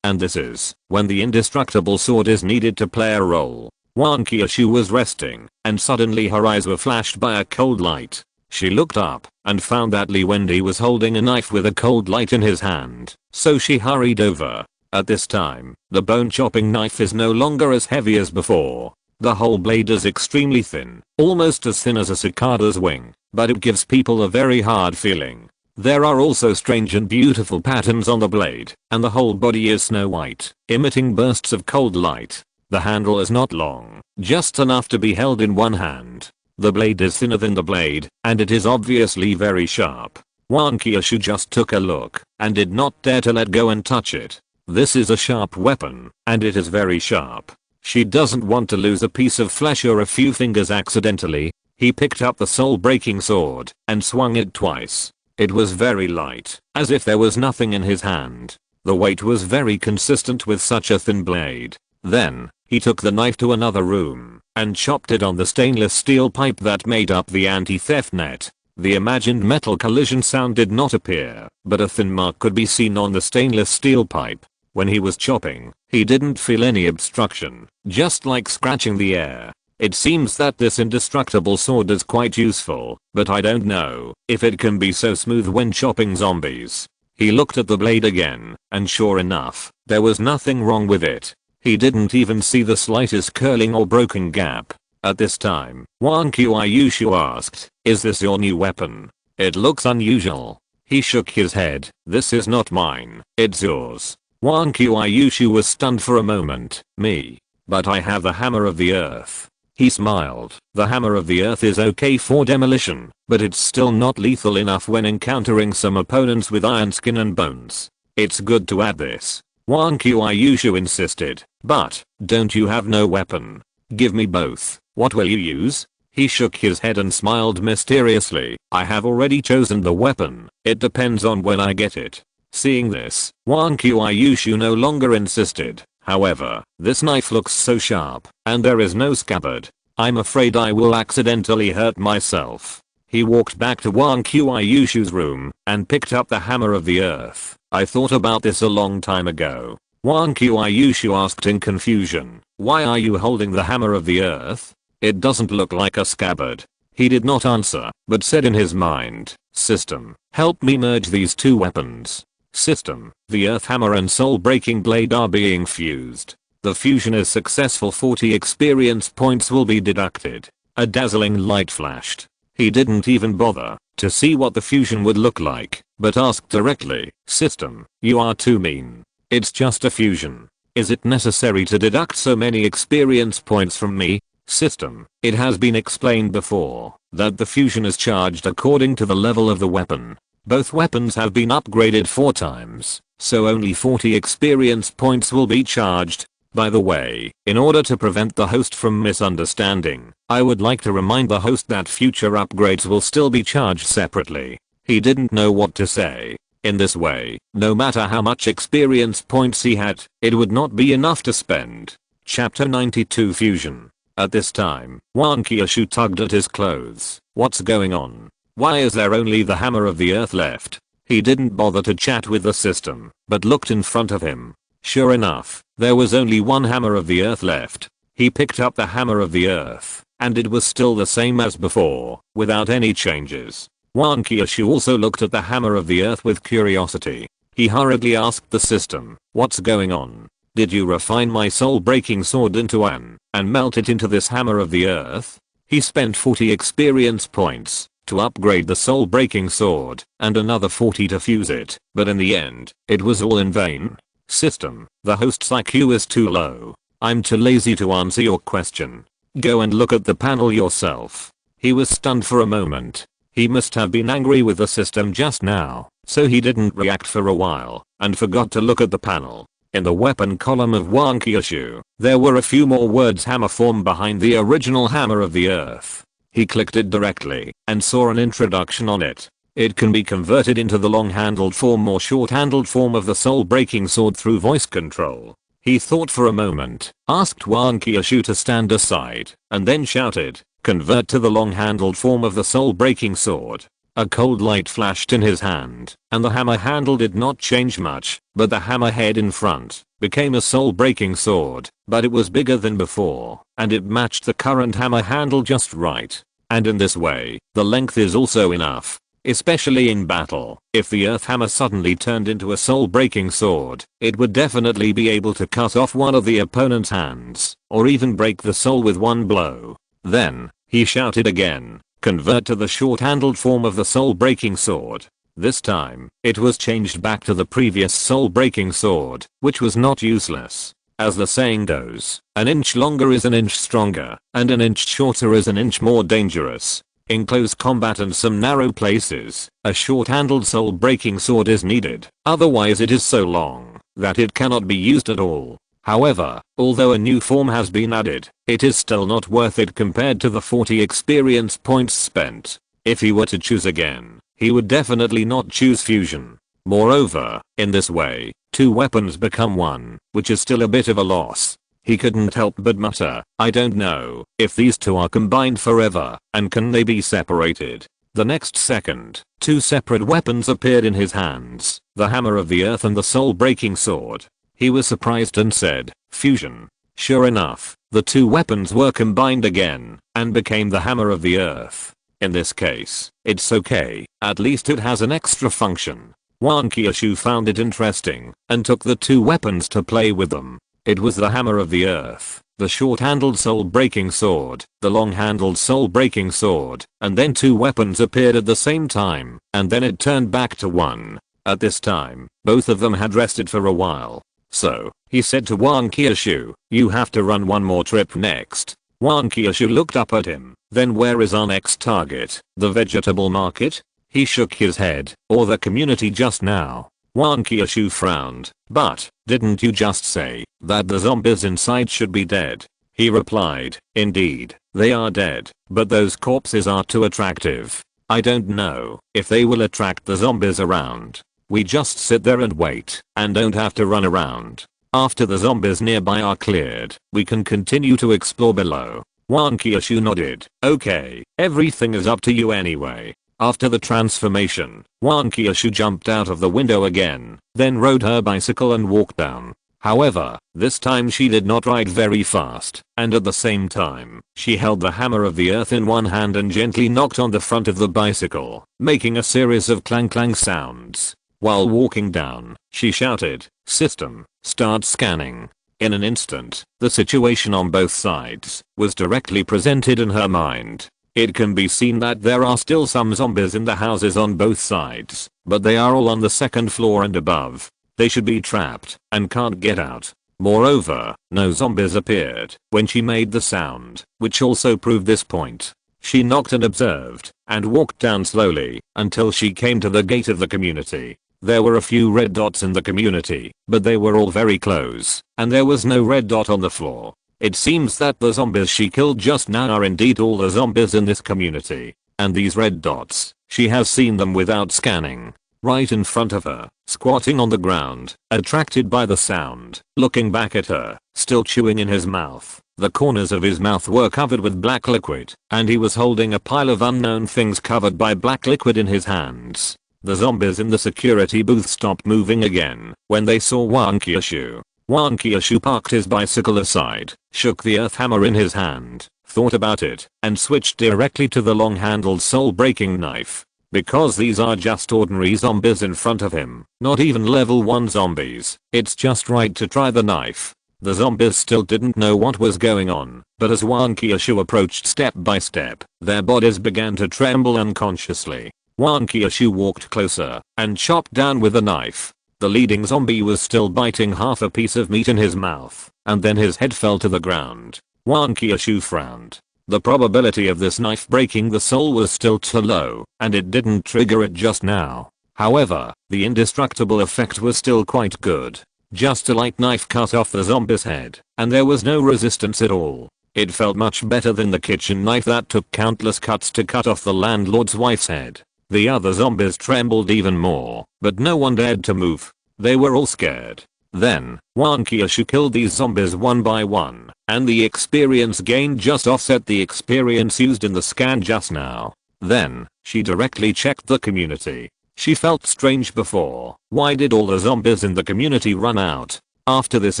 and this is when the indestructible sword is needed to play a role. Wang Qiushui was resting, and suddenly her eyes were flashed by a cold light. She looked up, and found that Wending was holding a knife with a cold light in his hand, so she hurried over. At this time, the bone chopping knife is no longer as heavy as before. The whole blade is extremely thin, almost as thin as a cicada's wing, but it gives people a very hard feeling. There are also strange and beautiful patterns on the blade, and the whole body is snow white, emitting bursts of cold light. The handle is not long, just enough to be held in one hand. The blade is thinner than the blade, and it is obviously very sharp. Wang Qiushui just took a look, and did not dare to let go and touch it. This is a sharp weapon, and it is very sharp. She doesn't want to lose a piece of flesh or a few fingers accidentally. He picked up the soul-breaking sword, and swung it twice. It was very light, as if there was nothing in his hand. The weight was very consistent with such a thin blade. Then, he took the knife to another room, and chopped it on the stainless steel pipe that made up the anti-theft net. The imagined metal collision sound did not appear, but a thin mark could be seen on the stainless steel pipe. When he was chopping, he didn't feel any obstruction, just like scratching the air. It seems that this indestructible sword is quite useful, but I don't know if it can be so smooth when chopping zombies. He looked at the blade again, and sure enough, there was nothing wrong with it. He didn't even see the slightest curling or broken gap. At this time, Wang Qiushui asked, "Is this your new weapon? It looks unusual." He shook his head. "This is not mine, it's yours." Wang Qiushui was stunned for a moment. "Me? But I have the hammer of the earth." He smiled. "The hammer of the earth is okay for demolition, but it's still not lethal enough when encountering some opponents with iron skin and bones. It's good to add this." Wang Qiushui insisted. "But, don't you have no weapon? Give me both. What will you use?" He shook his head and smiled mysteriously. "I have already chosen the weapon. It depends on when I get it." Seeing this, Wang Qiushui no longer insisted. "However, this knife looks so sharp, and there is no scabbard. I'm afraid I will accidentally hurt myself." He walked back to Wang Qiushui's room, and picked up the hammer of the earth. "I thought about this a long time ago." Wang Qiushui asked in confusion, "Why are you holding the hammer of the earth? It doesn't look like a scabbard." He did not answer, but said in his mind, "System, help me merge these two weapons." System, the earth hammer and soul-breaking blade are being fused. The fusion is successful. 40 experience points will be deducted. A dazzling light flashed. He didn't even bother to see what the fusion would look like, but asked directly, "System, you are too mean. It's just a fusion. Is it necessary to deduct so many experience points from me?" System, it has been explained before that the fusion is charged according to the level of the weapon. Both weapons have been upgraded 4 times, so only 40 experience points will be charged. By the way, in order to prevent the host from misunderstanding, I would like to remind the host that future upgrades will still be charged separately. He didn't know what to say. In this way, no matter how much experience points he had, it would not be enough to spend. Chapter 92 Fusion. At this time, Wang Qiushui tugged at his clothes. What's going on? Why is there only the hammer of the earth left? He didn't bother to chat with the system, but looked in front of him. Sure enough, there was only one hammer of the earth left. He picked up the hammer of the earth, and it was still the same as before, without any changes. Wang Qiushui also looked at the hammer of the earth with curiosity. He hurriedly asked the system, "What's going on? Did you refine my soul-breaking sword into an and melt it into this hammer of the earth?" He spent 40 experience points to upgrade the soul-breaking sword and another 40 to fuse it, but in the end, it was all in vain. System, the host's IQ is too low. I'm too lazy to answer your question. Go and look at the panel yourself. He was stunned for a moment. He must have been angry with the system just now, so he didn't react for a while and forgot to look at the panel. In the weapon column of Wang Qiushui, there were a few more words hammer form behind the original hammer of the earth. He clicked it directly and saw an introduction on it. It can be converted into the long-handled form or short-handled form of the soul-breaking sword through voice control. He thought for a moment, asked Wang Qiushui to stand aside, and then shouted, "Convert to the long-handled form of the soul-breaking sword." A cold light flashed in his hand, and the hammer handle did not change much, but the hammer head in front became a soul-breaking sword, but it was bigger than before, and it matched the current hammer handle just right. And in this way, the length is also enough. Especially in battle, if the earth hammer suddenly turned into a soul-breaking sword, it would definitely be able to cut off one of the opponent's hands, or even break the soul with one blow. Then, he shouted again, "Convert to the short-handled form of the soul-breaking sword." This time, it was changed back to the previous soul-breaking sword, which was not useless. As the saying goes, an inch longer is an inch stronger, and an inch shorter is an inch more dangerous. In close combat and some narrow places, a short-handled soul-breaking sword is needed, otherwise it is so long that it cannot be used at all. However, although a new form has been added, it is still not worth it compared to the 40 experience points spent. If he were to choose again, he would definitely not choose fusion. Moreover, in this way, two weapons become one, which is still a bit of a loss. He couldn't help but mutter, "I don't know if these two are combined forever, and can they be separated?" The next second, two separate weapons appeared in his hands, the hammer of the earth and the soul-breaking sword. He was surprised and said, "Fusion." Sure enough, the two weapons were combined again, and became the hammer of the earth. In this case, it's okay, at least it has an extra function. Wang Qiushui found it interesting, and took the two weapons to play with them. It was the hammer of the earth, the short-handled soul-breaking sword, the long-handled soul-breaking sword, and then two weapons appeared at the same time, and then it turned back to one. At this time, both of them had rested for a while. So, he said to Wang Qiushui, "You have to run one more trip next." Wang Qiushui looked up at him, "Then where is our next target, the vegetable market?" He shook his head, "Or the community just now." Wang Qiushui frowned, "But, didn't you just say that the zombies inside should be dead?" He replied, "Indeed, they are dead, but those corpses are too attractive. I don't know if they will attract the zombies around. We just sit there and wait, and don't have to run around. After the zombies nearby are cleared, we can continue to explore below." Wang Qiushui nodded, "Okay, everything is up to you anyway." After the transformation, Wang Qiushui jumped out of the window again, then rode her bicycle and walked down. However, this time she did not ride very fast, and at the same time, she held the hammer of the earth in one hand and gently knocked on the front of the bicycle, making a series of clang-clang sounds. While walking down, she shouted, "System, start scanning." In an instant, the situation on both sides was directly presented in her mind. It can be seen that there are still some zombies in the houses on both sides, but they are all on the second floor and above. They should be trapped and can't get out. Moreover, no zombies appeared when she made the sound, which also proved this point. She knocked and observed, and walked down slowly until she came to the gate of the community. There were a few red dots in the community, but they were all very close, and there was no red dot on the floor. It seems that the zombies she killed just now are indeed all the zombies in this community. And these red dots, she has seen them without scanning. Right in front of her, squatting on the ground, attracted by the sound, looking back at her, still chewing in his mouth. The corners of his mouth were covered with black liquid, and he was holding a pile of unknown things covered by black liquid in his hands. The zombies in the security booth stopped moving again when they saw Wang Qiushui. Wang Qiushui parked his bicycle aside, shook the earth hammer in his hand, thought about it, and switched directly to the long-handled soul-breaking knife. because these are just ordinary zombies in front of him, not even level 1 zombies. It's just right to try the knife. The zombies still didn't know what was going on, but as Wang Qiushui approached step by step, their bodies began to tremble unconsciously. Wang Qiushui walked closer and chopped down with a knife. The leading zombie was still biting half a piece of meat in his mouth, and then his head fell to the ground. Wang Qiushui frowned. The probability of this knife breaking the soul was still too low, and it didn't trigger it just now. However, the indestructible effect was still quite good. Just a light knife cut off the zombie's head, and there was no resistance at all. It felt much better than the kitchen knife that took countless cuts to cut off the landlord's wife's head. The other zombies trembled even more, but no one dared to move. They were all scared. Then, Wang Qiushui killed these zombies one by one, and the experience gained just offset the experience used in the scan just now. Then, she directly checked the community. She felt strange before. Why did all the zombies in the community run out? After this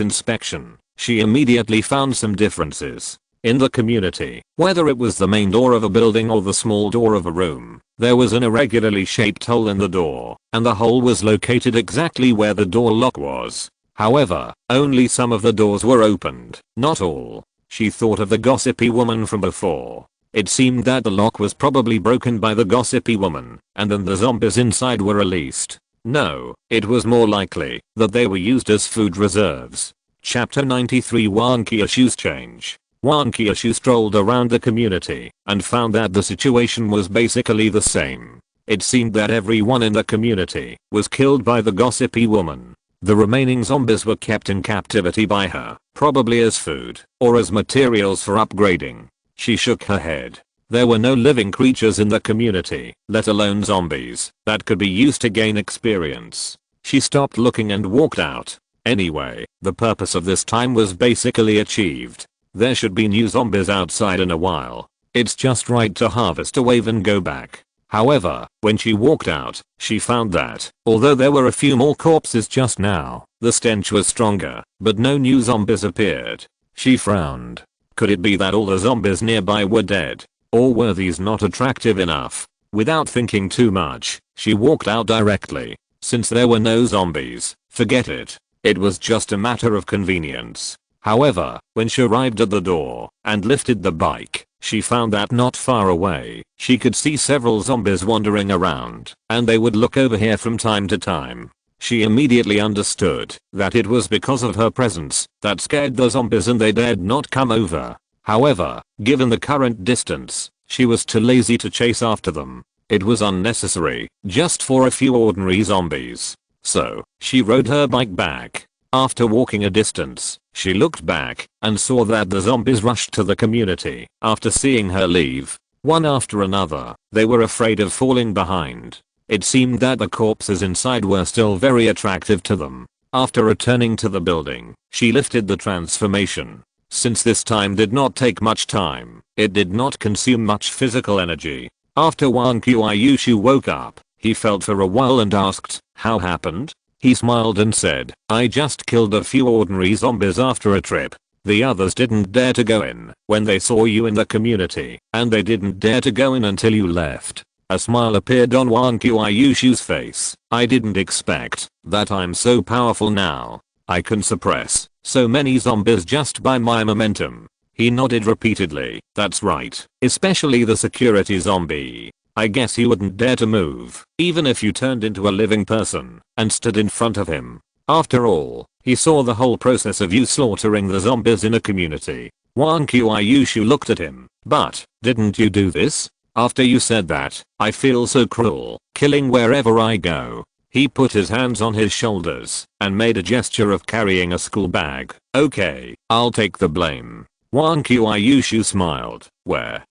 inspection, she immediately found some differences. In the community, whether it was the main door of a building or the small door of a room, there was an irregularly shaped hole in the door, and the hole was located exactly where the door lock was. However, only some of the doors were opened, not all. She thought of the gossipy woman from before. It seemed that the lock was probably broken by the gossipy woman, and then the zombies inside were released. No, it was more likely that they were used as food reserves. Chapter 93 Wang Qiushui's change. Wang Qiushui strolled around the community and found that the situation was basically the same. It seemed that everyone in the community was killed by the gossipy woman. The remaining zombies were kept in captivity by her, probably as food or as materials for upgrading. She shook her head. There were no living creatures in the community, let alone zombies, that could be used to gain experience. She stopped looking and walked out. Anyway, the purpose of this time was basically achieved. There should be new zombies outside in a while. It's just right to harvest a wave and go back. However, when she walked out, she found that, although there were a few more corpses just now, the stench was stronger, but no new zombies appeared. She frowned. Could it be that all the zombies nearby were dead? Or were these not attractive enough? Without thinking too much, she walked out directly. Since there were no zombies, forget it. It was just a matter of convenience. However, when she arrived at the door and lifted the bike, she found that not far away, she could see several zombies wandering around, and they would look over here from time to time. She immediately understood that it was because of her presence that scared the zombies and they dared not come over. However, given the current distance, she was too lazy to chase after them. It was unnecessary, just for a few ordinary zombies. So, she rode her bike back. After walking a distance, she looked back and saw that the zombies rushed to the community after seeing her leave. One after another, they were afraid of falling behind. It seemed that the corpses inside were still very attractive to them. After returning to the building, she lifted the transformation. Since this time did not take much time, it did not consume much physical energy. After Wang Qiushui woke up, he felt for a while and asked, "How happened?" He smiled and said, "I just killed a few ordinary zombies after a trip. The others didn't dare to go in when they saw you in the community, and they didn't dare to go in until you left." A smile appeared on Wang Qiushui's face. "I didn't expect that I'm so powerful now. I can suppress so many zombies just by my momentum." He nodded repeatedly. "That's right, especially the security zombie. I guess he wouldn't dare to move, even if you turned into a living person and stood in front of him. After all, he saw the whole process of you slaughtering the zombies in a community." Wang Qiushui looked at him. "But, didn't you do this? After you said that, I feel so cruel, killing wherever I go." He put his hands on his shoulders and made a gesture of carrying a school bag. "Okay, I'll take the blame." Wang Qiushui smiled. Where?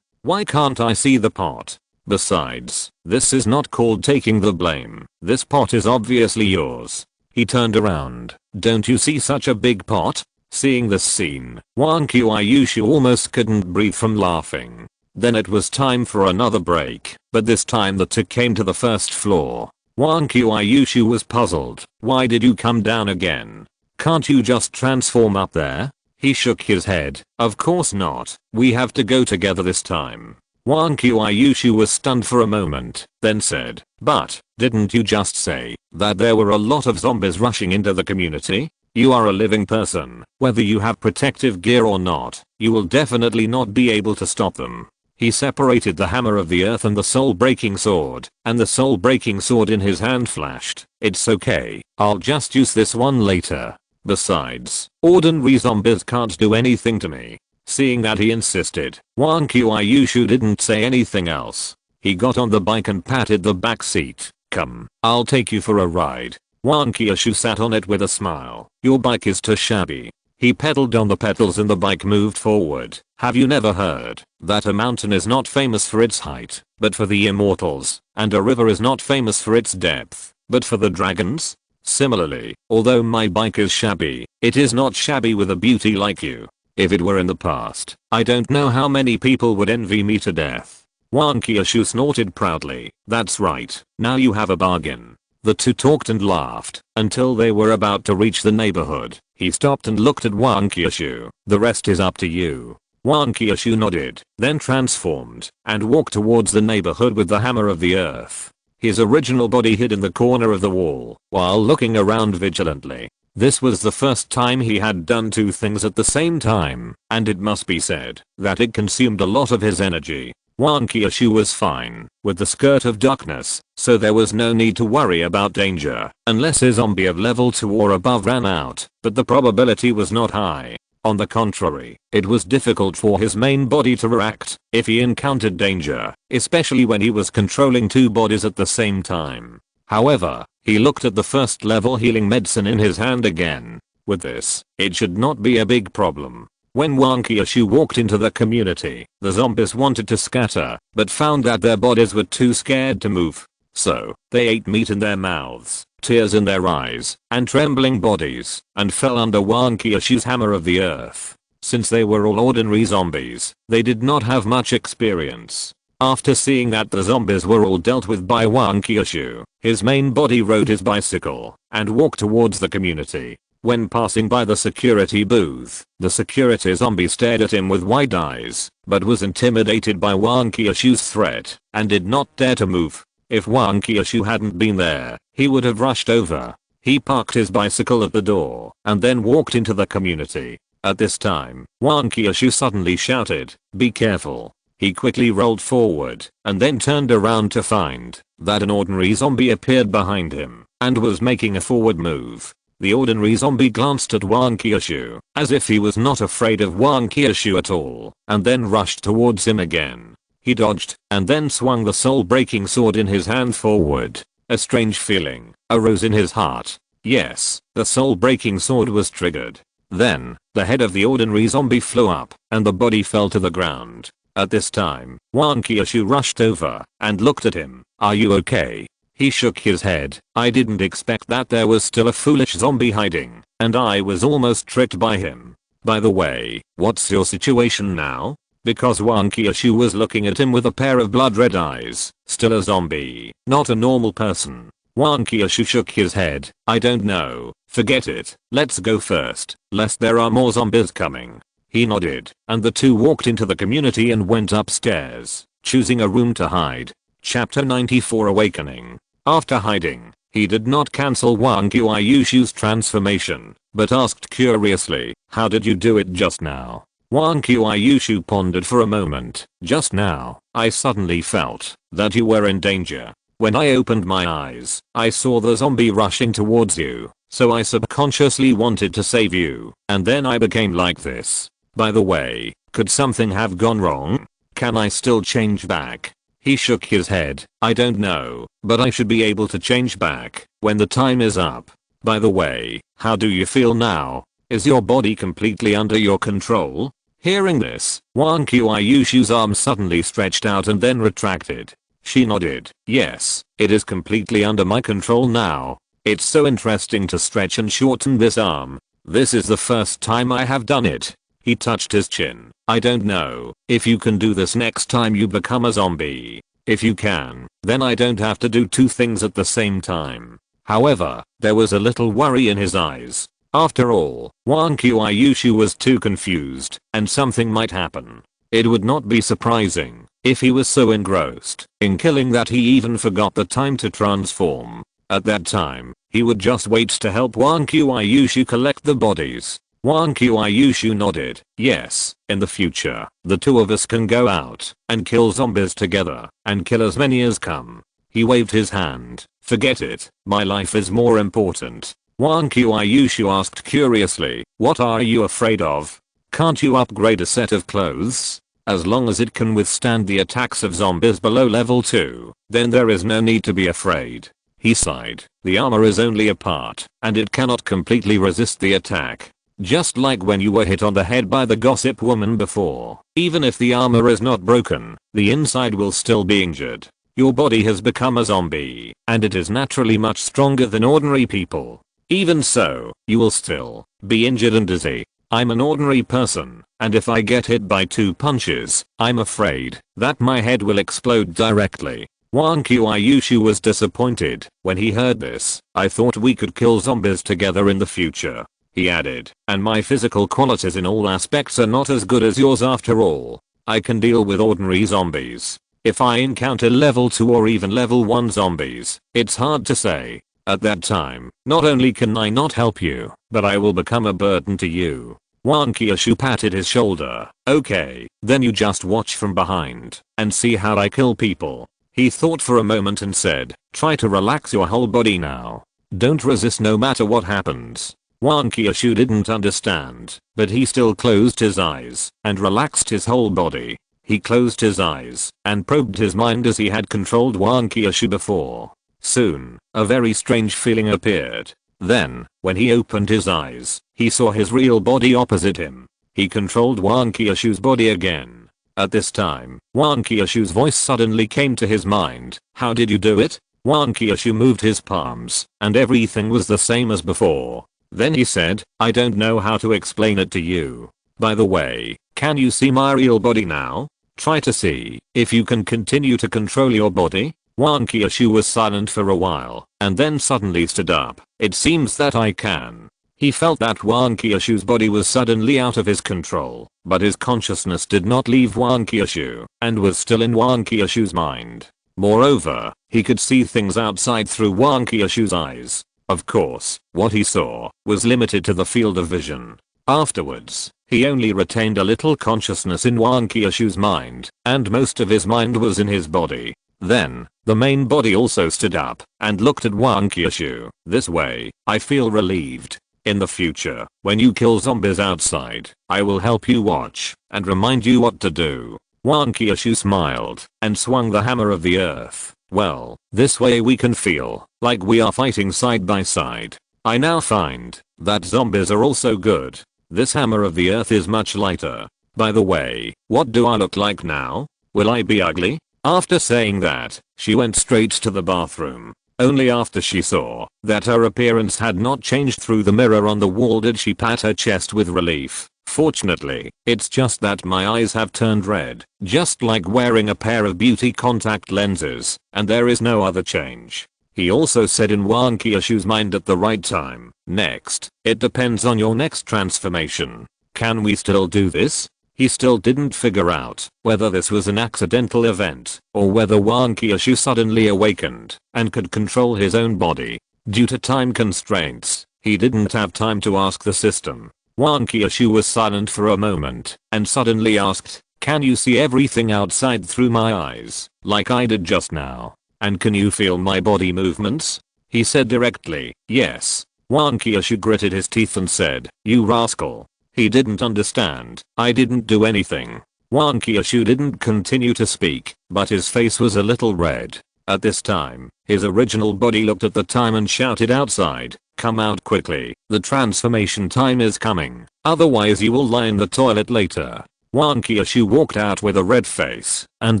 Why can't I see the pot? Besides, this is not called taking the blame. This pot is obviously yours." He turned around. "Don't you see such a big pot?" Seeing this scene, Wang Qiushui almost couldn't breathe from laughing. Then it was time for another break, but this time the two came to the first floor. Wang Qiushui was puzzled. "Why did you come down again? Can't you just transform up there?" He shook his head. "Of course not. We have to go together this time." Wang Qiushui was stunned for a moment, then said, "But, didn't you just say that there were a lot of zombies rushing into the community? You are a living person. Whether you have protective gear or not, you will definitely not be able to stop them." He separated the hammer of the earth and the soul-breaking sword, and the soul-breaking sword in his hand flashed. "It's okay, I'll just use this one later. Besides, ordinary zombies can't do anything to me." Seeing that he insisted, Wang Qiushui didn't say anything else. He got on the bike and patted the back seat. "Come, I'll take you for a ride." Wang Qiushui sat on it with a smile. "Your bike is too shabby." He pedaled on the pedals and the bike moved forward. Have you never heard that a mountain is not famous for its height, but for the immortals, and a river is not famous for its depth, but for the dragons? Similarly, although my bike is shabby, it is not shabby with a beauty like you. If it were in the past, I don't know how many people would envy me to death. Wang Qiushui snorted proudly. "That's right, now you have a bargain." The two talked and laughed until they were about to reach the neighborhood. He stopped and looked at Wang Qiushui. "The rest is up to you." Wang Qiushui nodded, then transformed and walked towards the neighborhood with the hammer of the earth. His original body hid in the corner of the wall while looking around vigilantly. This was the first time he had done two things at the same time, and it must be said that it consumed a lot of his energy. Wang Qiushui was fine with the skirt of darkness, so there was no need to worry about danger unless a zombie of level 2 or above ran out, but the probability was not high. On the contrary, it was difficult for his main body to react if he encountered danger, especially when he was controlling two bodies at the same time. However, he looked at the first level healing medicine in his hand again. With this, it should not be a big problem. When Wang Qiushui walked into the community, the zombies wanted to scatter, but found that their bodies were too scared to move. So, they ate meat in their mouths, tears in their eyes, and trembling bodies, and fell under Wang Qiushui's hammer of the earth. Since they were all ordinary zombies, they did not have much experience. After seeing that the zombies were all dealt with by Wang Qiushui, his main body rode his bicycle and walked towards the community. When passing by the security booth, the security zombie stared at him with wide eyes, but was intimidated by Wang Qiushui's threat and did not dare to move. If Wang Qiushui hadn't been there, he would have rushed over. He parked his bicycle at the door and then walked into the community. At this time, Wang Qiushui suddenly shouted, "Be careful." He quickly rolled forward and then turned around to find that an ordinary zombie appeared behind him and was making a forward move. The ordinary zombie glanced at Wang Qiushui as if he was not afraid of Wang Qiushui at all, and then rushed towards him again. He dodged and then swung the soul-breaking sword in his hand forward. A strange feeling arose in his heart. Yes, the soul-breaking sword was triggered. Then, the head of the ordinary zombie flew up and the body fell to the ground. At this time, Wang Qiushui rushed over and looked at him. "Are you okay?" He shook his head. "I didn't expect that there was still a foolish zombie hiding, and I was almost tricked by him. By the way, what's your situation now?" Because Wang Qiushui was looking at him with a pair of blood-red eyes. Still a zombie, not a normal person. Wang Qiushui shook his head. "I don't know. Forget it. Let's go first, lest there are more zombies coming." He nodded, and the two walked into the community and went upstairs, choosing a room to hide. Chapter 94 Awakening. After hiding, he did not cancel Wang Qiushui's transformation, but asked curiously, "How did you do it just now?" Wang Qiushui pondered for a moment. "Just now, I suddenly felt that you were in danger. When I opened my eyes, I saw the zombie rushing towards you, so I subconsciously wanted to save you, and then I became like this. By the way, could something have gone wrong? Can I still change back?" He shook his head. "I don't know, but I should be able to change back when the time is up. By the way, how do you feel now? Is your body completely under your control?" Hearing this, Wang Qiushui's arm suddenly stretched out and then retracted. She nodded. "Yes, it is completely under my control now. It's so interesting to stretch and shorten this arm. This is the first time I have done it." He touched his chin. "I don't know if you can do this next time you become a zombie. If you can, then I don't have to do two things at the same time." However, there was a little worry in his eyes. After all, Wang Qiushui was too confused, and something might happen. It would not be surprising If he was so engrossed in killing that he even forgot the time to transform. At that time, he would just wait to help Wang Qiushui collect the bodies. Wang Qiushui nodded. Yes, in the future, the two of us can go out and kill zombies together and kill as many as come. He waved his hand. Forget it, my life is more important. Wang Qiushui asked curiously, what are you afraid of? Can't you upgrade a set of clothes? As long as it can withstand the attacks of zombies below level 2, then there is no need to be afraid. He sighed. The armor is only a part, and it cannot completely resist the attack. Just like when you were hit on the head by the gossip woman before. Even if the armor is not broken, the inside will still be injured. Your body has become a zombie, and it is naturally much stronger than ordinary people. Even so, you will still be injured and dizzy. I'm an ordinary person, and if I get hit by 2 punches, I'm afraid that my head will explode directly. Wang Qiushui was disappointed when he heard this. I thought we could kill zombies together in the future. He added, and my physical qualities in all aspects are not as good as yours after all. I can deal with ordinary zombies. If I encounter level 2 or even level 1 zombies, it's hard to say. At that time, not only can I not help you, but I will become a burden to you. Wang Qiushui patted his shoulder. Okay, then you just watch from behind and see how I kill people. He thought for a moment and said, try to relax your whole body now. Don't resist no matter what happens. Wang Qiushui didn't understand, but he still closed his eyes and relaxed his whole body. He closed his eyes and probed his mind as he had controlled Wang Qiushui before. Soon, a very strange feeling appeared. Then, when he opened his eyes, he saw his real body opposite him. He controlled Wang Qiushui's body again. At this time, Wang Qiushui's voice suddenly came to his mind. How did you do it? Wang Qiushui moved his palms, and everything was the same as before. Then he said, I don't know how to explain it to you. By the way, can you see my real body now? Try to see if you can continue to control your body. Wang Qiushui was silent for a while, and then suddenly stood up. It seems that I can. He felt that Wang Qiushui's body was suddenly out of his control, but his consciousness did not leave Wang Qiushui, and was still in Wang Qiushui's mind. Moreover, he could see things outside through Wang Qiushui's eyes. Of course, what he saw was limited to the field of vision. Afterwards, he only retained a little consciousness in Wang Qiushui's mind, and most of his mind was in his body. Then, the main body also stood up and looked at Wang Qiushui. This way, I feel relieved. In the future, when you kill zombies outside, I will help you watch and remind you what to do. Wang Qiushui smiled and swung the hammer of the earth. Well, this way we can feel like we are fighting side by side. I now find that zombies are also good. This hammer of the earth is much lighter. By the way, what do I look like now? Will I be ugly? After saying that, she went straight to the bathroom. Only after she saw that her appearance had not changed through the mirror on the wall did she pat her chest with relief. Fortunately, it's just that my eyes have turned red, just like wearing a pair of beauty contact lenses, and there is no other change. He also said in Wang Qiushui's mind at the right time, next, it depends on your next transformation. Can we still do this? He still didn't figure out whether this was an accidental event or whether Wang Qiushui suddenly awakened and could control his own body. Due to time constraints, he didn't have time to ask the system. Wang Qiushui was silent for a moment and suddenly asked, can you see everything outside through my eyes, like I did just now? And can you feel my body movements? He said directly, yes. Wang Qiushui gritted his teeth and said, you rascal. He didn't understand. I didn't do anything. Wang Qiushui didn't continue to speak, but his face was a little red. At this time, his original body looked at the time and shouted outside, come out quickly, the transformation time is coming, otherwise you will lie in the toilet later. Wang Qiushui walked out with a red face and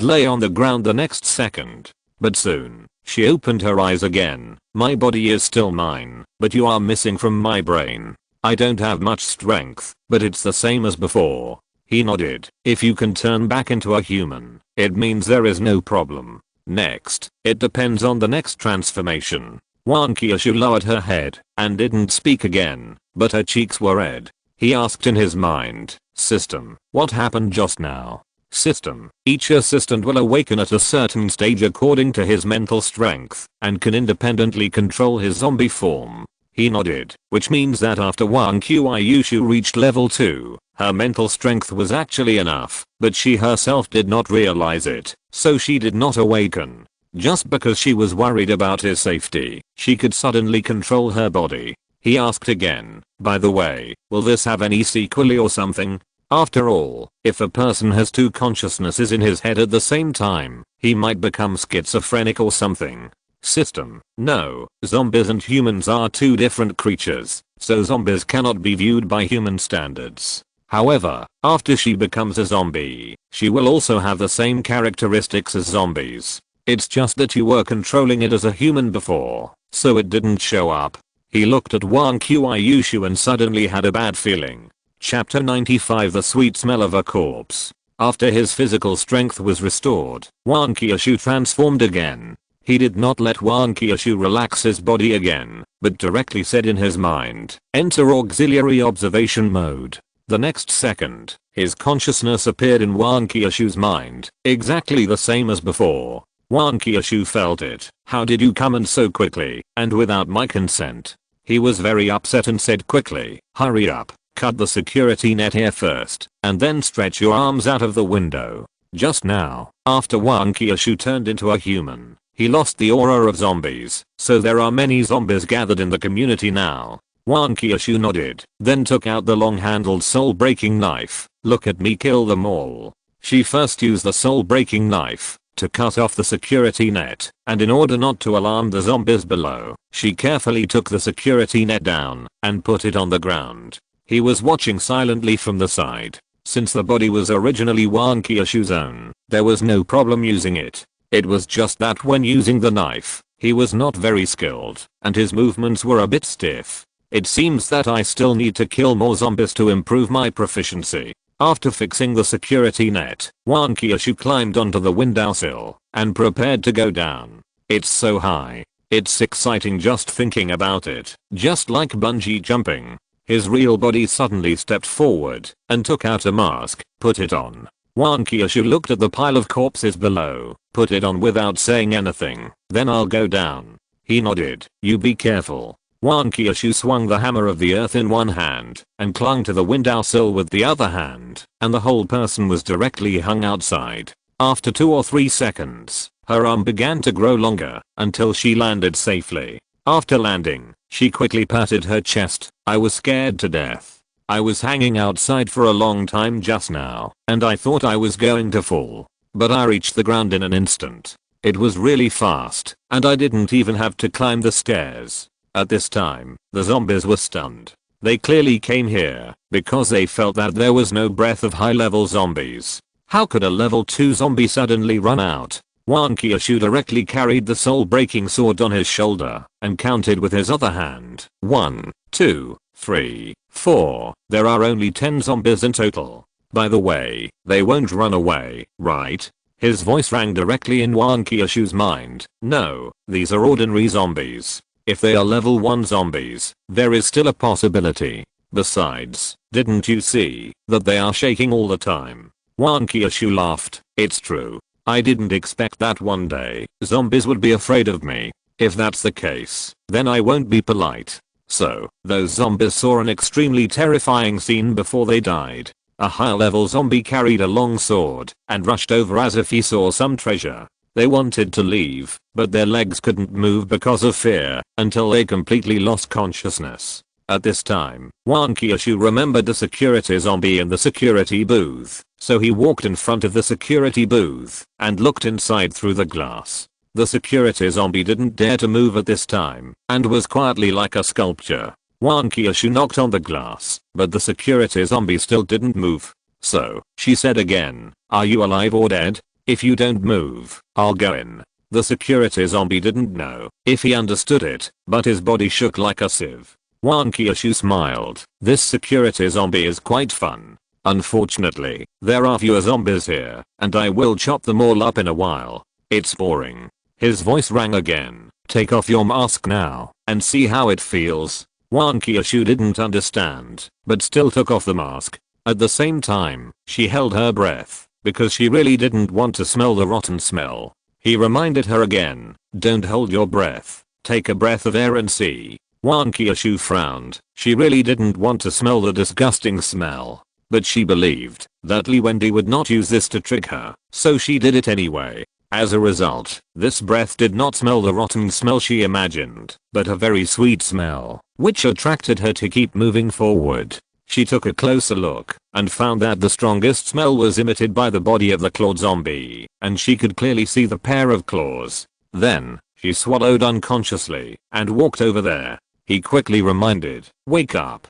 lay on the ground the next second. But soon, she opened her eyes again. My body is still mine, but you are missing from my brain. I don't have much strength, but it's the same as before. He nodded. If you can turn back into a human, it means there is no problem. Next, it depends on the next transformation. Wang Qiushui lowered her head and didn't speak again, but her cheeks were red. He asked in his mind, system, what happened just now? System. Each assistant will awaken at a certain stage according to his mental strength and can independently control his zombie form. He nodded, which means that after Wang Qiushui reached level 2, her mental strength was actually enough, but she herself did not realize it, so she did not awaken. Just because she was worried about his safety, she could suddenly control her body. He asked again, by the way, will this have any sequel or something? After all, if a person has two consciousnesses in his head at the same time, he might become schizophrenic or something. System. No, zombies and humans are two different creatures, so zombies cannot be viewed by human standards. However, after she becomes a zombie, she will also have the same characteristics as zombies. It's just that you were controlling it as a human before, so it didn't show up. He looked at Wang Qiushui and suddenly had a bad feeling. Chapter 95 The Sweet Smell of a Corpse. After his physical strength was restored, Wang Qiushui transformed again. He did not let Wang Qiushui relax his body again, but directly said in his mind, enter auxiliary observation mode. The next second, his consciousness appeared in Wang Qiushui's mind, exactly the same as before. Wang Qiushui felt it. How did you come in so quickly, and without my consent? He was very upset and said quickly, hurry up, cut the security net here first, and then stretch your arms out of the window. Just now, after Wang Qiushui turned into a human, he lost the aura of zombies, so there are many zombies gathered in the community now. Wang Qiushui nodded, then took out the long-handled soul-breaking knife. Look at me kill them all. She first used the soul-breaking knife to cut off the security net, and in order not to alarm the zombies below, she carefully took the security net down and put it on the ground. He was watching silently from the side. Since the body was originally Wang Qiushui's own, there was no problem using it. It was just that when using the knife, he was not very skilled, and his movements were a bit stiff. It seems that I still need to kill more zombies to improve my proficiency. After fixing the security net, Wang Qiushui climbed onto the windowsill and prepared to go down. It's so high. It's exciting just thinking about it, just like bungee jumping. His real body suddenly stepped forward and took out a mask, put it on. Wang Qiushui looked at the pile of corpses below, put it on without saying anything. Then I'll go down. He nodded. You be careful. Wang Qiushui swung the hammer of the earth in one hand and clung to the windowsill with the other hand, and the whole person was directly hung outside. After 2 or 3 seconds, her arm began to grow longer until she landed safely. After landing, she quickly patted her chest. I was scared to death. I was hanging outside for a long time just now, and I thought I was going to fall. But I reached the ground in an instant. It was really fast, and I didn't even have to climb the stairs. At this time, the zombies were stunned. They clearly came here because they felt that there was no breath of high-level zombies. How could a level 2 zombie suddenly run out? Wang Qiushui directly carried the soul-breaking sword on his shoulder and counted with his other hand. 1, 2, 3, 4. There are only 10 zombies in total. By the way, they won't run away, right? His voice rang directly in Wang Qiushui's mind. No, these are ordinary zombies. If they are level 1 zombies, there is still a possibility. Besides, didn't you see that they are shaking all the time? Wang Qiushui laughed. It's true. I didn't expect that one day zombies would be afraid of me. If that's the case, then I won't be polite. So, those zombies saw an extremely terrifying scene before they died. A high-level zombie carried a long sword and rushed over as if he saw some treasure. They wanted to leave, but their legs couldn't move because of fear until they completely lost consciousness. At this time, Wang Qiushui remembered the security zombie in the security booth, so he walked in front of the security booth and looked inside through the glass. The security zombie didn't dare to move at this time and was quietly like a sculpture. Wang Qiushui knocked on the glass, but the security zombie still didn't move. So, she said again, are you alive or dead? If you don't move, I'll go in. The security zombie didn't know if he understood it, but his body shook like a sieve. Wang Qiushui smiled. This security zombie is quite fun. Unfortunately, there are fewer zombies here, and I will chop them all up in a while. It's boring. His voice rang again. Take off your mask now, and see how it feels. Wang Qiushui didn't understand, but still took off the mask. At the same time, she held her breath. because she really didn't want to smell the rotten smell. He reminded her again, don't hold your breath, take a breath of air and see. Wang Qiushui frowned. She really didn't want to smell the disgusting smell. But she believed that Wending would not use this to trick her, so she did it anyway. As a result, this breath did not smell the rotten smell she imagined, but a very sweet smell, which attracted her to keep moving forward. She took a closer look and found that the strongest smell was emitted by the body of the clawed zombie, and she could clearly see the pair of claws. Then, she swallowed unconsciously and walked over there. He quickly reminded, wake up,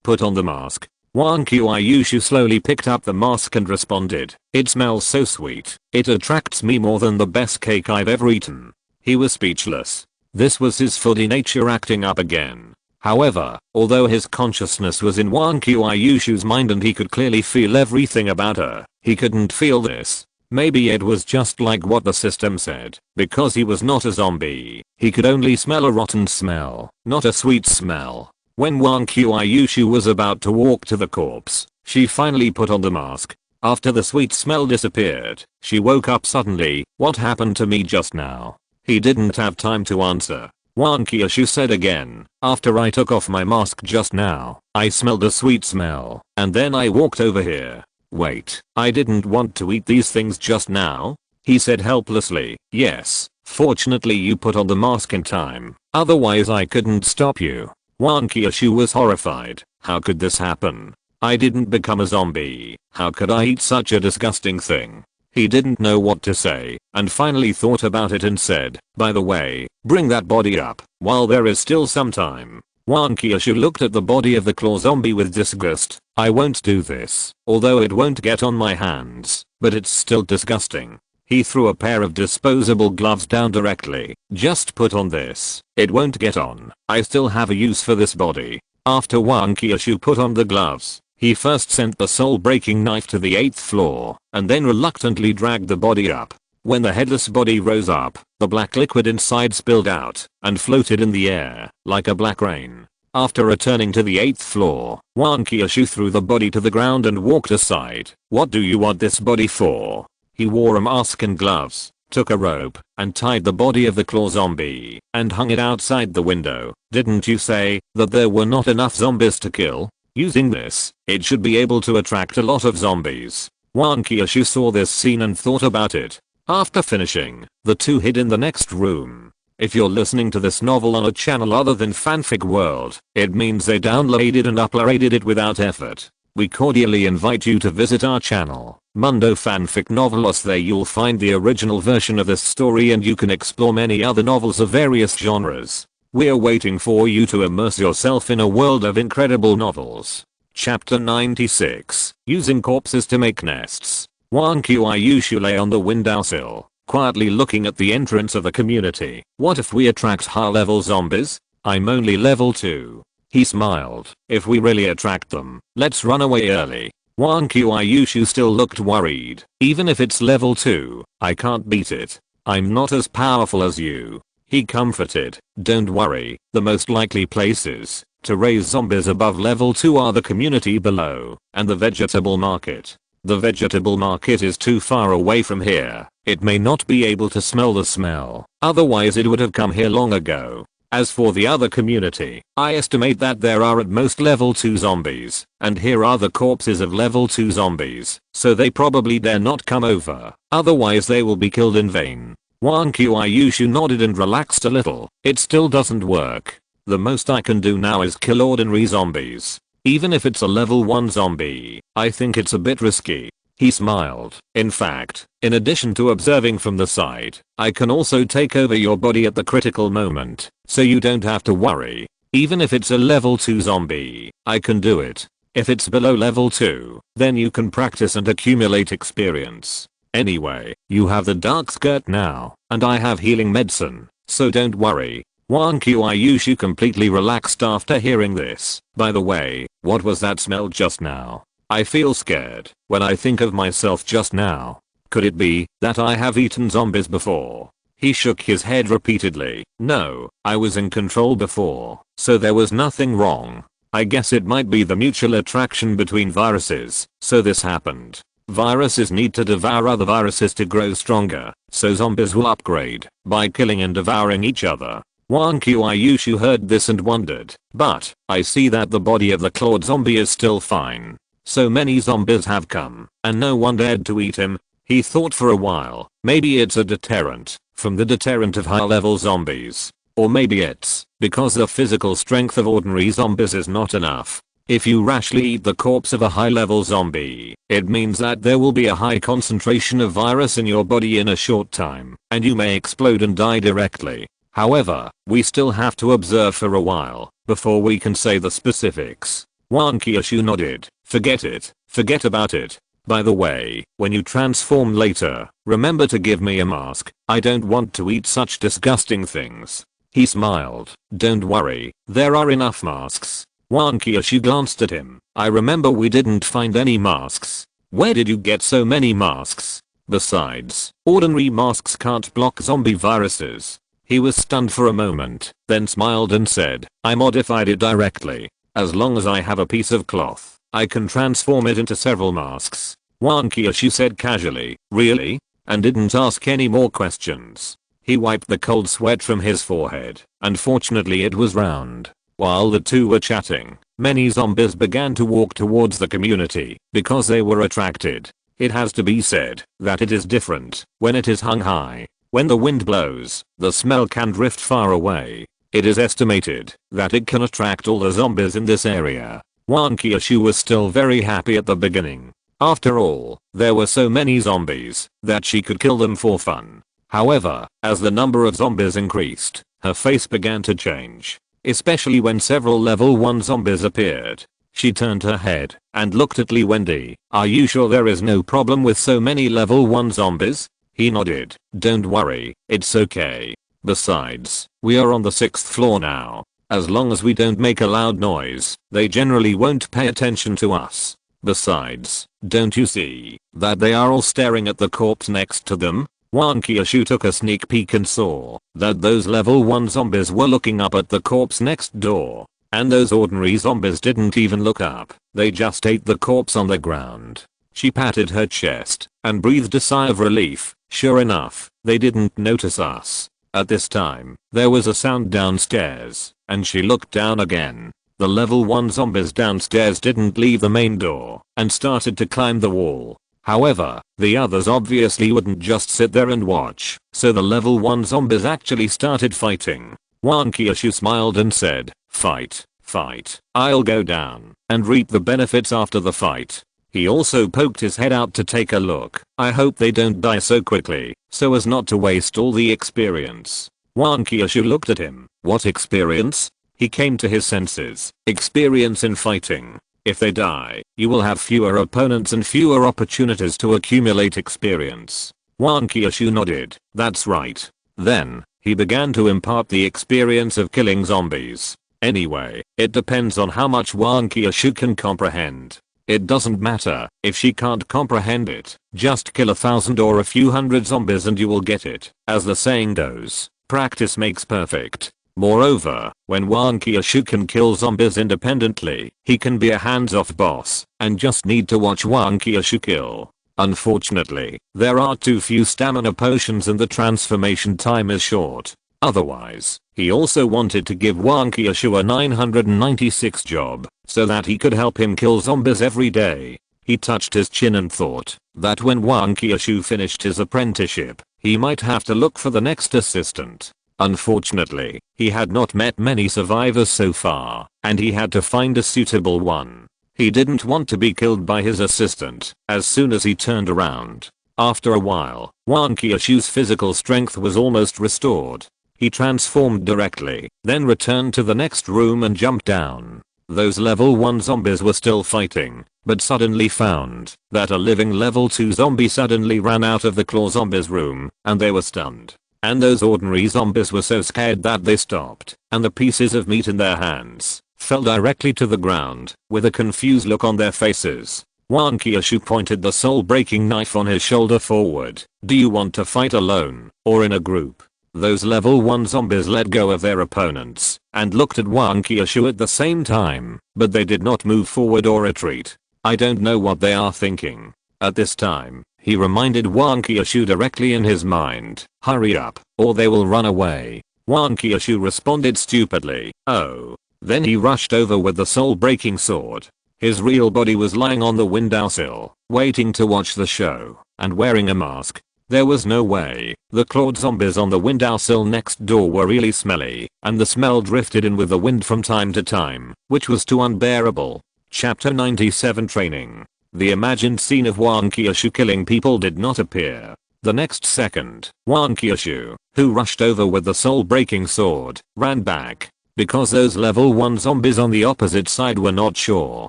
put on the mask. Wang Qiushui slowly picked up the mask and responded, it smells so sweet, it attracts me more than the best cake I've ever eaten. He was speechless. This was his foodie nature acting up again. However, although his consciousness was in Wang Qiushui's mind and he could clearly feel everything about her, he couldn't feel this. Maybe it was just like what the system said, because he was not a zombie, he could only smell a rotten smell, not a sweet smell. When Wang Qiushui was about to walk to the corpse, she finally put on the mask. After the sweet smell disappeared, she woke up suddenly. What happened to me just now? He didn't have time to answer. Wang Qiushui said again, after I took off my mask just now, I smelled a sweet smell, and then I walked over here. Wait, I didn't want to eat these things just now? He said helplessly, yes, fortunately you put on the mask in time, otherwise I couldn't stop you. Wang Qiushui was horrified. How could this happen? I didn't become a zombie. How could I eat such a disgusting thing? He didn't know what to say, and finally thought about it and said, by the way, bring that body up, while there is still some time. Wang Qiushui looked at the body of the claw zombie with disgust. I won't do this, although it won't get on my hands, but it's still disgusting. He threw a pair of disposable gloves down directly. Just put on this. It won't get on. I still have a use for this body. After Wang Qiushui put on the gloves, he first sent the soul-breaking knife to the 8th floor, and then reluctantly dragged the body up. When the headless body rose up, the black liquid inside spilled out and floated in the air like a black rain. After returning to the 8th floor, Wang Qiushui threw the body to the ground and walked aside. What do you want this body for? He wore a mask and gloves, took a rope, and tied the body of the claw zombie, and hung it outside the window. Didn't you say that there were not enough zombies to kill? Using this, it should be able to attract a lot of zombies. Wang Qiushui saw this scene and thought about it. After finishing, the two hid in the next room. If you're listening to this novel on a channel other than Fanfic World, it means they downloaded and uploaded it without effort. We cordially invite you to visit our channel, Mundo Fanfic Novelos. There you'll find the original version of this story and you can explore many other novels of various genres. We're waiting for you to immerse yourself in a world of incredible novels. Chapter 96, Using Corpses to Make Nests. Wang Qiushui lay on the windowsill, quietly looking at the entrance of the community. What if we attract high-level zombies? I'm only level 2. He smiled. If we really attract them, let's run away early. Wang Qiushui still looked worried. Even if it's level 2, I can't beat it. I'm not as powerful as you. He comforted. Don't worry, the most likely places to raise zombies above level 2 are the community below and the vegetable market. The vegetable market is too far away from here. It may not be able to smell the smell, otherwise it would have come here long ago. As for the other community, I estimate that there are at most level 2 zombies, and here are the corpses of level 2 zombies, so they probably dare not come over, otherwise they will be killed in vain. Wang Qiushui nodded and relaxed a little. It still doesn't work. The most I can do now is kill ordinary zombies. Even if it's a level 1 zombie, I think it's a bit risky. He smiled. In fact, in addition to observing from the side, I can also take over your body at the critical moment, so you don't have to worry. Even if it's a level 2 zombie, I can do it. If it's below level 2, then you can practice and accumulate experience. Anyway, you have the dark skirt now, and I have healing medicine, so don't worry. Wang Qiushui completely relaxed after hearing this. By the way, what was that smell just now? I feel scared when I think of myself just now. Could it be that I have eaten zombies before? He shook his head repeatedly. No, I was in control before, so there was nothing wrong. I guess it might be the mutual attraction between viruses, so this happened. Viruses need to devour other viruses to grow stronger, so zombies will upgrade by killing and devouring each other. Wang Qiushui heard this and wondered, but I see that the body of the clawed zombie is still fine. So many zombies have come, and no one dared to eat him. He thought for a while, maybe it's a deterrent from the deterrent of high level zombies. Or maybe it's because the physical strength of ordinary zombies is not enough. If you rashly eat the corpse of a high level zombie, it means that there will be a high concentration of virus in your body in a short time, and you may explode and die directly. However, we still have to observe for a while before we can say the specifics. Wang Qiushui nodded. Forget it. Forget about it. By the way, when you transform later, remember to give me a mask. I don't want to eat such disgusting things. He smiled. Don't worry, there are enough masks. Wang Qiushui glanced at him. I remember we didn't find any masks. Where did you get so many masks? Besides, ordinary masks can't block zombie viruses. He was stunned for a moment, then smiled and said, I modified it directly. As long as I have a piece of cloth, I can transform it into several masks. Wang Qiushui said casually, really? And didn't ask any more questions. He wiped the cold sweat from his forehead. Unfortunately it was round. While the two were chatting, many zombies began to walk towards the community because they were attracted. It has to be said that it is different when it is hung high. When the wind blows, the smell can drift far away. It is estimated that it can attract all the zombies in this area. Wang Qiushui was still very happy at the beginning. After all, there were so many zombies that she could kill them for fun. However, as the number of zombies increased, her face began to change. Especially when several level 1 zombies appeared. She turned her head and looked at Wending. Are you sure there is no problem with so many level 1 zombies? He nodded. Don't worry, it's okay. Besides, we are on the 6th floor now. As long as we don't make a loud noise, they generally won't pay attention to us. Besides, don't you see that they are all staring at the corpse next to them? Wang Qiushui took a sneak peek and saw that those level 1 zombies were looking up at the corpse next door. And those ordinary zombies didn't even look up, they just ate the corpse on the ground. She patted her chest and breathed a sigh of relief. Sure enough, they didn't notice us. At this time, there was a sound downstairs, and she looked down again. The level 1 zombies downstairs didn't leave the main door and started to climb the wall. However, the others obviously wouldn't just sit there and watch, so the level 1 zombies actually started fighting. Wang Qiushui smiled and said, fight, fight. I'll go down and reap the benefits after the fight. He also poked his head out to take a look. I hope they don't die so quickly, so as not to waste all the experience. Wang Qiushui looked at him. What experience? He came to his senses. Experience in fighting. If they die, you will have fewer opponents and fewer opportunities to accumulate experience. Wang Qiushui nodded. That's right. Then, he began to impart the experience of killing zombies. Anyway, it depends on how much Wang Qiushui can comprehend. It doesn't matter if she can't comprehend it, just kill 1,000 or a few hundred zombies and you will get it. As the saying goes, practice makes perfect. Moreover, when Wang Qiushui can kill zombies independently, he can be a hands-off boss and just need to watch Wang Qiushui kill. Unfortunately, there are too few stamina potions and the transformation time is short. Otherwise, he also wanted to give Wang Qiushui a 996 job so that he could help him kill zombies every day. He touched his chin and thought that when Wang Qiushui finished his apprenticeship, he might have to look for the next assistant. Unfortunately, he had not met many survivors so far, and he had to find a suitable one. He didn't want to be killed by his assistant as soon as he turned around. After a while, Wang Qiushui's physical strength was almost restored. He transformed directly, then returned to the next room and jumped down. Those level 1 zombies were still fighting, but suddenly found that a living level 2 zombie suddenly ran out of the claw zombies room, and they were stunned. And those ordinary zombies were so scared that they stopped, and the pieces of meat in their hands fell directly to the ground, with a confused look on their faces. Wang Qiushui pointed the soul-breaking knife on his shoulder forward. Do you want to fight alone, or in a group? Those level 1 zombies let go of their opponents, and looked at Wang Qiushui at the same time, but they did not move forward or retreat. I don't know what they are thinking. At this time, he reminded Wang Qiushui directly in his mind, "Hurry up, or they will run away." Wang Qiushui responded stupidly, "Oh." Then he rushed over with the soul-breaking sword. His real body was lying on the windowsill, waiting to watch the show, and wearing a mask. There was no way. The clawed zombies on the windowsill next door were really smelly, and the smell drifted in with the wind from time to time, which was too unbearable. Chapter 97 Training. The imagined scene of Wang Qiushui killing people did not appear. The next second, Wang Qiushui, who rushed over with the soul-breaking sword, ran back. Because those level 1 zombies on the opposite side were not sure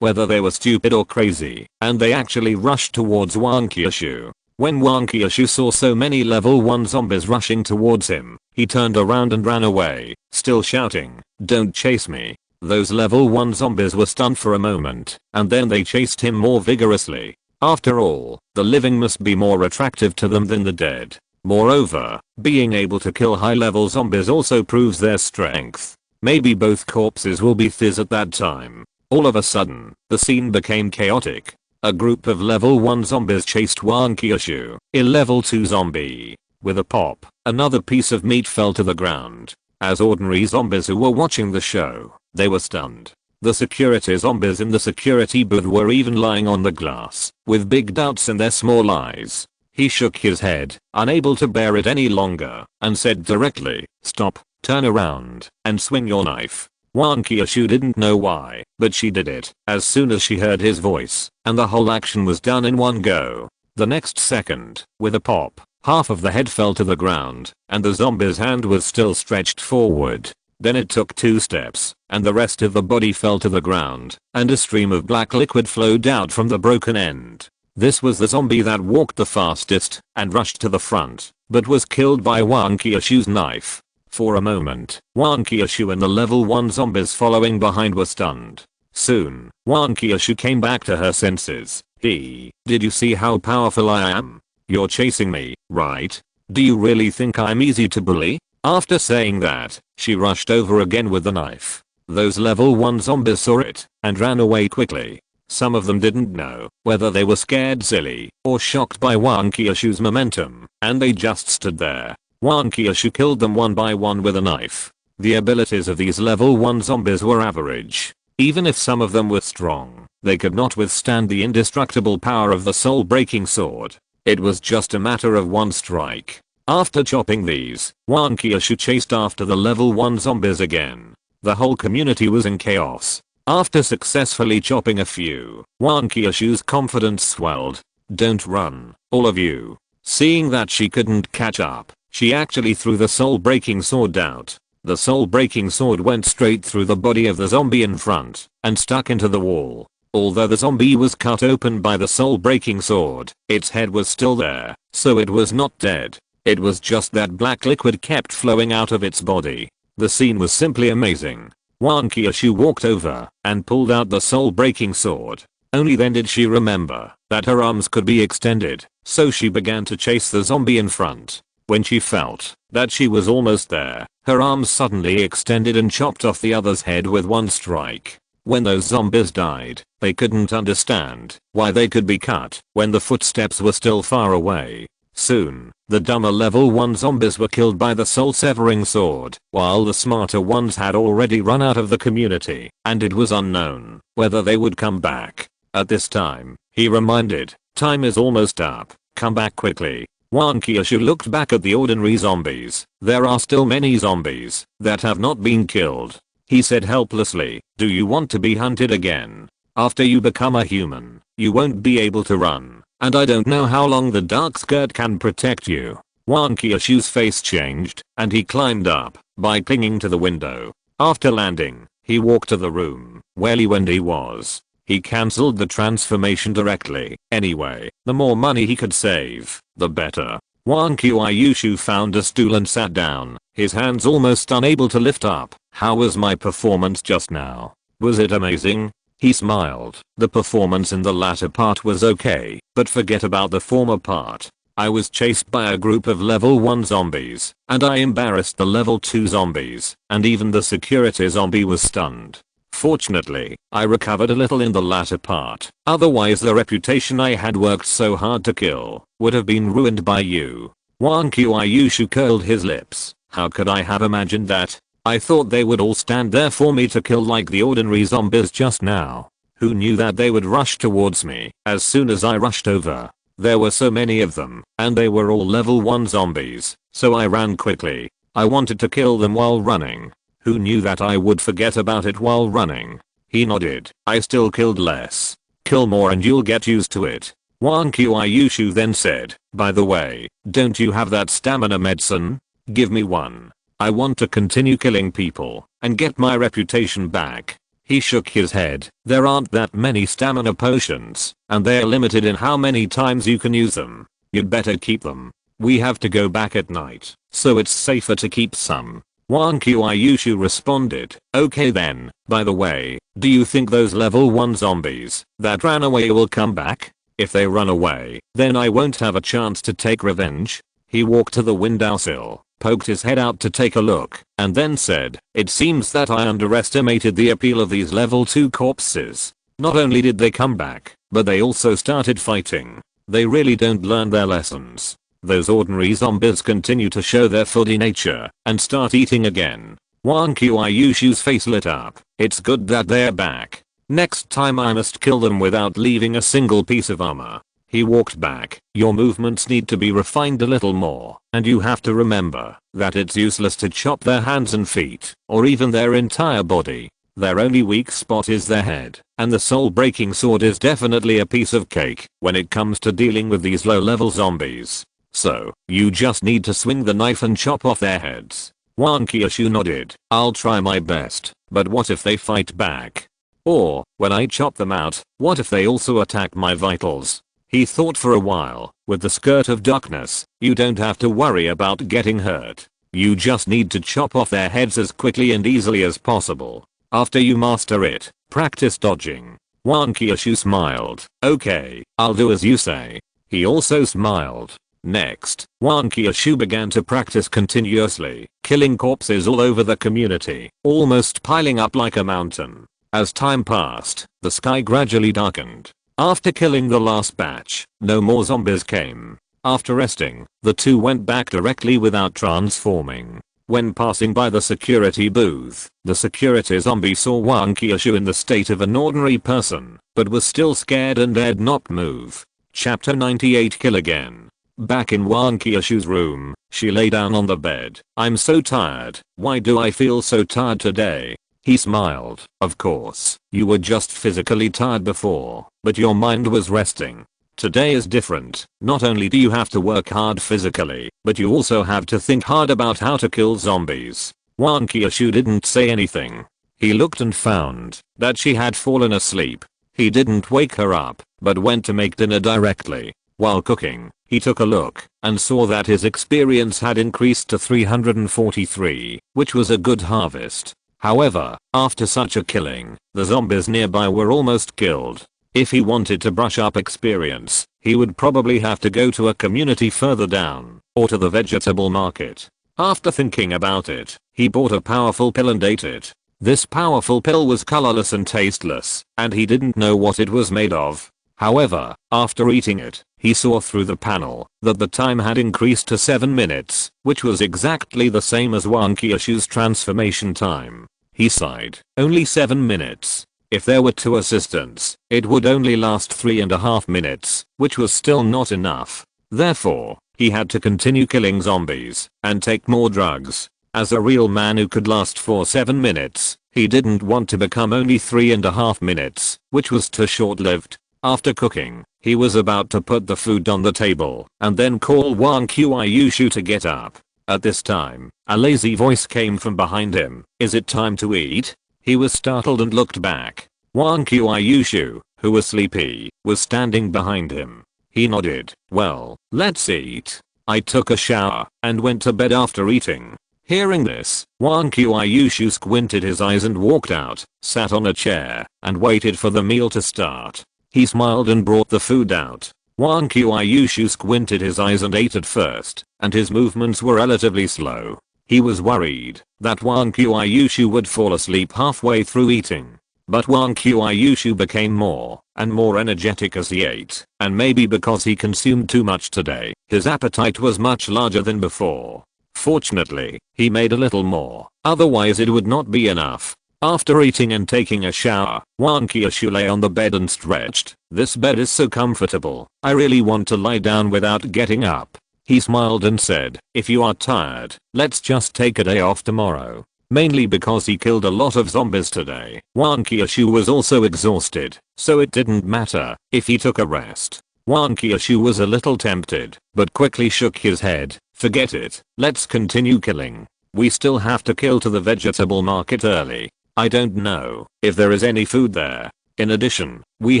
whether they were stupid or crazy, and they actually rushed towards Wang Qiushui. When Wang Qiushui saw so many level 1 zombies rushing towards him, he turned around and ran away, still shouting, "Don't chase me." Those level 1 zombies were stunned for a moment, and then they chased him more vigorously. After all, the living must be more attractive to them than the dead. Moreover, being able to kill high-level zombies also proves their strength. Maybe both corpses will be fizz at that time. All of a sudden, the scene became chaotic. A group of level 1 zombies chased Wang Qiushui, a level 2 zombie. With a pop, another piece of meat fell to the ground. As ordinary zombies who were watching the show, they were stunned. The security zombies in the security booth were even lying on the glass, with big doubts in their small eyes. He shook his head, unable to bear it any longer, and said directly, "Stop, turn around, and swing your knife." Wang Qiushui didn't know why, but she did it as soon as she heard his voice, and the whole action was done in one go. The next second, with a pop, half of the head fell to the ground, and the zombie's hand was still stretched forward. Then it took 2 steps, and the rest of the body fell to the ground, and a stream of black liquid flowed out from the broken end. This was the zombie that walked the fastest and rushed to the front, but was killed by Wang Qiushui's knife. For a moment, Wang Qiushui and the level 1 zombies following behind were stunned. Soon, Wang Qiushui came back to her senses. Did you see how powerful I am? You're chasing me, right? Do you really think I'm easy to bully?" After saying that, she rushed over again with the knife. Those level 1 zombies saw it, and ran away quickly. Some of them didn't know whether they were scared silly or shocked by Wang Qiushui's momentum, and they just stood there. Wang Qiushui killed them one by one with a knife. The abilities of these level 1 zombies were average. Even if some of them were strong, they could not withstand the indestructible power of the soul-breaking sword. It was just a matter of one strike. After chopping these, Wang Qiushui chased after the level 1 zombies again. The whole community was in chaos. After successfully chopping a few, Wang Qiushui's confidence swelled. "Don't run, all of you." Seeing that she couldn't catch up, she actually threw the soul-breaking sword out. The soul-breaking sword went straight through the body of the zombie in front and stuck into the wall. Although the zombie was cut open by the soul-breaking sword, its head was still there, so it was not dead. It was just that black liquid kept flowing out of its body. The scene was simply amazing. Wang Qiushui walked over and pulled out the soul-breaking sword. Only then did she remember that her arms could be extended, so she began to chase the zombie in front. When she felt that she was almost there, her arms suddenly extended and chopped off the other's head with one strike. When those zombies died, they couldn't understand why they could be cut when the footsteps were still far away. Soon, the dumber level 1 zombies were killed by the soul-severing sword, while the smarter ones had already run out of the community, and it was unknown whether they would come back. At this time, he reminded, "Time is almost up, come back quickly." Wang Qiushui looked back at the ordinary zombies. There are still many zombies that have not been killed. He said helplessly, "Do you want to be hunted again? After you become a human, you won't be able to run, and I don't know how long the dark skirt can protect you." Wang Qiushui's face changed, and he climbed up by clinging to the window. After landing, he walked to the room where Wending was. He cancelled the transformation directly. Anyway, the more money he could save, the better. Wang Qiushui found a stool and sat down, his hands almost unable to lift up. "How was my performance just now? Was it amazing?" He smiled. "The performance in the latter part was okay, but forget about the former part. I was chased by a group of level 1 zombies, and I embarrassed the level 2 zombies, and even the security zombie was stunned. Fortunately, I recovered a little in the latter part, otherwise the reputation I had worked so hard to kill would have been ruined by you. Wang Qiushui curled his lips. How could I have imagined that? I thought they would all stand there for me to kill like the ordinary zombies just now. Who knew that they would rush towards me as soon as I rushed over? There were so many of them, and they were all level 1 zombies, so I ran quickly. I wanted to kill them while running. Who knew that I would forget about it while running? He nodded. I still killed less. Kill more and you'll get used to it. Wang Qiushui then said, by the way, don't you have that stamina medicine? Give me one. I want to continue killing people and get my reputation back. He shook his head. There aren't that many stamina potions, and they're limited in how many times you can use them. You'd better keep them. We have to go back at night, so it's safer to keep some. Wang Qiushui responded, okay then, by the way, do you think those level 1 zombies that ran away will come back? If they run away, then I won't have a chance to take revenge. He walked to the windowsill, poked his head out to take a look, and then said, it seems that I underestimated the appeal of these level 2 corpses. Not only did they come back, but they also started fighting. They really don't learn their lessons. Those ordinary zombies continue to show their foodie nature and start eating again. Wang Qiushui's face lit up. It's good that they're back. Next time I must kill them without leaving a single piece of armor. He walked back. Your movements need to be refined a little more, and you have to remember that it's useless to chop their hands and feet, or even their entire body. Their only weak spot is their head, and the soul-breaking sword is definitely a piece of cake when it comes to dealing with these low-level zombies. So, you just need to swing the knife and chop off their heads. Wang Qiushui nodded. I'll try my best, but what if they fight back? Or, when I chop them out, what if they also attack my vitals? He thought for a while. With the skirt of darkness, you don't have to worry about getting hurt. You just need to chop off their heads as quickly and easily as possible. After you master it, practice dodging. Wang Qiushui smiled. Okay, I'll do as you say. He also smiled. Next, Wang Qiushui began to practice continuously, killing corpses all over the community, almost piling up like a mountain. As time passed, the sky gradually darkened. After killing the last batch, no more zombies came. After resting, the two went back directly without transforming. When passing by the security booth, the security zombie saw Wang Qiushui in the state of an ordinary person, but was still scared and dared not move. Chapter 98 Kill Again. Back in Wang Qiushui's room, she lay down on the bed. I'm so tired. Why do I feel so tired today? He smiled. Of course, you were just physically tired before, but your mind was resting. Today is different. Not only do you have to work hard physically, but you also have to think hard about how to kill zombies. Wang Qiushui didn't say anything. He looked and found that she had fallen asleep. He didn't wake her up, but went to make dinner directly. While cooking, he took a look and saw that his experience had increased to 343, which was a good harvest. However, after such a killing, the zombies nearby were almost killed. If he wanted to brush up experience, he would probably have to go to a community further down, or to the vegetable market. After thinking about it, he bought a powerful pill and ate it. This powerful pill was colorless and tasteless, and he didn't know what it was made of. However, after eating it, he saw through the panel that the time had increased to 7 minutes, which was exactly the same as Wang Qiushui's transformation time. He sighed. Only 7 minutes. If there were 2 assistants, it would only last 3.5 minutes, which was still not enough. Therefore, he had to continue killing zombies and take more drugs. As a real man who could last for 7 minutes, he didn't want to become only 3.5 minutes, which was too short-lived. After cooking, he was about to put the food on the table and then call Wang Qiushui to get up. At this time, a lazy voice came from behind him. Is it time to eat? He was startled and looked back. Wang Qiushui, who was sleepy, was standing behind him. He nodded. Well, let's eat. I took a shower and went to bed after eating. Hearing this, Wang Qiushui squinted his eyes and walked out, sat on a chair, and waited for the meal to start. He smiled and brought the food out. Wang Qiushui squinted his eyes and ate at first, and his movements were relatively slow. He was worried that Wang Qiushui would fall asleep halfway through eating. but Wang Qiushui became more and more energetic as he ate, and maybe because he consumed too much today, his appetite was much larger than before. Fortunately, he made a little more, otherwise it would not be enough. After eating and taking a shower, Wang Qiushui lay on the bed and stretched. This bed is so comfortable, I really want to lie down without getting up. He smiled and said, if you are tired, let's just take a day off tomorrow. Mainly because he killed a lot of zombies today. Wang Qiushui was also exhausted, so it didn't matter if he took a rest. Wang Qiushui was a little tempted, but quickly shook his head. Forget it, let's continue killing. We still have to kill to the vegetable market early. I don't know if there is any food there. In addition, we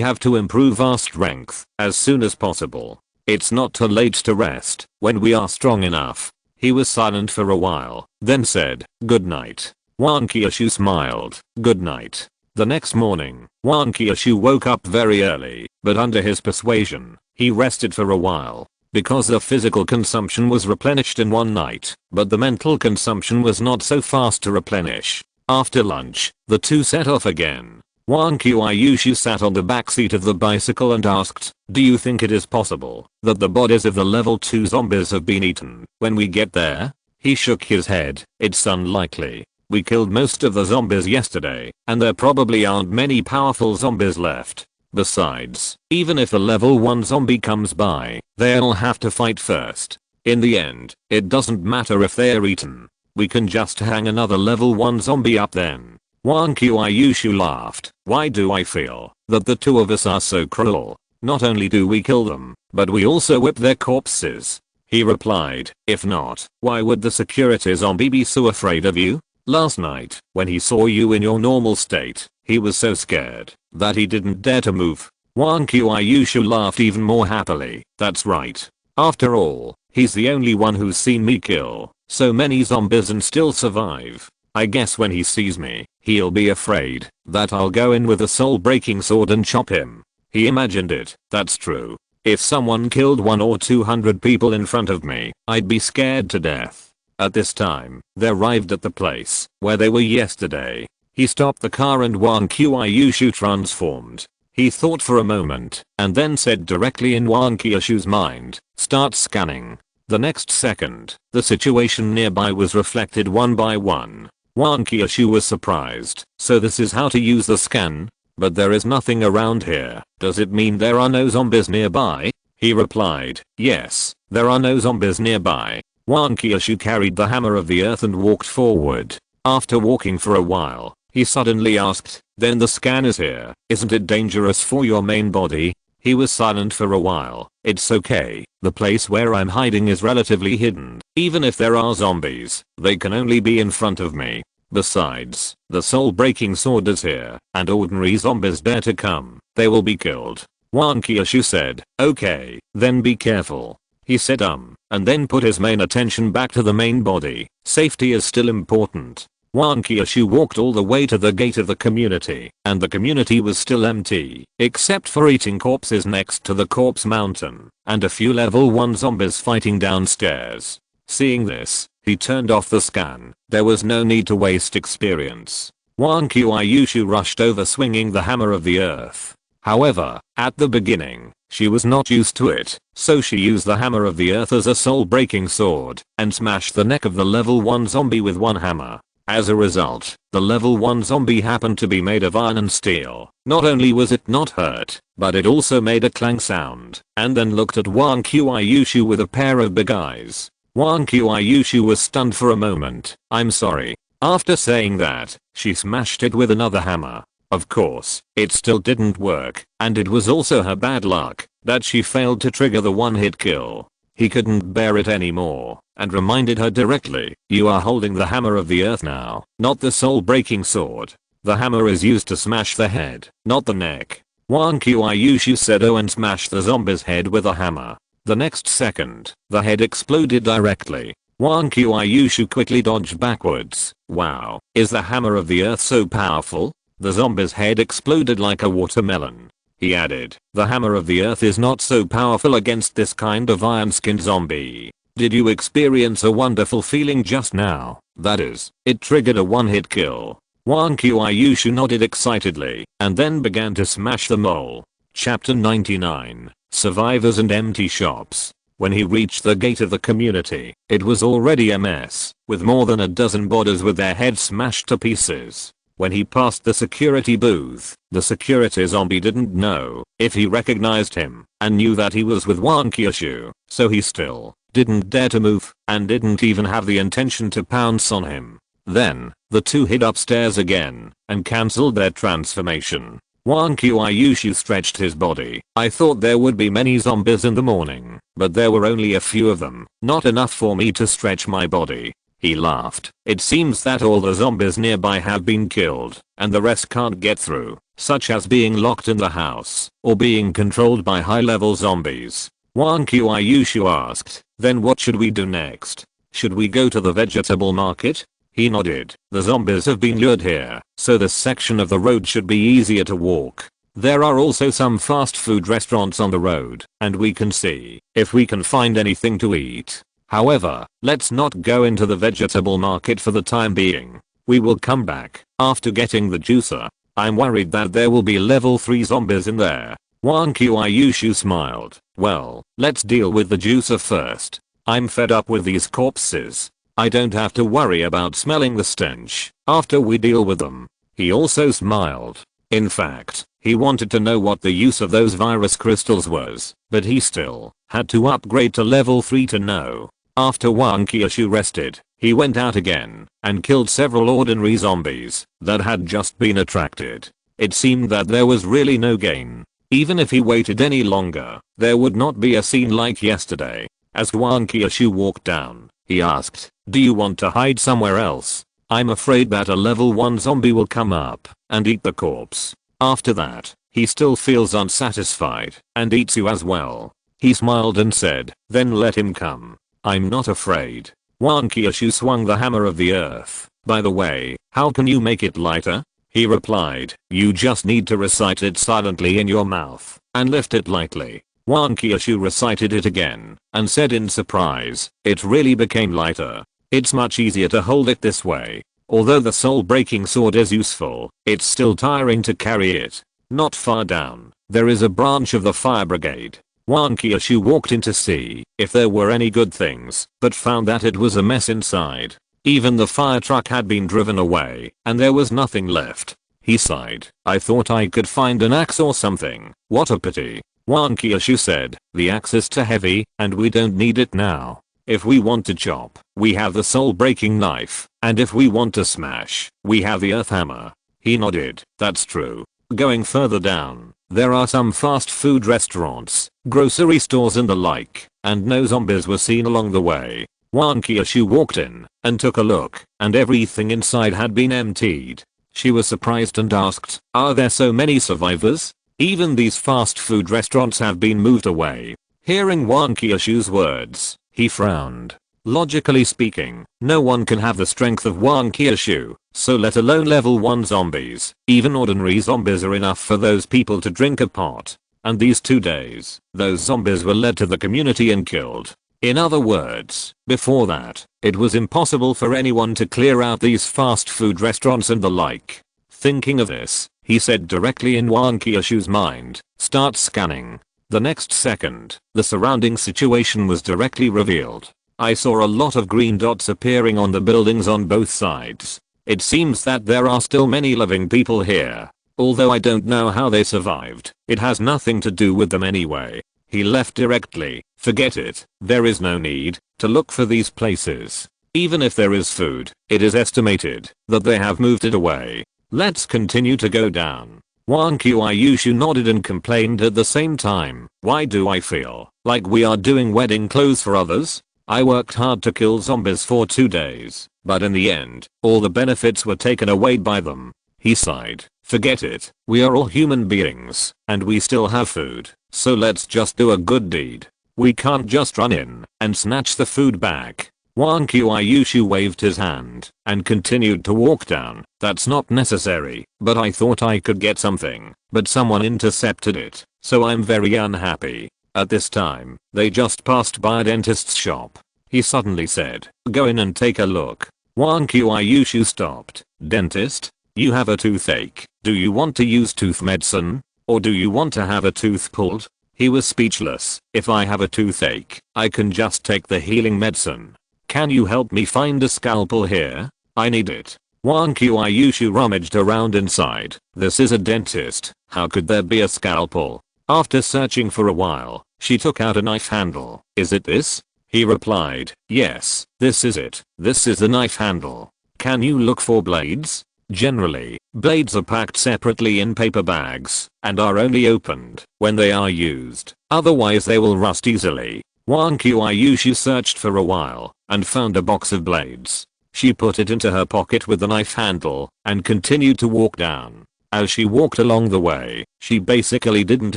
have to improve our strength as soon as possible. It's not too late to rest when we are strong enough. He was silent for a while, then said, good night. Wang Qiushui smiled, good night. The next morning, Wang Qiushui woke up very early, but under his persuasion, he rested for a while. Because the physical consumption was replenished in one night, but the mental consumption was not so fast to replenish. After lunch, the two set off again. Wang Qiushui sat on the back seat of the bicycle and asked, do you think it is possible that the bodies of the level 2 zombies have been eaten when we get there? He shook his head, it's unlikely. We killed most of the zombies yesterday, and there probably aren't many powerful zombies left. Besides, even if a level 1 zombie comes by, they'll have to fight first. In the end, it doesn't matter if they're eaten. We can just hang another level 1 zombie up then. Wang Qiushui laughed. Why do I feel that the two of us are so cruel? Not only do we kill them, but we also whip their corpses. He replied, if not, why would the security zombie be so afraid of you? Last night, when he saw you in your normal state, he was so scared that he didn't dare to move. Wang Qiushui laughed even more happily. That's right. After all, he's the only one who's seen me kill so many zombies and still survive. I guess when he sees me, he'll be afraid that I'll go in with a soul-breaking sword and chop him. He imagined it. That's true. If someone killed 100 or 200 people in front of me, I'd be scared to death. At this time, they arrived at the place where they were yesterday. He stopped the car and Wang Qiushui transformed. He thought for a moment and then said directly in Wang Qiushui's mind, start scanning. The next second, the situation nearby was reflected one by one. Wang Qiushui was surprised. So this is how to use the scan? But there is nothing around here. Does it mean there are no zombies nearby? He replied, yes, there are no zombies nearby. Wang Qiushui carried the hammer of the earth and walked forward. After walking for a while, he suddenly asked, then the scan is here, isn't it dangerous for your main body? He was silent for a while. It's okay, the place where I'm hiding is relatively hidden. Even if there are zombies, they can only be in front of me. Besides, the soul-breaking sword is here, and ordinary zombies dare to come, they will be killed. Wang Qiushui said, okay, then be careful. He said and then put his main attention back to the main body. Safety is still important. Wang Qiushui walked all the way to the gate of the community, and the community was still empty, except for eating corpses next to the corpse mountain, and a few level 1 zombies fighting downstairs. Seeing this, he turned off the scan. There was no need to waste experience. Wang Qiushui rushed over swinging the hammer of the earth. However, at the beginning, she was not used to it, so she used the hammer of the earth as a soul-breaking sword, and smashed the neck of the level 1 zombie with one hammer. As a result, the level 1 zombie happened to be made of iron and steel. Not only was it not hurt, but it also made a clang sound, and then looked at Wang Qiushui with a pair of big eyes. Wang Qiushui was stunned for a moment. I'm sorry. After saying that, she smashed it with another hammer. Of course, it still didn't work, and it was also her bad luck that she failed to trigger the one-hit kill. He couldn't bear it anymore, and reminded her directly, you are holding the hammer of the earth now, not the soul-breaking sword. The hammer is used to smash the head, not the neck. Wang Qiushui said and smashed the zombie's head with a hammer. The next second, the head exploded directly. Wang Qiushui quickly dodged backwards. Wow, is the hammer of the earth so powerful? The zombie's head exploded like a watermelon. He added, the hammer of the earth is not so powerful against this kind of iron-skinned zombie. Did you experience a wonderful feeling just now? That is, it triggered a one-hit kill. Wang Qiushui nodded excitedly and then began to smash the mole. Chapter 99. Survivors and Empty Shops. When he reached the gate of the community, it was already a mess, with more than a dozen bodies with their heads smashed to pieces. When he passed the security booth, the security zombie didn't know if he recognized him and knew that he was with Wang Qiushui, so he still didn't dare to move and didn't even have the intention to pounce on him. Then, the two hid upstairs again and cancelled their transformation. Wang Qiushui stretched his body. I thought there would be many zombies in the morning, but there were only a few of them, not enough for me to stretch my body. He laughed. It seems that all the zombies nearby have been killed, and the rest can't get through, such as being locked in the house, or being controlled by high-level zombies. Wang Qiushui asked, then what should we do next? Should we go to the vegetable market? He nodded. The zombies have been lured here, so this section of the road should be easier to walk. There are also some fast food restaurants on the road, and we can see if we can find anything to eat. However, let's not go into the vegetable market for the time being. We will come back after getting the juicer. I'm worried that there will be level 3 zombies in there. Wang Qiushui smiled. Well, let's deal with the juicer first. I'm fed up with these corpses. I don't have to worry about smelling the stench after we deal with them. He also smiled. In fact, he wanted to know what the use of those virus crystals was, but he still had to upgrade to level 3 to know. After Wang Qiushui rested, he went out again and killed several ordinary zombies that had just been attracted. It seemed that there was really no gain. Even if he waited any longer, there would not be a scene like yesterday. As Wang Qiushui walked down, he asked, do you want to hide somewhere else? I'm afraid that a level 1 zombie will come up and eat the corpse. After that, he still feels unsatisfied and eats you as well. He smiled and said, then let him come. I'm not afraid. Wang Qiushui swung the hammer of the earth. By the way, how can you make it lighter? He replied, you just need to recite it silently in your mouth and lift it lightly. Wang Qiushui recited it again and said in surprise, it really became lighter. It's much easier to hold it this way. Although the soul-breaking sword is useful, it's still tiring to carry it. Not far down, there is a branch of the fire brigade. Wang Qiushui walked in to see if there were any good things, but found that it was a mess inside. Even the fire truck had been driven away, and there was nothing left. He sighed. I thought I could find an axe or something. What a pity. Wang Qiushui said, the axe is too heavy, and we don't need it now. If we want to chop, we have the soul-breaking knife, and if we want to smash, we have the earth hammer. He nodded. That's true. Going further down, there are some fast food restaurants, grocery stores and the like, and no zombies were seen along the way. Wang Qiushui walked in and took a look, and everything inside had been emptied. She was surprised and asked, are there so many survivors? Even these fast food restaurants have been moved away. Hearing Wang Qiushui's words, he frowned. Logically speaking, no one can have the strength of Wang Qiushui, so let alone level 1 zombies. Even ordinary zombies are enough for those people to drink a pot. And these 2 days, those zombies were led to the community and killed. In other words, before that, it was impossible for anyone to clear out these fast food restaurants and the like. Thinking of this, he said directly in Wang Qiushui's mind, start scanning. The next second, the surrounding situation was directly revealed. I saw a lot of green dots appearing on the buildings on both sides. It seems that there are still many living people here. Although I don't know how they survived, it has nothing to do with them anyway. He left directly. Forget it. There is no need to look for these places. Even if there is food, it is estimated that they have moved it away. Let's continue to go down. Wang Qiushui nodded and complained at the same time. Why do I feel like we are doing wedding clothes for others? I worked hard to kill zombies for 2 days, but in the end, all the benefits were taken away by them. He sighed. Forget it. We are all human beings, and we still have food, so let's just do a good deed. We can't just run in and snatch the food back. Wang Qiushui waved his hand and continued to walk down. That's not necessary, but I thought I could get something, but someone intercepted it, so I'm very unhappy. At this time, they just passed by a dentist's shop. He suddenly said, go in and take a look. Wang Qiushui stopped. Dentist? You have a toothache. Do you want to use tooth medicine? Or do you want to have a tooth pulled? He was speechless. If I have a toothache, I can just take the healing medicine. Can you help me find a scalpel here? I need it. Wang Qiushui rummaged around inside. This is a dentist. How could there be a scalpel? After searching for a while, she took out a knife handle. Is it this? He replied, yes, this is it. This is the knife handle. Can you look for blades? Generally, blades are packed separately in paper bags and are only opened when they are used. Otherwise they will rust easily. Wang Qiushui searched for a while and found a box of blades. She put it into her pocket with the knife handle and continued to walk down. As she walked along the way, she basically didn't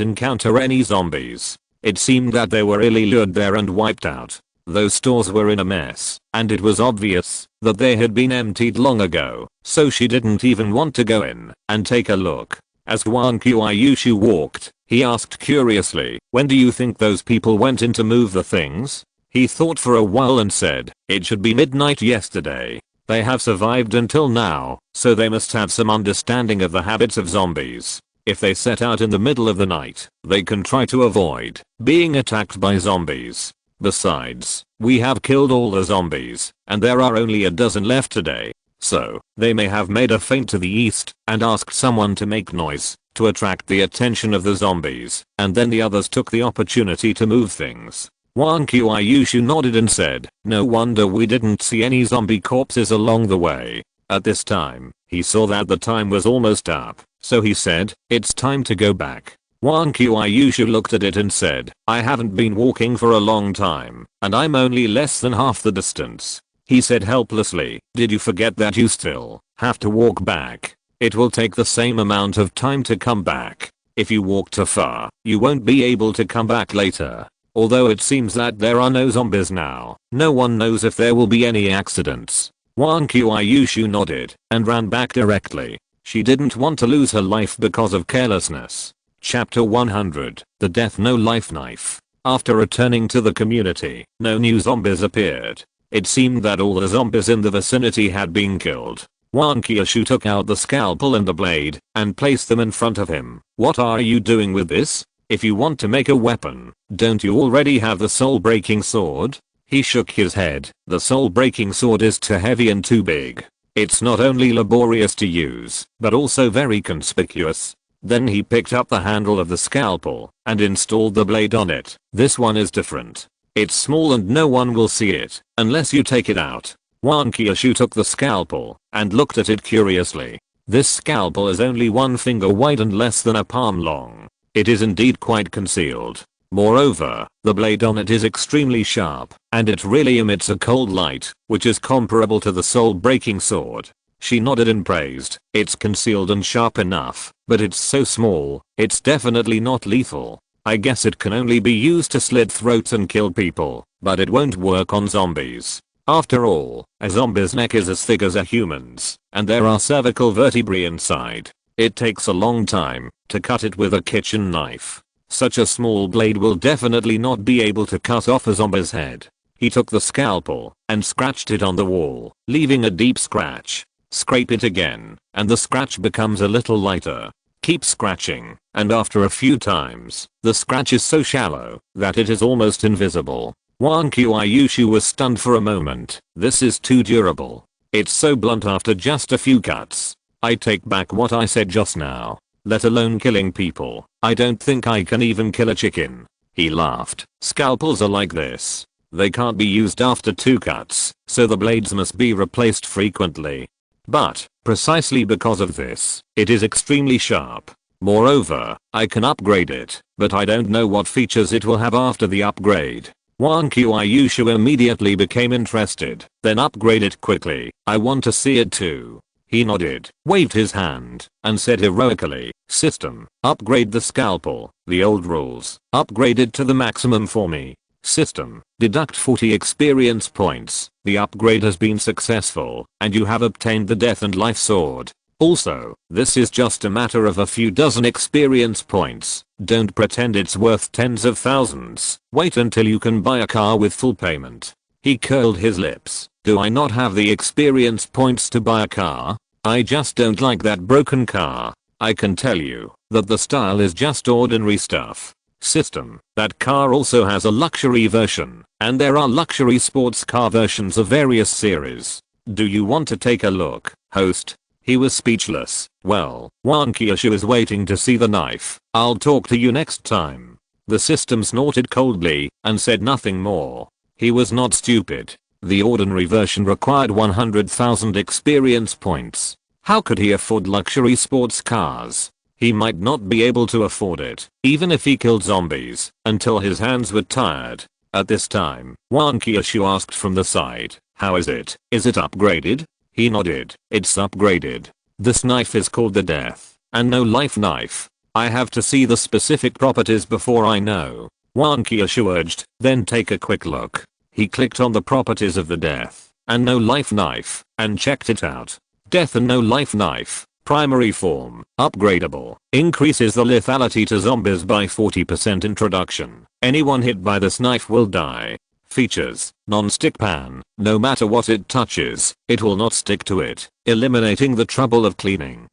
encounter any zombies. It seemed that they were really lured there and wiped out. Those stores were in a mess, and it was obvious that they had been emptied long ago, so she didn't even want to go in and take a look. As Wang Qiushui walked, he asked curiously, when do you think those people went in to move the things? He thought for a while and said, it should be midnight yesterday. They have survived until now, so they must have some understanding of the habits of zombies. If they set out in the middle of the night, they can try to avoid being attacked by zombies. Besides, we have killed all the zombies, and there are only a dozen left today. So, they may have made a feint to the east and asked someone to make noise to attract the attention of the zombies, and then the others took the opportunity to move things. Wang Qiushui nodded and said, no wonder we didn't see any zombie corpses along the way. At this time, he saw that the time was almost up, so he said, it's time to go back. Wang Qiushui looked at it and said, I haven't been walking for a long time, and I'm only less than half the distance. He said helplessly, did you forget that you still have to walk back? It will take the same amount of time to come back. If you walk too far, you won't be able to come back later. Although it seems that there are no zombies now, no one knows if there will be any accidents. Wang Qiushui nodded and ran back directly. She didn't want to lose her life because of carelessness. Chapter 100, The Death No Life Knife. After returning to the community, no new zombies appeared. It seemed that all the zombies in the vicinity had been killed. Wang Qiushui took out the scalpel and the blade and placed them in front of him. What are you doing with this? If you want to make a weapon, don't you already have the soul-breaking sword? He shook his head. The soul-breaking sword is too heavy and too big. It's not only laborious to use, but also very conspicuous. Then he picked up the handle of the scalpel and installed the blade on it. This one is different. It's small and no one will see it unless you take it out. Wang Qiushui took the scalpel and looked at it curiously. This scalpel is only 1 finger wide and less than a palm long. It is indeed quite concealed. Moreover, the blade on it is extremely sharp, and it really emits a cold light, which is comparable to the soul-breaking sword. She nodded and praised. It's concealed and sharp enough, but it's so small, it's definitely not lethal. I guess it can only be used to slit throats and kill people, but it won't work on zombies. After all, a zombie's neck is as thick as a human's, and there are cervical vertebrae inside. It takes a long time to cut it with a kitchen knife. Such a small blade will definitely not be able to cut off a zombie's head. He took the scalpel and scratched it on the wall, leaving a deep scratch. Scrape it again, and the scratch becomes a little lighter. Keep scratching, and after a few times, the scratch is so shallow that it is almost invisible. Wang Qiushui was stunned for a moment. This is too durable. It's so blunt after just a few cuts. I take back what I said just now. Let alone killing people. I don't think I can even kill a chicken. He laughed. Scalpels are like this. They can't be used after 2 cuts, so the blades must be replaced frequently. But, precisely because of this, it is extremely sharp. Moreover, I can upgrade it, but I don't know what features it will have after the upgrade. Wang Qiushui immediately became interested. Then upgrade it quickly. I want to see it too. He nodded, waved his hand, and said heroically, System, upgrade the scalpel. The old rules. Upgrade it to the maximum for me. System, deduct 40 experience points. The upgrade has been successful, and you have obtained the Death and Life Sword. Also, this is just a matter of a few dozen experience points. Don't pretend it's worth tens of thousands. Wait until you can buy a car with full payment. He curled his lips. Do I not have the experience points to buy a car? I just don't like that broken car. I can tell you that the style is just ordinary stuff. System, that car also has a luxury version, and there are luxury sports car versions of various series. Do you want to take a look, host? He was speechless. Well, Wang Qiushui is waiting to see the knife. I'll talk to you next time. The system snorted coldly and said nothing more. He was not stupid. The ordinary version required 100,000 experience points. How could he afford luxury sports cars? He might not be able to afford it, even if he killed zombies, until his hands were tired. At this time, Wang Qiushui asked from the side, how is it? Is it upgraded? He nodded. It's upgraded. This knife is called the death and no life knife. I have to see the specific properties before I know. Wang Qiushui urged, then take a quick look. He clicked on the properties of the death and no life knife and checked it out. Death and no life knife. Primary form, upgradable, increases the lethality to zombies by 40%. Introduction, anyone hit by this knife will die. Features, non-stick pan, no matter what it touches, it will not stick to it, eliminating the trouble of cleaning.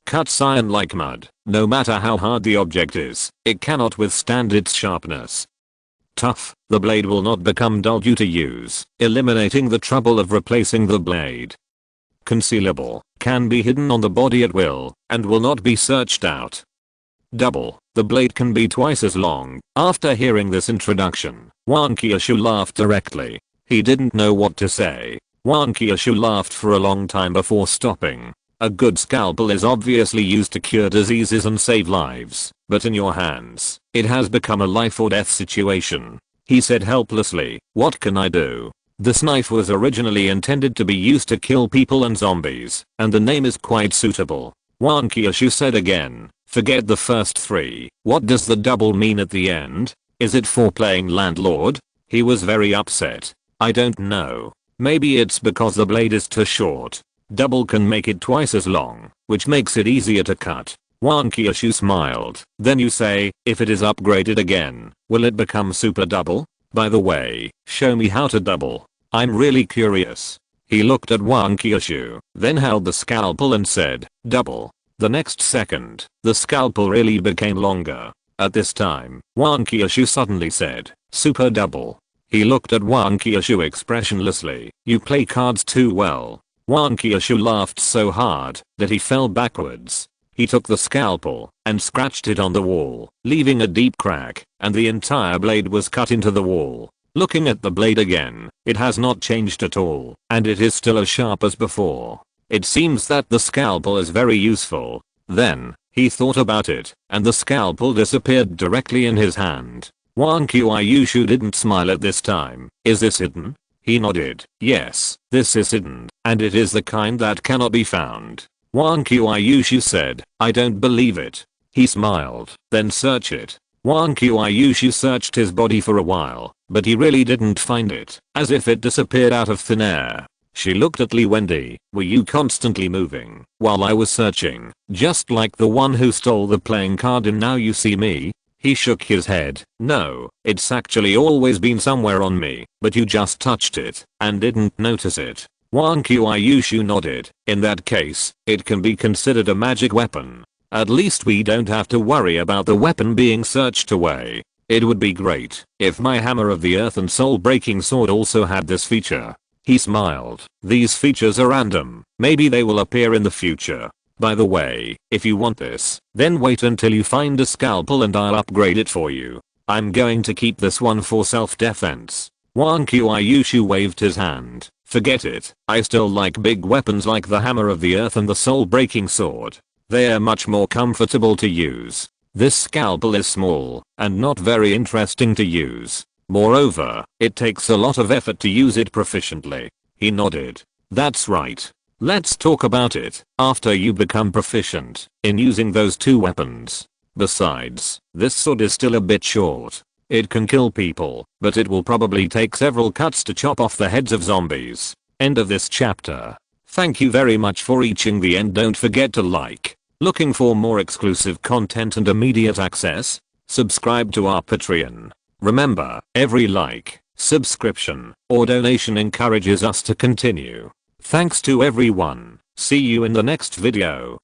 Cuts iron like mud, no matter how hard the object is, it cannot withstand its sharpness. Tough, the blade will not become dull due to use, eliminating the trouble of replacing the blade. Concealable, can be hidden on the body at will, and will not be searched out. Double, the blade can be twice as long. After hearing this introduction, Wang Qiushui laughed directly. He didn't know what to say. Wang Qiushui laughed for a long time before stopping. A good scalpel is obviously used to cure diseases and save lives, but in your hands, it has become a life or death situation. He said helplessly, what can I do? This knife was originally intended to be used to kill people and zombies, and the name is quite suitable. Wang Qiushui said again, forget the first three. What does the double mean at the end? Is it for playing landlord? He was very upset. I don't know. Maybe it's because the blade is too short. Double can make it twice as long, which makes it easier to cut. Wang Qiushui smiled. Then you say, if it is upgraded again, will it become super double? By the way, show me how to double. I'm really curious. He looked at Wang Qiushui, then held the scalpel and said, double. The next second, the scalpel really became longer. At this time, Wang Qiushui suddenly said, super double. He looked at Wang Qiushui expressionlessly. You play cards too well. Wang Qiushui laughed so hard that he fell backwards. He took the scalpel and scratched it on the wall, leaving a deep crack, and the entire blade was cut into the wall. Looking at the blade again, it has not changed at all, and it is still as sharp as before. It seems that the scalpel is very useful. Then, he thought about it, and the scalpel disappeared directly in his hand. Wang Qiushui didn't smile at this time. Is this hidden? He nodded. Yes, this is hidden, and it is the kind that cannot be found. Wang Qiushui said, I don't believe it. He smiled. Then search it. Wang Qiushui searched his body for a while, but he really didn't find it, as if it disappeared out of thin air. She looked at Wendy. Were you constantly moving while I was searching, just like the one who stole the playing card in Now You See Me? He shook his head. No, it's actually always been somewhere on me, but you just touched it and didn't notice it. Wang Qiushui nodded. In that case, it can be considered a magic weapon. At least we don't have to worry about the weapon being searched away. It would be great if my hammer of the earth and soul breaking sword also had this feature. He smiled. These features are random. Maybe they will appear in the future. By the way, if you want this, then wait until you find a scalpel and I'll upgrade it for you. I'm going to keep this one for self-defense. Wang Qiushui waved his hand. Forget it. I still like big weapons like the hammer of the earth and the soul breaking sword. They are much more comfortable to use. This scalpel is small and not very interesting to use. Moreover, it takes a lot of effort to use it proficiently. He nodded. That's right. Let's talk about it after you become proficient in using those two weapons. Besides, this sword is still a bit short. It can kill people, but it will probably take several cuts to chop off the heads of zombies. End of this chapter. Thank you very much for reaching the end. Don't forget to like. Looking for more exclusive content and immediate access? Subscribe to our Patreon. Remember, every like, subscription, or donation encourages us to continue. Thanks to everyone. See you in the next video.